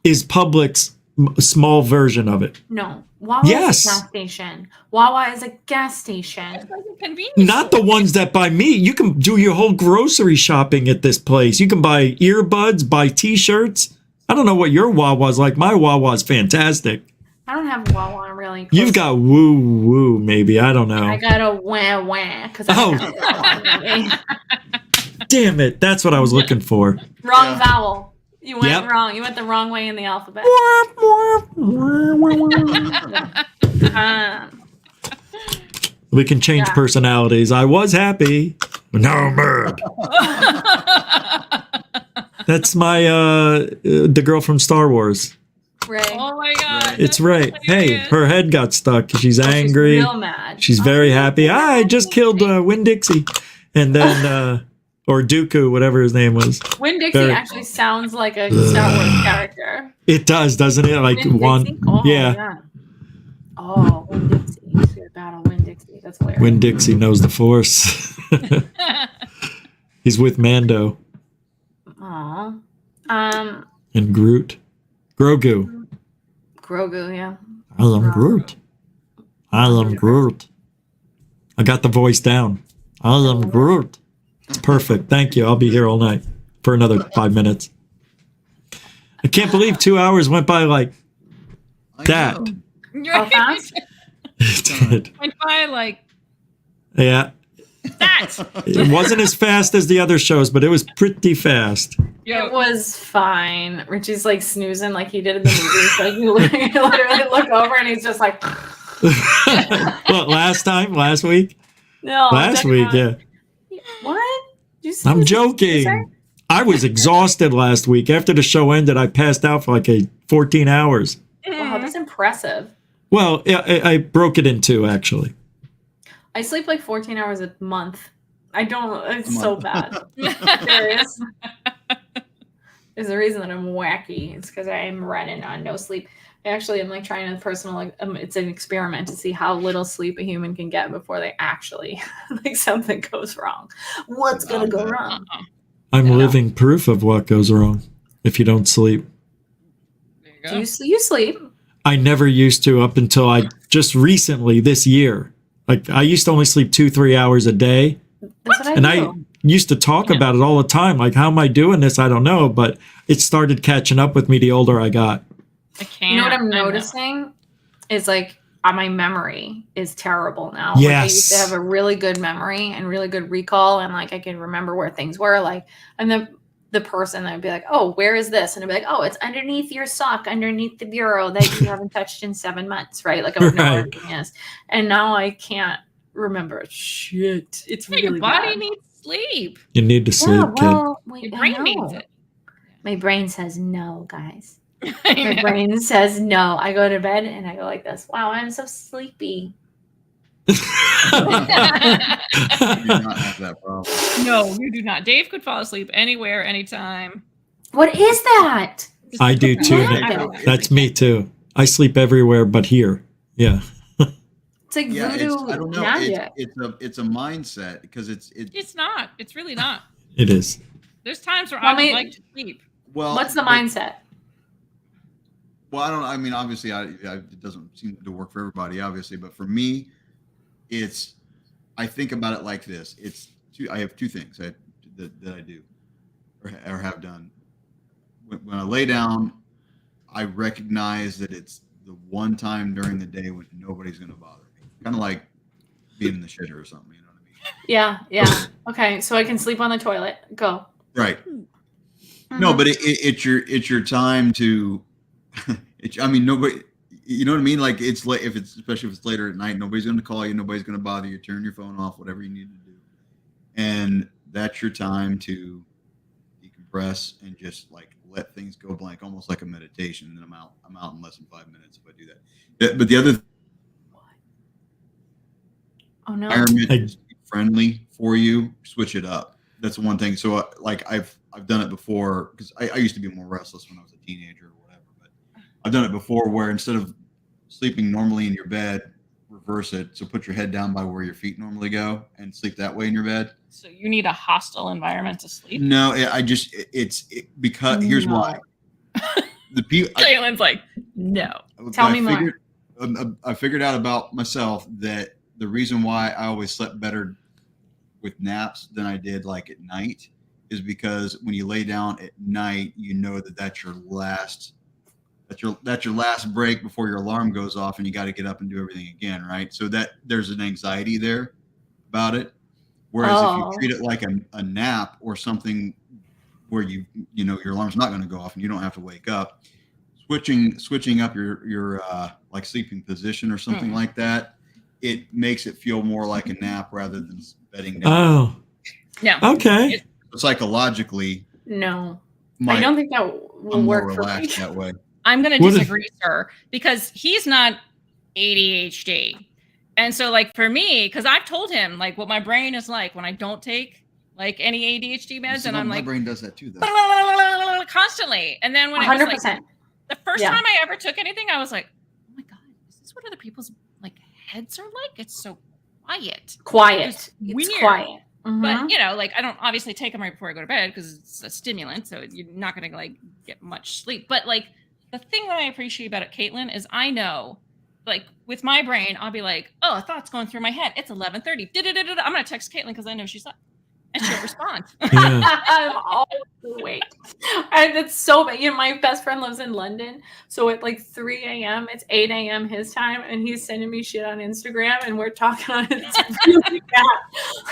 is Publix small version of it. No. Wawa Yes. is a gas station. Wawa is a gas station. It's like a convenience Not the store. ones that buy me. You can do your whole grocery shopping at this place. You can buy earbuds, buy t-shirts. I don't know what your Wawa's like. My Wawa's fantastic. I don't have Wawa really. close. You've got woo woo, maybe. I don't know. I got a wah wah because Oh. Damn it. That's what I was looking for. wrong vowel. You went Yep. wrong. You went the wrong way in the alphabet. We can change Yeah. personalities. I was happy. Now I'm mad. That's my the girl from Star Wars. Ray. Oh my god. It's that's Ray. Hey, hilarious. her head got stuck. She's Oh, angry. She's real mad. She's very happy. I just killed Winn-Dixie. And then, or Dooku, whatever his name was. Winn-Dixie Very- actually sounds like a Star Wars character. It does, doesn't it? Like Winn-Dixie? Oh, yeah. Oh, Winn-Dixie. You see a battle Winn-Dixie. That's hilarious. Winn-Dixie knows the Force. He's with Mando Aw. and Groot. Grogu. Grogu, yeah. I am Groot. I am Groot. I got the voice down. I am Groot. It's perfect. Thank you. I'll be here all night for another 5 minutes. I can't believe 2 hours went by like I that. know. How fast? It did. Went by like Yeah. that. It wasn't as fast as the other shows, but it was pretty fast. It was fine. Richie's like snoozing like he did in the movie. So you literally look over and he's just like, What, last week? no. Last week, yeah. What? Did you say I'm this? joking. I was exhausted last week. After the show ended, I passed out for like 14 hours. Wow, that's impressive. Well, I broke it in two, actually. I sleep like 14 hours a month. I don't. It's so bad. Mm. Serious. There's a reason that I'm wacky. It's because I'm running on no sleep. I actually am like trying to it's an experiment to see how little sleep a human can get before they actually like something goes wrong. What's gonna go wrong? I'm Yeah. living proof of what goes wrong if you don't sleep. There you go. Do you sleep? I never used to up until I just recently this year. Like I used to only sleep 2-3 hours a day. That's what I And do. I used to talk about it all the time. Like, how am I doing this? I don't know. But it started catching up with me the older I got. I can't. You know what I'm I know. noticing is like my memory is terrible now. Yes. Like, I used to have a really good memory and really good recall, and like I can remember where things were. Like I'm the person that would be like, oh, where is this? And I'd be like, oh, it's underneath your sock, underneath the bureau that you haven't touched in 7 months, right? Like I would know where Right. everything is. And now I can't remember shit. It's Yeah, really your body bad. needs sleep. You need to sleep, Wait, Your I brain know. needs it. My brain says no, guys. I My know. brain says no. I go to bed and I go like this. Wow, I'm so sleepy. kid. I do not have that problem. No, you do not. Dave could fall asleep anywhere, anytime. What is that? I do too, Yeah. Nick. That's me too. I sleep everywhere but here. Yeah. It's like Yeah, it's, voodoo I don't know. magic. It's a mindset because it's It's not. It's really not. It is. There's times where Well, I would I mean- like to sleep. well. What's the but- mindset? Well, I don't. I mean, obviously, it doesn't seem to work for everybody, obviously. But for me, it's. I think about it like this. I have two things that I do, or have done. When I lay down, I recognize that it's the one time during the day when nobody's going to bother me. Kind of like being in the shitter or something. You know what I mean? Yeah. Okay, so I can sleep on the toilet. Go. Right. No, but it's your time to. I mean, nobody. You know what I mean? Like it's late. Especially if it's later at night, nobody's going to call you. Nobody's going to bother you. Turn your phone off. Whatever you need to do, and that's your time to decompress and just like let things go blank, almost like a meditation. And then I'm out in less than 5 minutes if I do that. But the other Oh no. environment is friendly for you. Switch it up. That's the one thing. So like I've done it before because I used to be more restless when I was a teenager or whatever. But I've done it before where instead of sleeping normally in your bed, reverse it. So put your head down by where your feet normally go and sleep that way in your bed. So you need a hostile environment to sleep. No, because here's No. why. The people. Jalen's like, no. Tell me more. I figured out about myself that the reason why I always slept better with naps than I did like at night is because when you lay down at night, you know that's your last break before your alarm goes off and you got to get up and do everything again, right? So that there's an anxiety there about it. Whereas if you treat it like a nap or something where you know your alarm's not going to go off and you don't have to wake up, switching up your like sleeping position or something like that, it makes it feel more like a nap rather than bedding down. Oh, Yeah. okay. Psychologically, No. I don't think that will I'm more work for me. relaxed that way. I'm going to disagree, sir, because he's not ADHD. And so, like, for me, because I've told him, like, what my brain is like when I don't take, like, any ADHD meds. And I'm my like, brain does that too, though. Constantly. And then when 100%. it was like, the first time I ever took anything, I was like, oh my God, is this what other people's, like, heads are like? It's so quiet. It's weird. quiet. But, you know, like, I don't obviously take them right before I go to bed because it's a stimulant. So you're not going to, like, get much sleep. But, like, the thing that I appreciate about it, Caitlin, is I know, like, with my brain, I'll be like, oh, a thought's going through my head. It's 11:30. I'm going to text Caitlin because I know she's up. And she'll respond. I'm always awake. And it's so bad. You know, my best friend lives in London. So at like 3 a.m., it's 8 a.m. his time. And he's sending me shit on Instagram. And we're talking on it. It's really bad.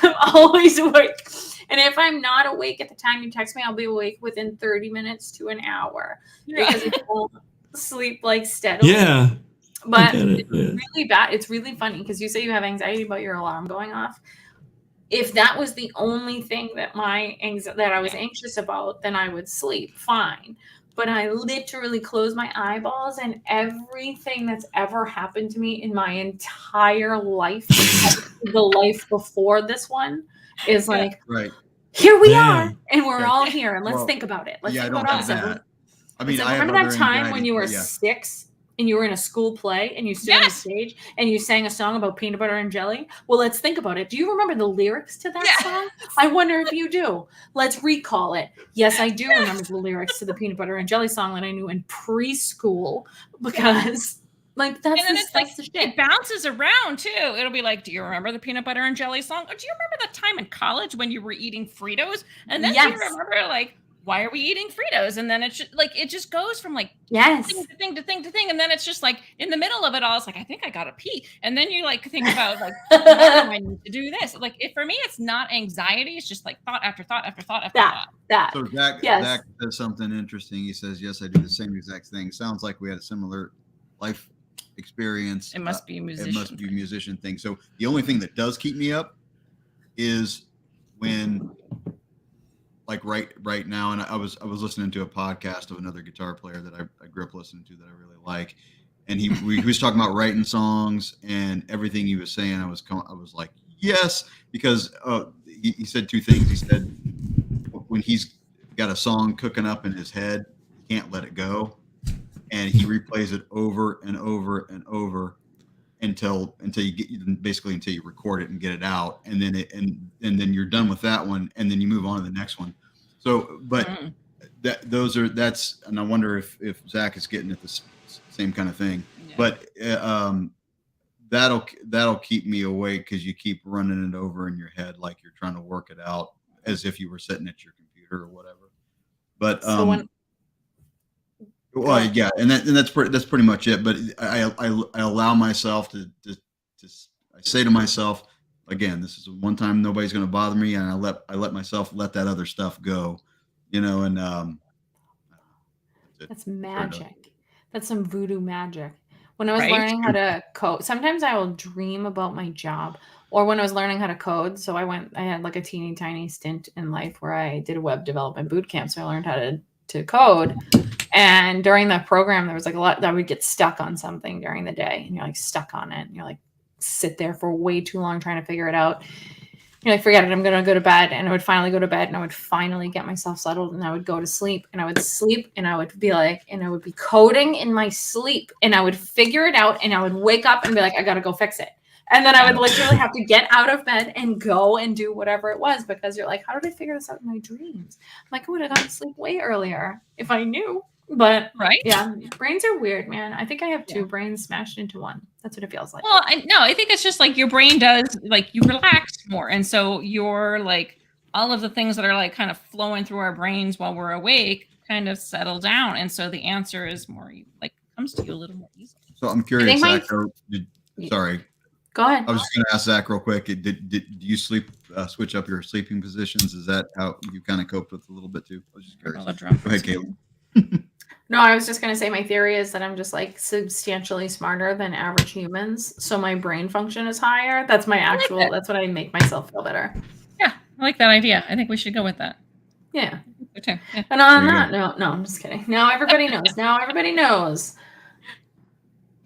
I'm always awake. And if I'm not awake at the time you text me, I'll be awake within 30 minutes to an hour. Because I won't sleep like steadily. Yeah. But it's really bad. It's really funny because you say you have anxiety about your alarm going off. If that was the only thing that that I was anxious about, then I would sleep fine. But I literally close my eyeballs, and everything that's ever happened to me in my entire life, the life before this one, is like, here we are, and we're all here, and let's think about it. Let's think about all that. I mean, remember that time when you were 6 and you were in a school play and you stood on the stage and you sang a song about peanut butter and jelly? Well, let's think about it. Do you remember the lyrics to that song? I wonder if you do. Let's recall it. Yes, I do remember the lyrics to the peanut butter and jelly song that I knew in preschool because like that's the shit. It bounces around too. It'll be like, do you remember the peanut butter and jelly song? Or do you remember the time in college when you were eating Fritos? And then do you remember like, why are we eating Fritos? And then it's just, like, it just goes from like thing to thing. And then it's just like in the middle of it all, it's like, I think I got to pee. And then you like think about like, why do I need to do this? Like for me, it's not anxiety. It's just like thought after thought after thought after thought. So Zach says something interesting. He says, yes, I do the same exact thing. Sounds like we had a similar life experience. It must be a musician. It must be a musician thing. So the only thing that does keep me up is when like right now, and I was listening to a podcast of another guitar player that I grew up listening to that I really like, and he was talking about writing songs and everything he was saying. I was like, yes, because he said two things. He said when he's got a song cooking up in his head, he can't let it go, and he replays it over and over and over until you record it and get it out, and then you're done with that one, and then you move on to the next one. So, but that's, and I wonder if Zach is getting at the same kind of thing. Yeah. But that'll keep me awake because you keep running it over in your head like you're trying to work it out as if you were sitting at your computer or whatever. But well, yeah, and that's pretty much it. But I allow myself to I say to myself, again, this is one time nobody's going to bother me, and I let myself let that other stuff go, you know. And that's magic. That's some voodoo magic. When I was learning how to code, sometimes I will dream about my job. Or when I was learning how to code, so I had like a teeny tiny stint in life where I did a web development boot camp, so I learned how to code. And during that program, there was like a lot that would get stuck on something during the day, and you're like stuck on it, and you're like sit there for way too long trying to figure it out. You're like, forget it, I'm gonna go to bed. And I would finally go to bed, and I would finally get myself settled, and I would go to sleep, and I would sleep, and I would be like, and I would be coding in my sleep, and I would figure it out, and I would wake up and be like, I gotta go fix it. And then I would literally have to get out of bed and go and do whatever it was, because you're like, how did I figure this out in my dreams? I'm like, I would have gone to sleep way earlier if I knew. But yeah, brains are weird, man. I think I have two brains smashed into one. That's what it feels like. Well, I think it's just like your brain does, like you relax more. And so you're like, all of the things that are like kind of flowing through our brains while we're awake kind of settle down. And so the answer is more like comes to you a little more easily. So I'm curious, Zach, sorry. Go ahead. I was just going to ask Zach real quick. Did you switch up your sleeping positions? Is that how you kind of coped with a little bit too? I was just curious. Go ahead, Caitlin. No, I was just going to say my theory is that I'm just like substantially smarter than average humans. So my brain function is higher. That's my actual, that's what I make myself feel better. Yeah, I like that idea. I think we should go with that. Yeah. Okay. Yeah. And on There you that note, no, I'm just kidding. Now everybody knows. Now everybody knows.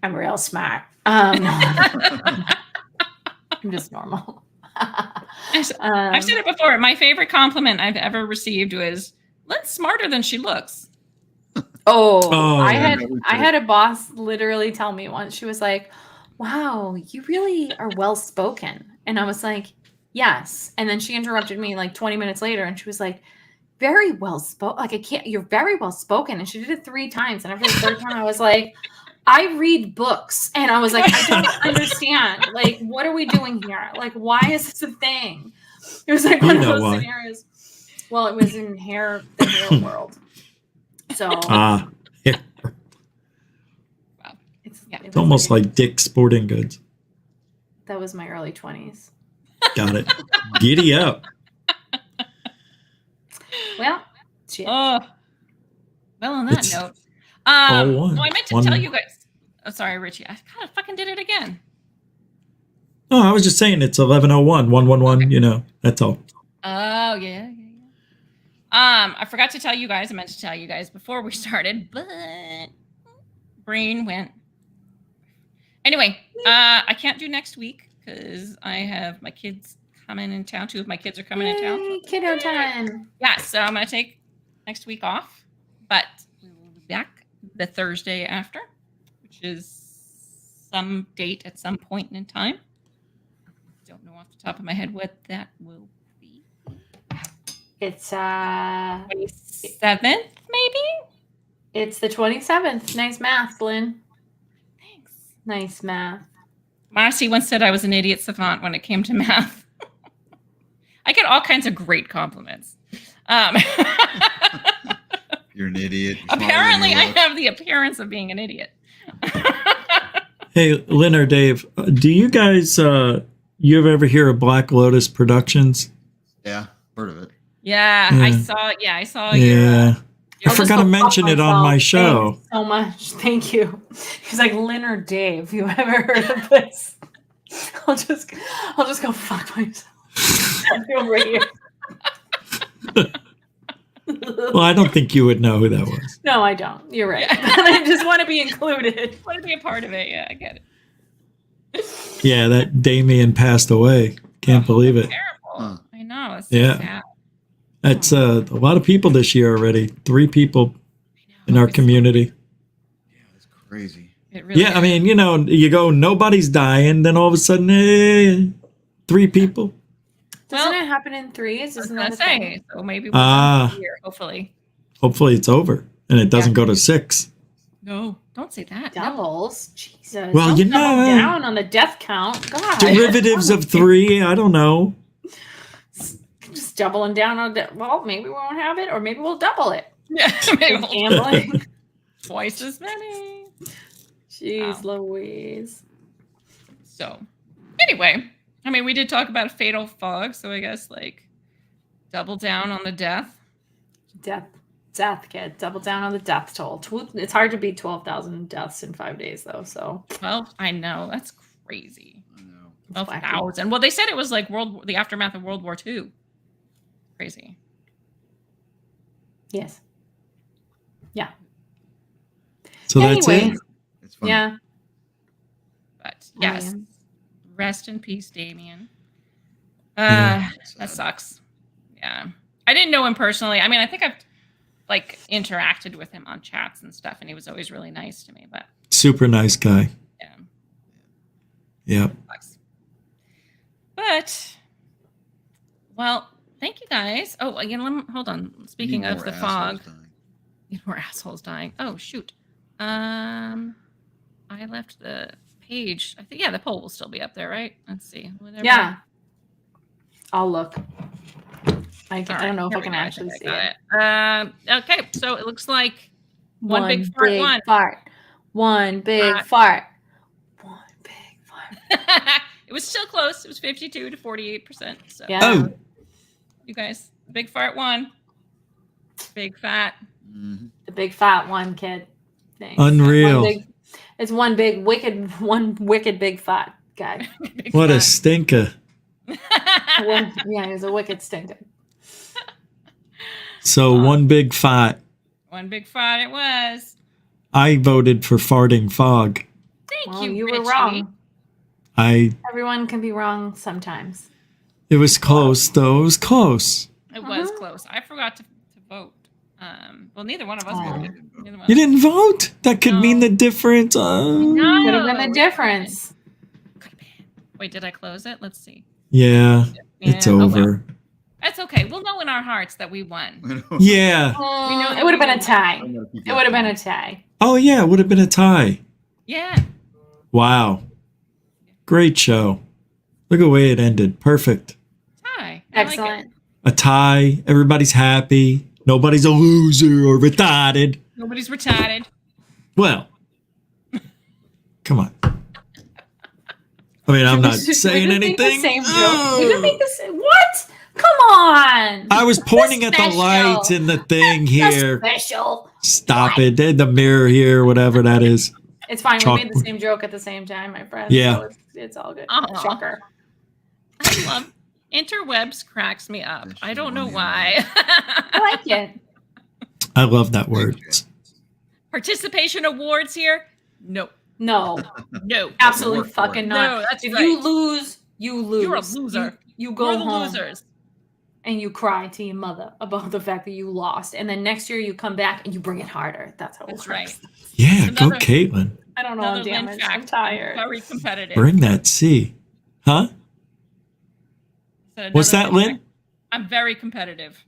I'm real smart. No, I'm just normal. I've said it before. My favorite compliment I've ever received was, "Lynn's smarter than she looks." I yeah, had a boss literally tell me once. She was like, "Wow, you really are well spoken," and I was like, "Yes." And then she interrupted me like 20 minutes later, and she was like, "Very well spoken. Like I can't. You're very well spoken." And she did it 3 times, and after the 3rd time, I was like, "I read books," and I was like, "I don't understand. Like, what are we doing here? Like, why is this a thing?" It was like one of those scenarios. Well, it was in the hair world. So yeah. Wow. It's almost like Dick's Sporting Goods. That was my early 20s. Got it. Giddy up. Well, shit. Well, on that note, one. I meant to tell you guys. Oh, sorry, Richie. I kind of fucking did it again. Oh, I was just saying it's 11:01, 111. Okay. You know, that's all. Oh yeah. I forgot to tell you guys. I meant to tell you guys before we started, but brain went. Anyway, I can't do next week because I have my kids coming in town. 2 of my kids are coming in town. Yay, kiddo time. Yeah, so I'm gonna take next week off, but we will be back the Thursday after, which is some date at some point in time. Don't know off the top of my head what that will be. It's 27th, maybe? It's the 27th. Nice math, Lynn. Thanks. Nice math. Marcy once said I was an idiot savant when it came to math. I get all kinds of great compliments. You're an idiot. Apparently, I have the appearance of being an idiot. Hey, Lynn or Dave, do you guys, you ever hear of Black Lotus Productions? Yeah, heard of it. Yeah, I saw. Yeah, I saw. Yeah. I'll I forgot to mention it on my show. Thanks so much. Thank you. He's like, Lynn or Dave, you ever heard of this? I'll just go fuck myself. I'll be over here. Well, I don't think you would know who that was. No, I don't. You're right. I just want to be included. I want to be a part of it. Yeah, I get it. Yeah, that Damien passed away. Can't believe it. Terrible. Huh. I know. It's so Yeah. sad. That's a lot of people this year already. 3 people in our community. Yeah, that's crazy. It really Yeah, is. I mean, you know, you go, nobody's dying, then all of a sudden, 3 people. Doesn't it happen in 3s? I was Isn't gonna that a thing? say. So maybe we'll have a year, hopefully. Hopefully it's over and it doesn't go to 6. No, don't say that. No. Doubles? Jesus. Well, Don't you double know, down on the death count. God. derivatives of 3, I don't know. Just doubling down on it. Well, maybe we won't have it, or maybe we'll double it. Yeah, maybe we'll Gambling. twice as many. Jeez Wow. Louise. So, anyway, I mean, we did talk about a fatal fog, so I guess like double down on the death. Death, kid. Double down on the death toll. It's hard to beat 12,000 deaths in 5 days, though. So, Well, I know that's crazy. I know. 12,000. Well, they said it was like the aftermath of World War II. Crazy. yes. Yeah. So that's Anyway. it. It's fun. Yeah. But yes, am. rest in peace, Damien. Yeah. That sucks. Yeah, I didn't know him personally. I mean, I think I've like interacted with him on chats and stuff, and he was always really nice to me. But Super nice guy. yeah, Yeah. sucks. But well, thank you guys. Oh, again, hold on. Speaking Need of more the assholes fog, dying. need more assholes dying. Oh shoot. I left the page. I think the poll will still be up there, right? Let's see. Whatever. Yeah. I'll look. I All don't know if here I we can go. actually think see I it. got it. Okay, so it looks like one big fart won. One big Fart. fart. One big fart. It was still close. It was 52 to 48%. So Yeah. Oh, you guys, the big fart won. Big fat. Mhm. The big fat one, kid. Thanks. Unreal. It's one wicked big fat guy. Big what a fat. stinker. Yeah, he's a wicked stinker. So one big fight. One big fight it was. I voted for farting fog. Thank you, You Richie. were wrong. Everyone can be wrong sometimes. It was close, though. It was close. It was close. I forgot to vote. Well, neither one of us voted. Neither one You of us. didn't vote? That could mean No. the difference. No. Could have been the difference. Could've been. Wait, did I close it? Let's see. Yeah, it's Yeah, oh, well. over. That's okay. We'll know in our hearts that we won. Yeah. know It would have been a we- tie. It would have been a tie. Oh, yeah, it would have been a tie. Yeah. Wow. Great show. Look at the way it ended. Perfect. Tie. I like it. Excellent. A tie. Everybody's happy. Nobody's a loser or retarded. Nobody's retarded. Well, come on. I mean, I'm not saying We didn't anything. Make the same joke. We didn't make the same. What? Come on. I was pointing at the Special. lights in the thing That's here. special. Stop it. The mirror here, whatever that is. It's fine. Chalk- We made the same joke at the same time, my friend. Yeah. So it's all good. Aw. Shocker. I love interwebs cracks me up. I don't know why. I like it. I love that word. Participation awards here? No. No, No. absolutely Work for it. fucking not. No, that's if right. you lose, you lose. You're a loser. You go We're the home losers. and you cry to your mother about the fact that you lost, and then next year you come back and you bring it harder. That's how it That's works. right. Yeah, go Another- Caitlin. I don't know. Another I'm Lynn damaged. I'm fact. tired. Very competitive. Bring that C. Huh? So What's another that, Lynn? fact. I'm very competitive.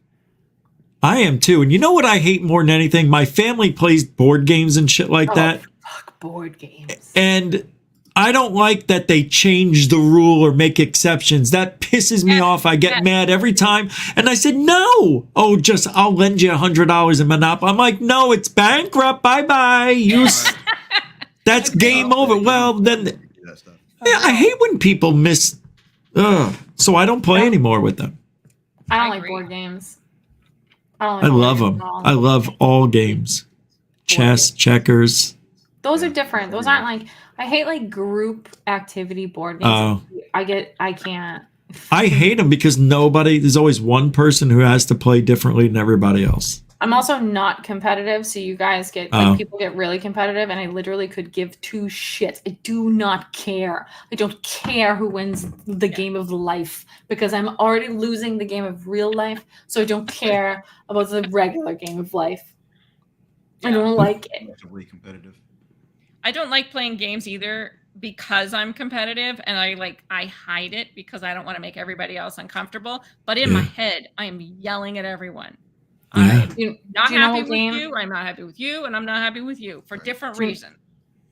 I am too. And you know what I hate more than anything? My family plays board games and shit like Oh, that. fuck board games. And I don't like that they change the rule or make exceptions. That pisses me Yes, off. I get yes. mad every time. And I said, no. Oh, just I'll lend you $100 in Monopoly. I'm like, no, it's bankrupt. Bye-bye. That's game over. Well, then That stuff. yeah, I hate when people miss. So I don't play anymore with them. I don't I like agree. board games. I don't like I board love games them. at all. I love all games. Chess, checkers. Those are different. Those aren't like I hate like group activity board games. Oh. I can't. I hate them because there's always one person who has to play differently than everybody else. I'm also not competitive, so you guys get Oh. people get really competitive, and I literally could give two shits. I do not care. I don't care who wins the game of life because I'm already losing the game of real life, so I don't care about the regular game of life. I don't like it. Aggressively competitive. I don't like playing games either because I'm competitive and I hide it because I don't want to make everybody else uncomfortable. But in my Yeah. head, I am yelling at everyone. Yeah. I'm not do you know happy what with game? you. I'm not happy with you, and I'm not happy with you for different Do you- reasons.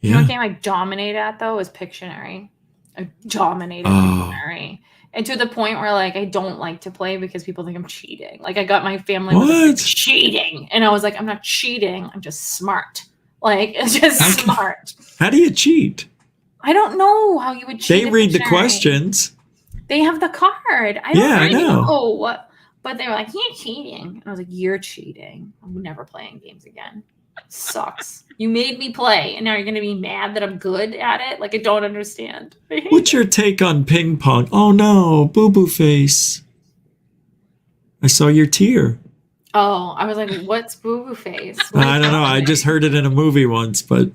You know Yeah. what game I dominate at though is Pictionary. I dominated Oh. Pictionary. And to the point where like I don't like to play because people think I'm cheating. Like I got my family with What? cheating. And I was like, I'm not cheating, I'm just smart. Like it's just Okay. smart. How do you cheat? I don't know how you would cheat. They at read the Pictionary. questions. They have the card. I don't Yeah, I really know. know. But they were like, you're cheating. And I was like, you're cheating. I'm never playing games again. Sucks. You made me play, and now you're gonna be mad that I'm good at it? Like I don't understand. I hate What's it. your take on ping pong? Oh no, boo boo face. I saw your tear. Oh, I was like, what's boo boo face? I don't know. I just heard it in a movie once, but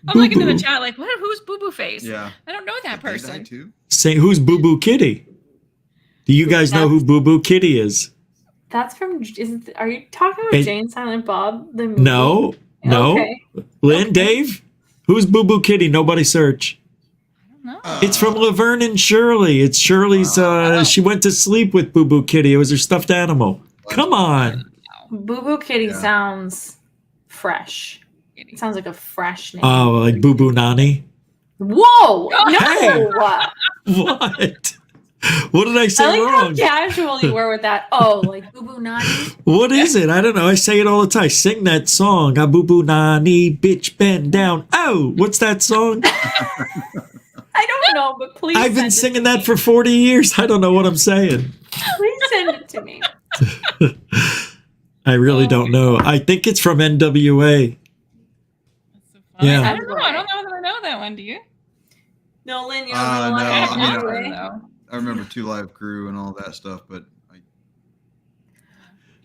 I'm looking in the Boo-boo. chat like, who's Boo Boo Face? Yeah. I don't know that They die person. too? say who's Boo Boo Kitty? Do you guys know who Boo Boo Kitty is? That's from. Are you talking about Hey. Jane Silent Bob? The movie? No, no. Okay. Lynn, Dave, who's Boo Boo Kitty? Nobody search. No. It's from Laverne and Shirley. It's Shirley's. She went to sleep with Boo Boo Kitty. It was her stuffed animal. Come on. Boo Boo Kitty Yeah. sounds fresh. It sounds like a fresh name. Oh, like Boo Boo Nani. Whoa! No. Hey. What? What did I I say like wrong? how casual you were with that. Oh, like Boo Boo Nani. What is it? I don't know. I say it all the time. I sing that song. A boo boo nani, bitch bend down. Oh, what's that song? I don't know, but please. I've been send it to singing me. that for 40 years. I don't know what I'm saying. Please send it to me. I really don't know. I think it's from NWA. That's so funny. Yeah. I don't know. I don't know that I know that one. Do you? No, Lynn, you don't No, know what I I'm mean, doing. No. I remember Two Live Crew and all that stuff, but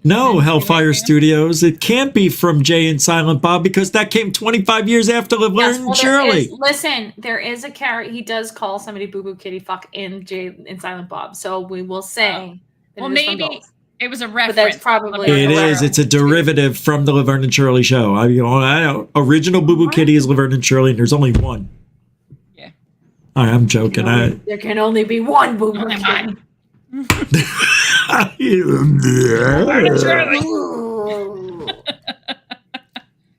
No, Hellfire Studios. It can't be from Jay and Silent Bob because that came 25 years after Laverne and Shirley. Listen, there is a character. He does call somebody Boo Boo Kitty Fuck in Jay and Silent Bob. So we will say. Well, maybe it was a reference. But that's probably it is. It's a derivative from the Laverne and Shirley show. I know. Original Boo Boo Kitty is Laverne and Shirley, and there's only one. Yeah. I'm joking. There can only be one Boo Boo Kitty. Laverne and Shirley.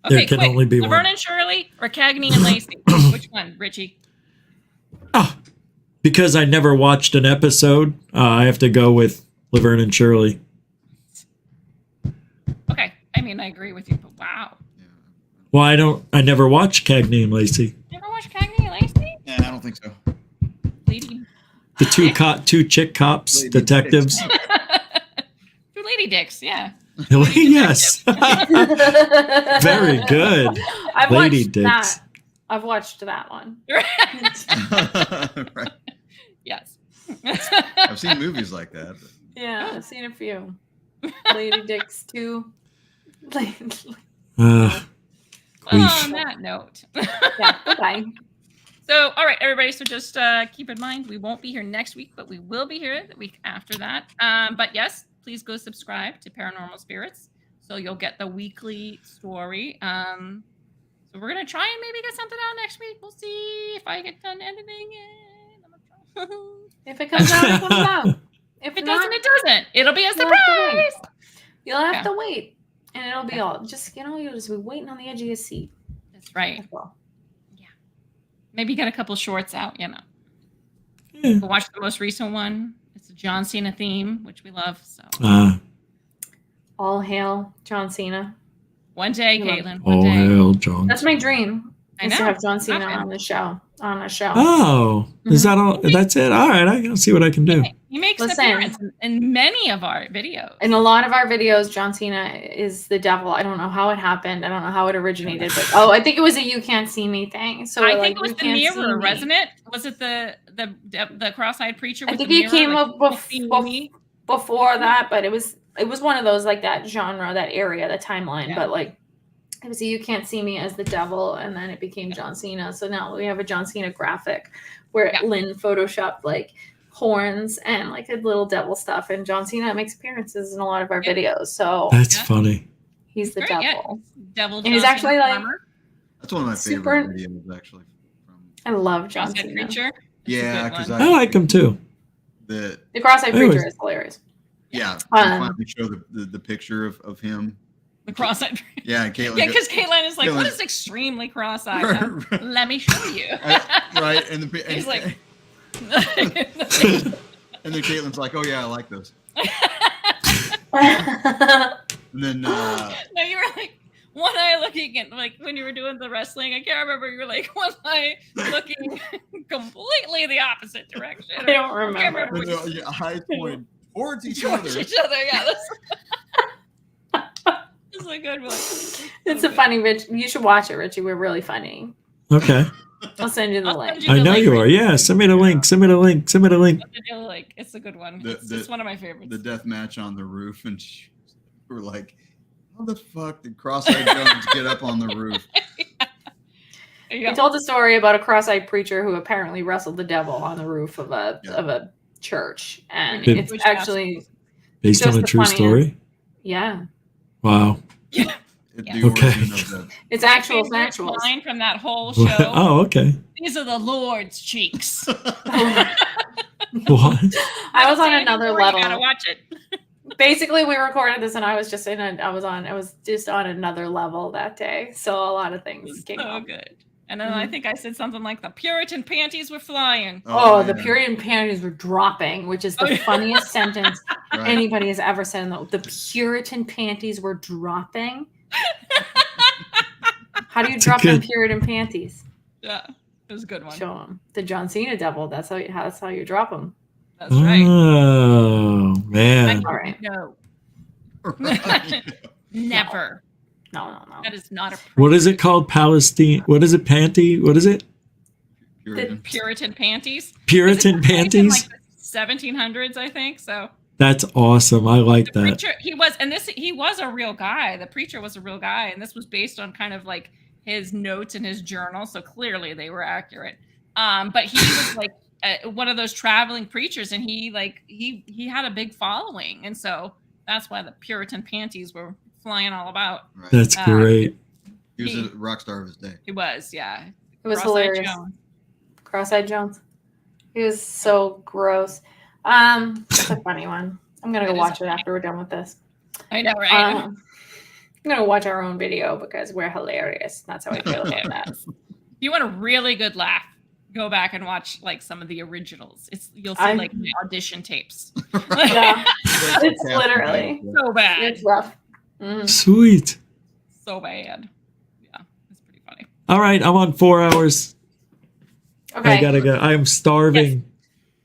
There can only be one. Laverne and Shirley or Cagney and Lacey? Which one, Richie? Oh, because I never watched an episode, I have to go with Laverne and Shirley. Okay. I mean, I agree with you, but wow. Well, I never watched Cagney and Lacey. Never watched Cagney and Lacey? Yeah, I don't think so. Lady. The two chick cops, Lady detectives. Two lady dicks, yeah. Yes. Very good. I've Lady watched dicks. that. I've watched that one. Right. Yes. I've seen movies like that. But. Yeah, I've seen a few. Lady Dicks 2. Well, on that note. Yeah, bye. So, all right, everybody. So just keep in mind, we won't be here next week, but we will be here the week after that. But yes, please go subscribe to Paranormal Spirits so you'll get the weekly story. So we're going to try and maybe get something out next week. We'll see if I get done editing it. If it comes out, it comes out. If it doesn't, it doesn't. It'll be a surprise. You'll have to wait. And it'll be all just, you'll just be waiting on the edge of your seat. That's right. That's all. Yeah. Maybe get a couple shorts out, Yeah. We'll watch the most recent one. It's a John Cena theme, which we love. So all hail John Cena. One day, Caitlin. All hail John. That's my dream. I Is know. to have John Cena on the show. On a show. Oh, is that all? That's it. All right, I can see what I can do. He makes an appearance in many of our videos. In a lot of our videos, John Cena is the devil. I don't know how it happened. I don't know how it originated, but I think it was a "You Can't See Me" thing. So I think it was the mirror, wasn't it? Was it the cross-eyed preacher? I think he came up before that, but it was one of those like that genre, that area, the timeline. Yeah. But like it was a "You Can't See Me" as the devil, and then it became John Cena. So now we have a John Cena graphic where Lynn photoshopped like horns and like a little devil stuff, and John Cena makes appearances in a lot of our videos. So That's funny. He's the devil. Devil. And he's actually like that's one of my favorite videos actually. I love John Cena. Preacher. Yeah, because I like him too. The cross-eyed preacher is hilarious. Yeah, finally show the picture of him. The cross-eyed. Yeah, Caitlin. Yeah, because Caitlin is like, what is extremely cross-eyed? Right. Let me show you. Right, and he's like. And then Caitlin's like, "Oh yeah, I like those." And then no, you were like one eye looking at like when you were doing the wrestling. I can't remember. You were like one eye looking completely the opposite direction. I don't remember. Your eyes pointed towards each other. Yeah, that's a good one. It's a funny, Rich. You should watch it, Richie. We're really funny. Okay. I'll send you the link. I know you are. Yeah, send me the link. Send me the link. Send me the link. It's a good one. It's one of my favorites. The death match on the roof, and we're like, "How the fuck did Cross-Eyed Jones get up on the roof?" He told a story about a cross-eyed preacher who apparently wrestled the devil on the roof of a church, and it's actually based on a true story. Yeah. Wow. Yeah. It's actual factual line from that whole show. Oh, okay. These are the Lord's cheeks. What? I was on another level. You gotta watch it. Basically, we recorded this, and I was just on another level that day. So a lot of things came up. Good. And then I think I said something like the Puritan panties were flying. The Puritan panties were dropping, which is the funniest sentence anybody has ever said. The Puritan panties were dropping. How do you drop them Puritan panties? Yeah, it was a good one. Show them the John Cena devil. That's how you drop them. That's right. Oh man! All right. No. Never. No. That is not a. What is it called? Palestine? What is it? Panty? What is it? Puritan panties. Puritan panties. Like the 1700s, I think. So. That's awesome. I like The that. preacher, he was a real guy. The preacher was a real guy, and this was based on kind of like his notes in his journal. So clearly they were accurate. But he was like one of those traveling preachers, and he had a big following, and so that's why the Puritan panties were flying all about. Right. That's great. He was a rock star of his day. He was, yeah. It was Cross-eyed hilarious. Jones. Cross-eyed Jones. He was so gross. It's a funny one. I'm gonna go watch it after we're done with this. I know, right? I'm gonna watch our own video because we're hilarious. That's how I feel about that. If you want a really good laugh, go back and watch like some of the originals. You'll see like the audition tapes. Yeah, it's literally so bad. it's rough. Mm. Sweet. So bad. Yeah, it's pretty funny. All right, I'm on 4 hours. Okay. I gotta go. I am starving.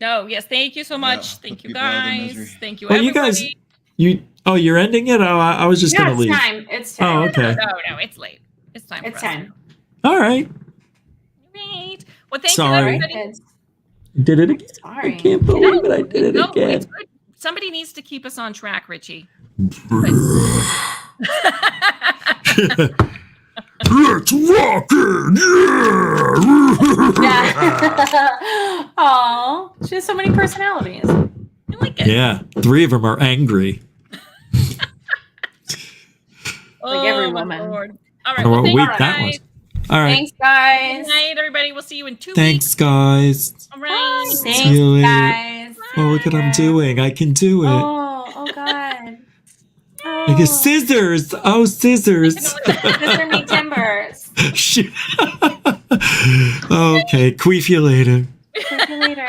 Yes, thank you so much. Yeah, thank you people out of guys. misery. Thank you, Well, you everybody. guys, you're ending it? Oh, I was just Yeah, gonna it's leave. time. It's time. Oh, okay. No, it's late. It's time It's for us. time. All right. Right. Well, thank Sorry. you, everybody. It's, Did it again. sorry. I can't believe it. I did it No, again. it's good. Somebody needs to keep us on track, Richie. Let's walk in. Yeah. Yeah. Oh, she has so many personalities. I like it. Yeah. 3 of them are angry. Oh, every my woman. Lord. All right. Oh, Well, what thank week you, that guys. was. All right. Thanks, guys. Good night, everybody. We'll see you in 2 Thanks, weeks. guys. All right. Thanks, See you later. guys. Oh, look what I'm doing. I can do it. Oh God. I get scissors. Oh, scissors. Scissor me timbers. Shit. Okay. Queef you later. See you later.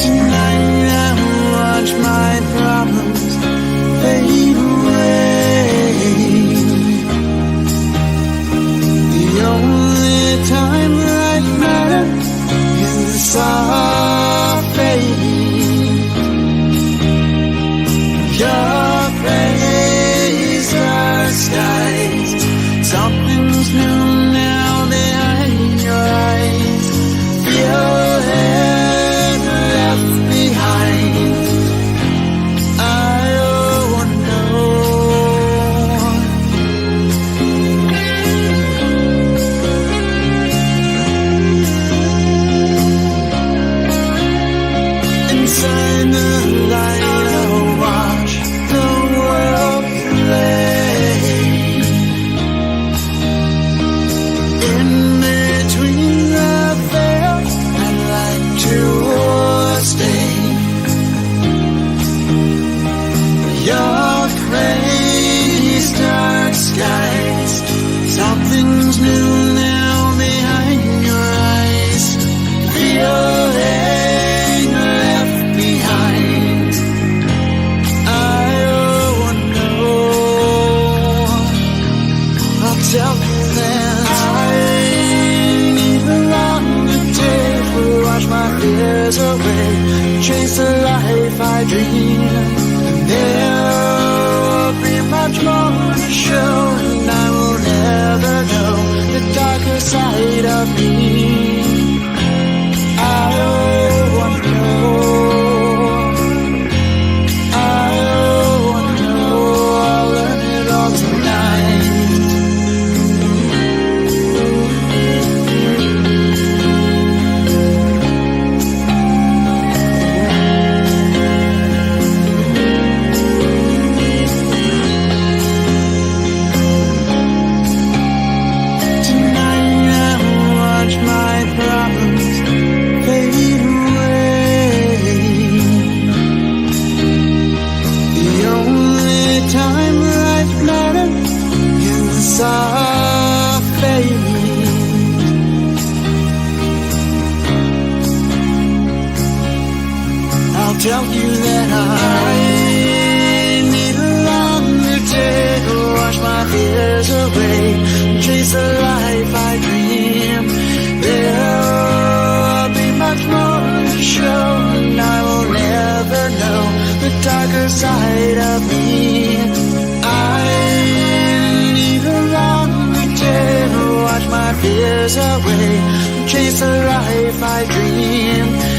Tonight I watch my problems fade away. The only time life matters is the soft fading. Your praise our skies. Something's new now behind your eyes. Feel it left behind. I don't know. Inside the light, I'll watch the world play. In between the veil, I'd like to stay. Your crazed dark skies. Something's new now behind your eyes. Feeling left behind. I don't know. I'll tell you that I need a longer day to wash my fears away, chase the life I dream. And there'll be much more to show, and I will never know the darker side of me. I want to know. I want to know. I'll learn it all tonight. Tonight I watch my problems fade away. The only time life matters is the soft fading. I'll tell you that I need a longer day to wash my fears away, chase the life I go, and I will never know the darker side of me. I need a longer day to wash my fears away, chase the life I dream.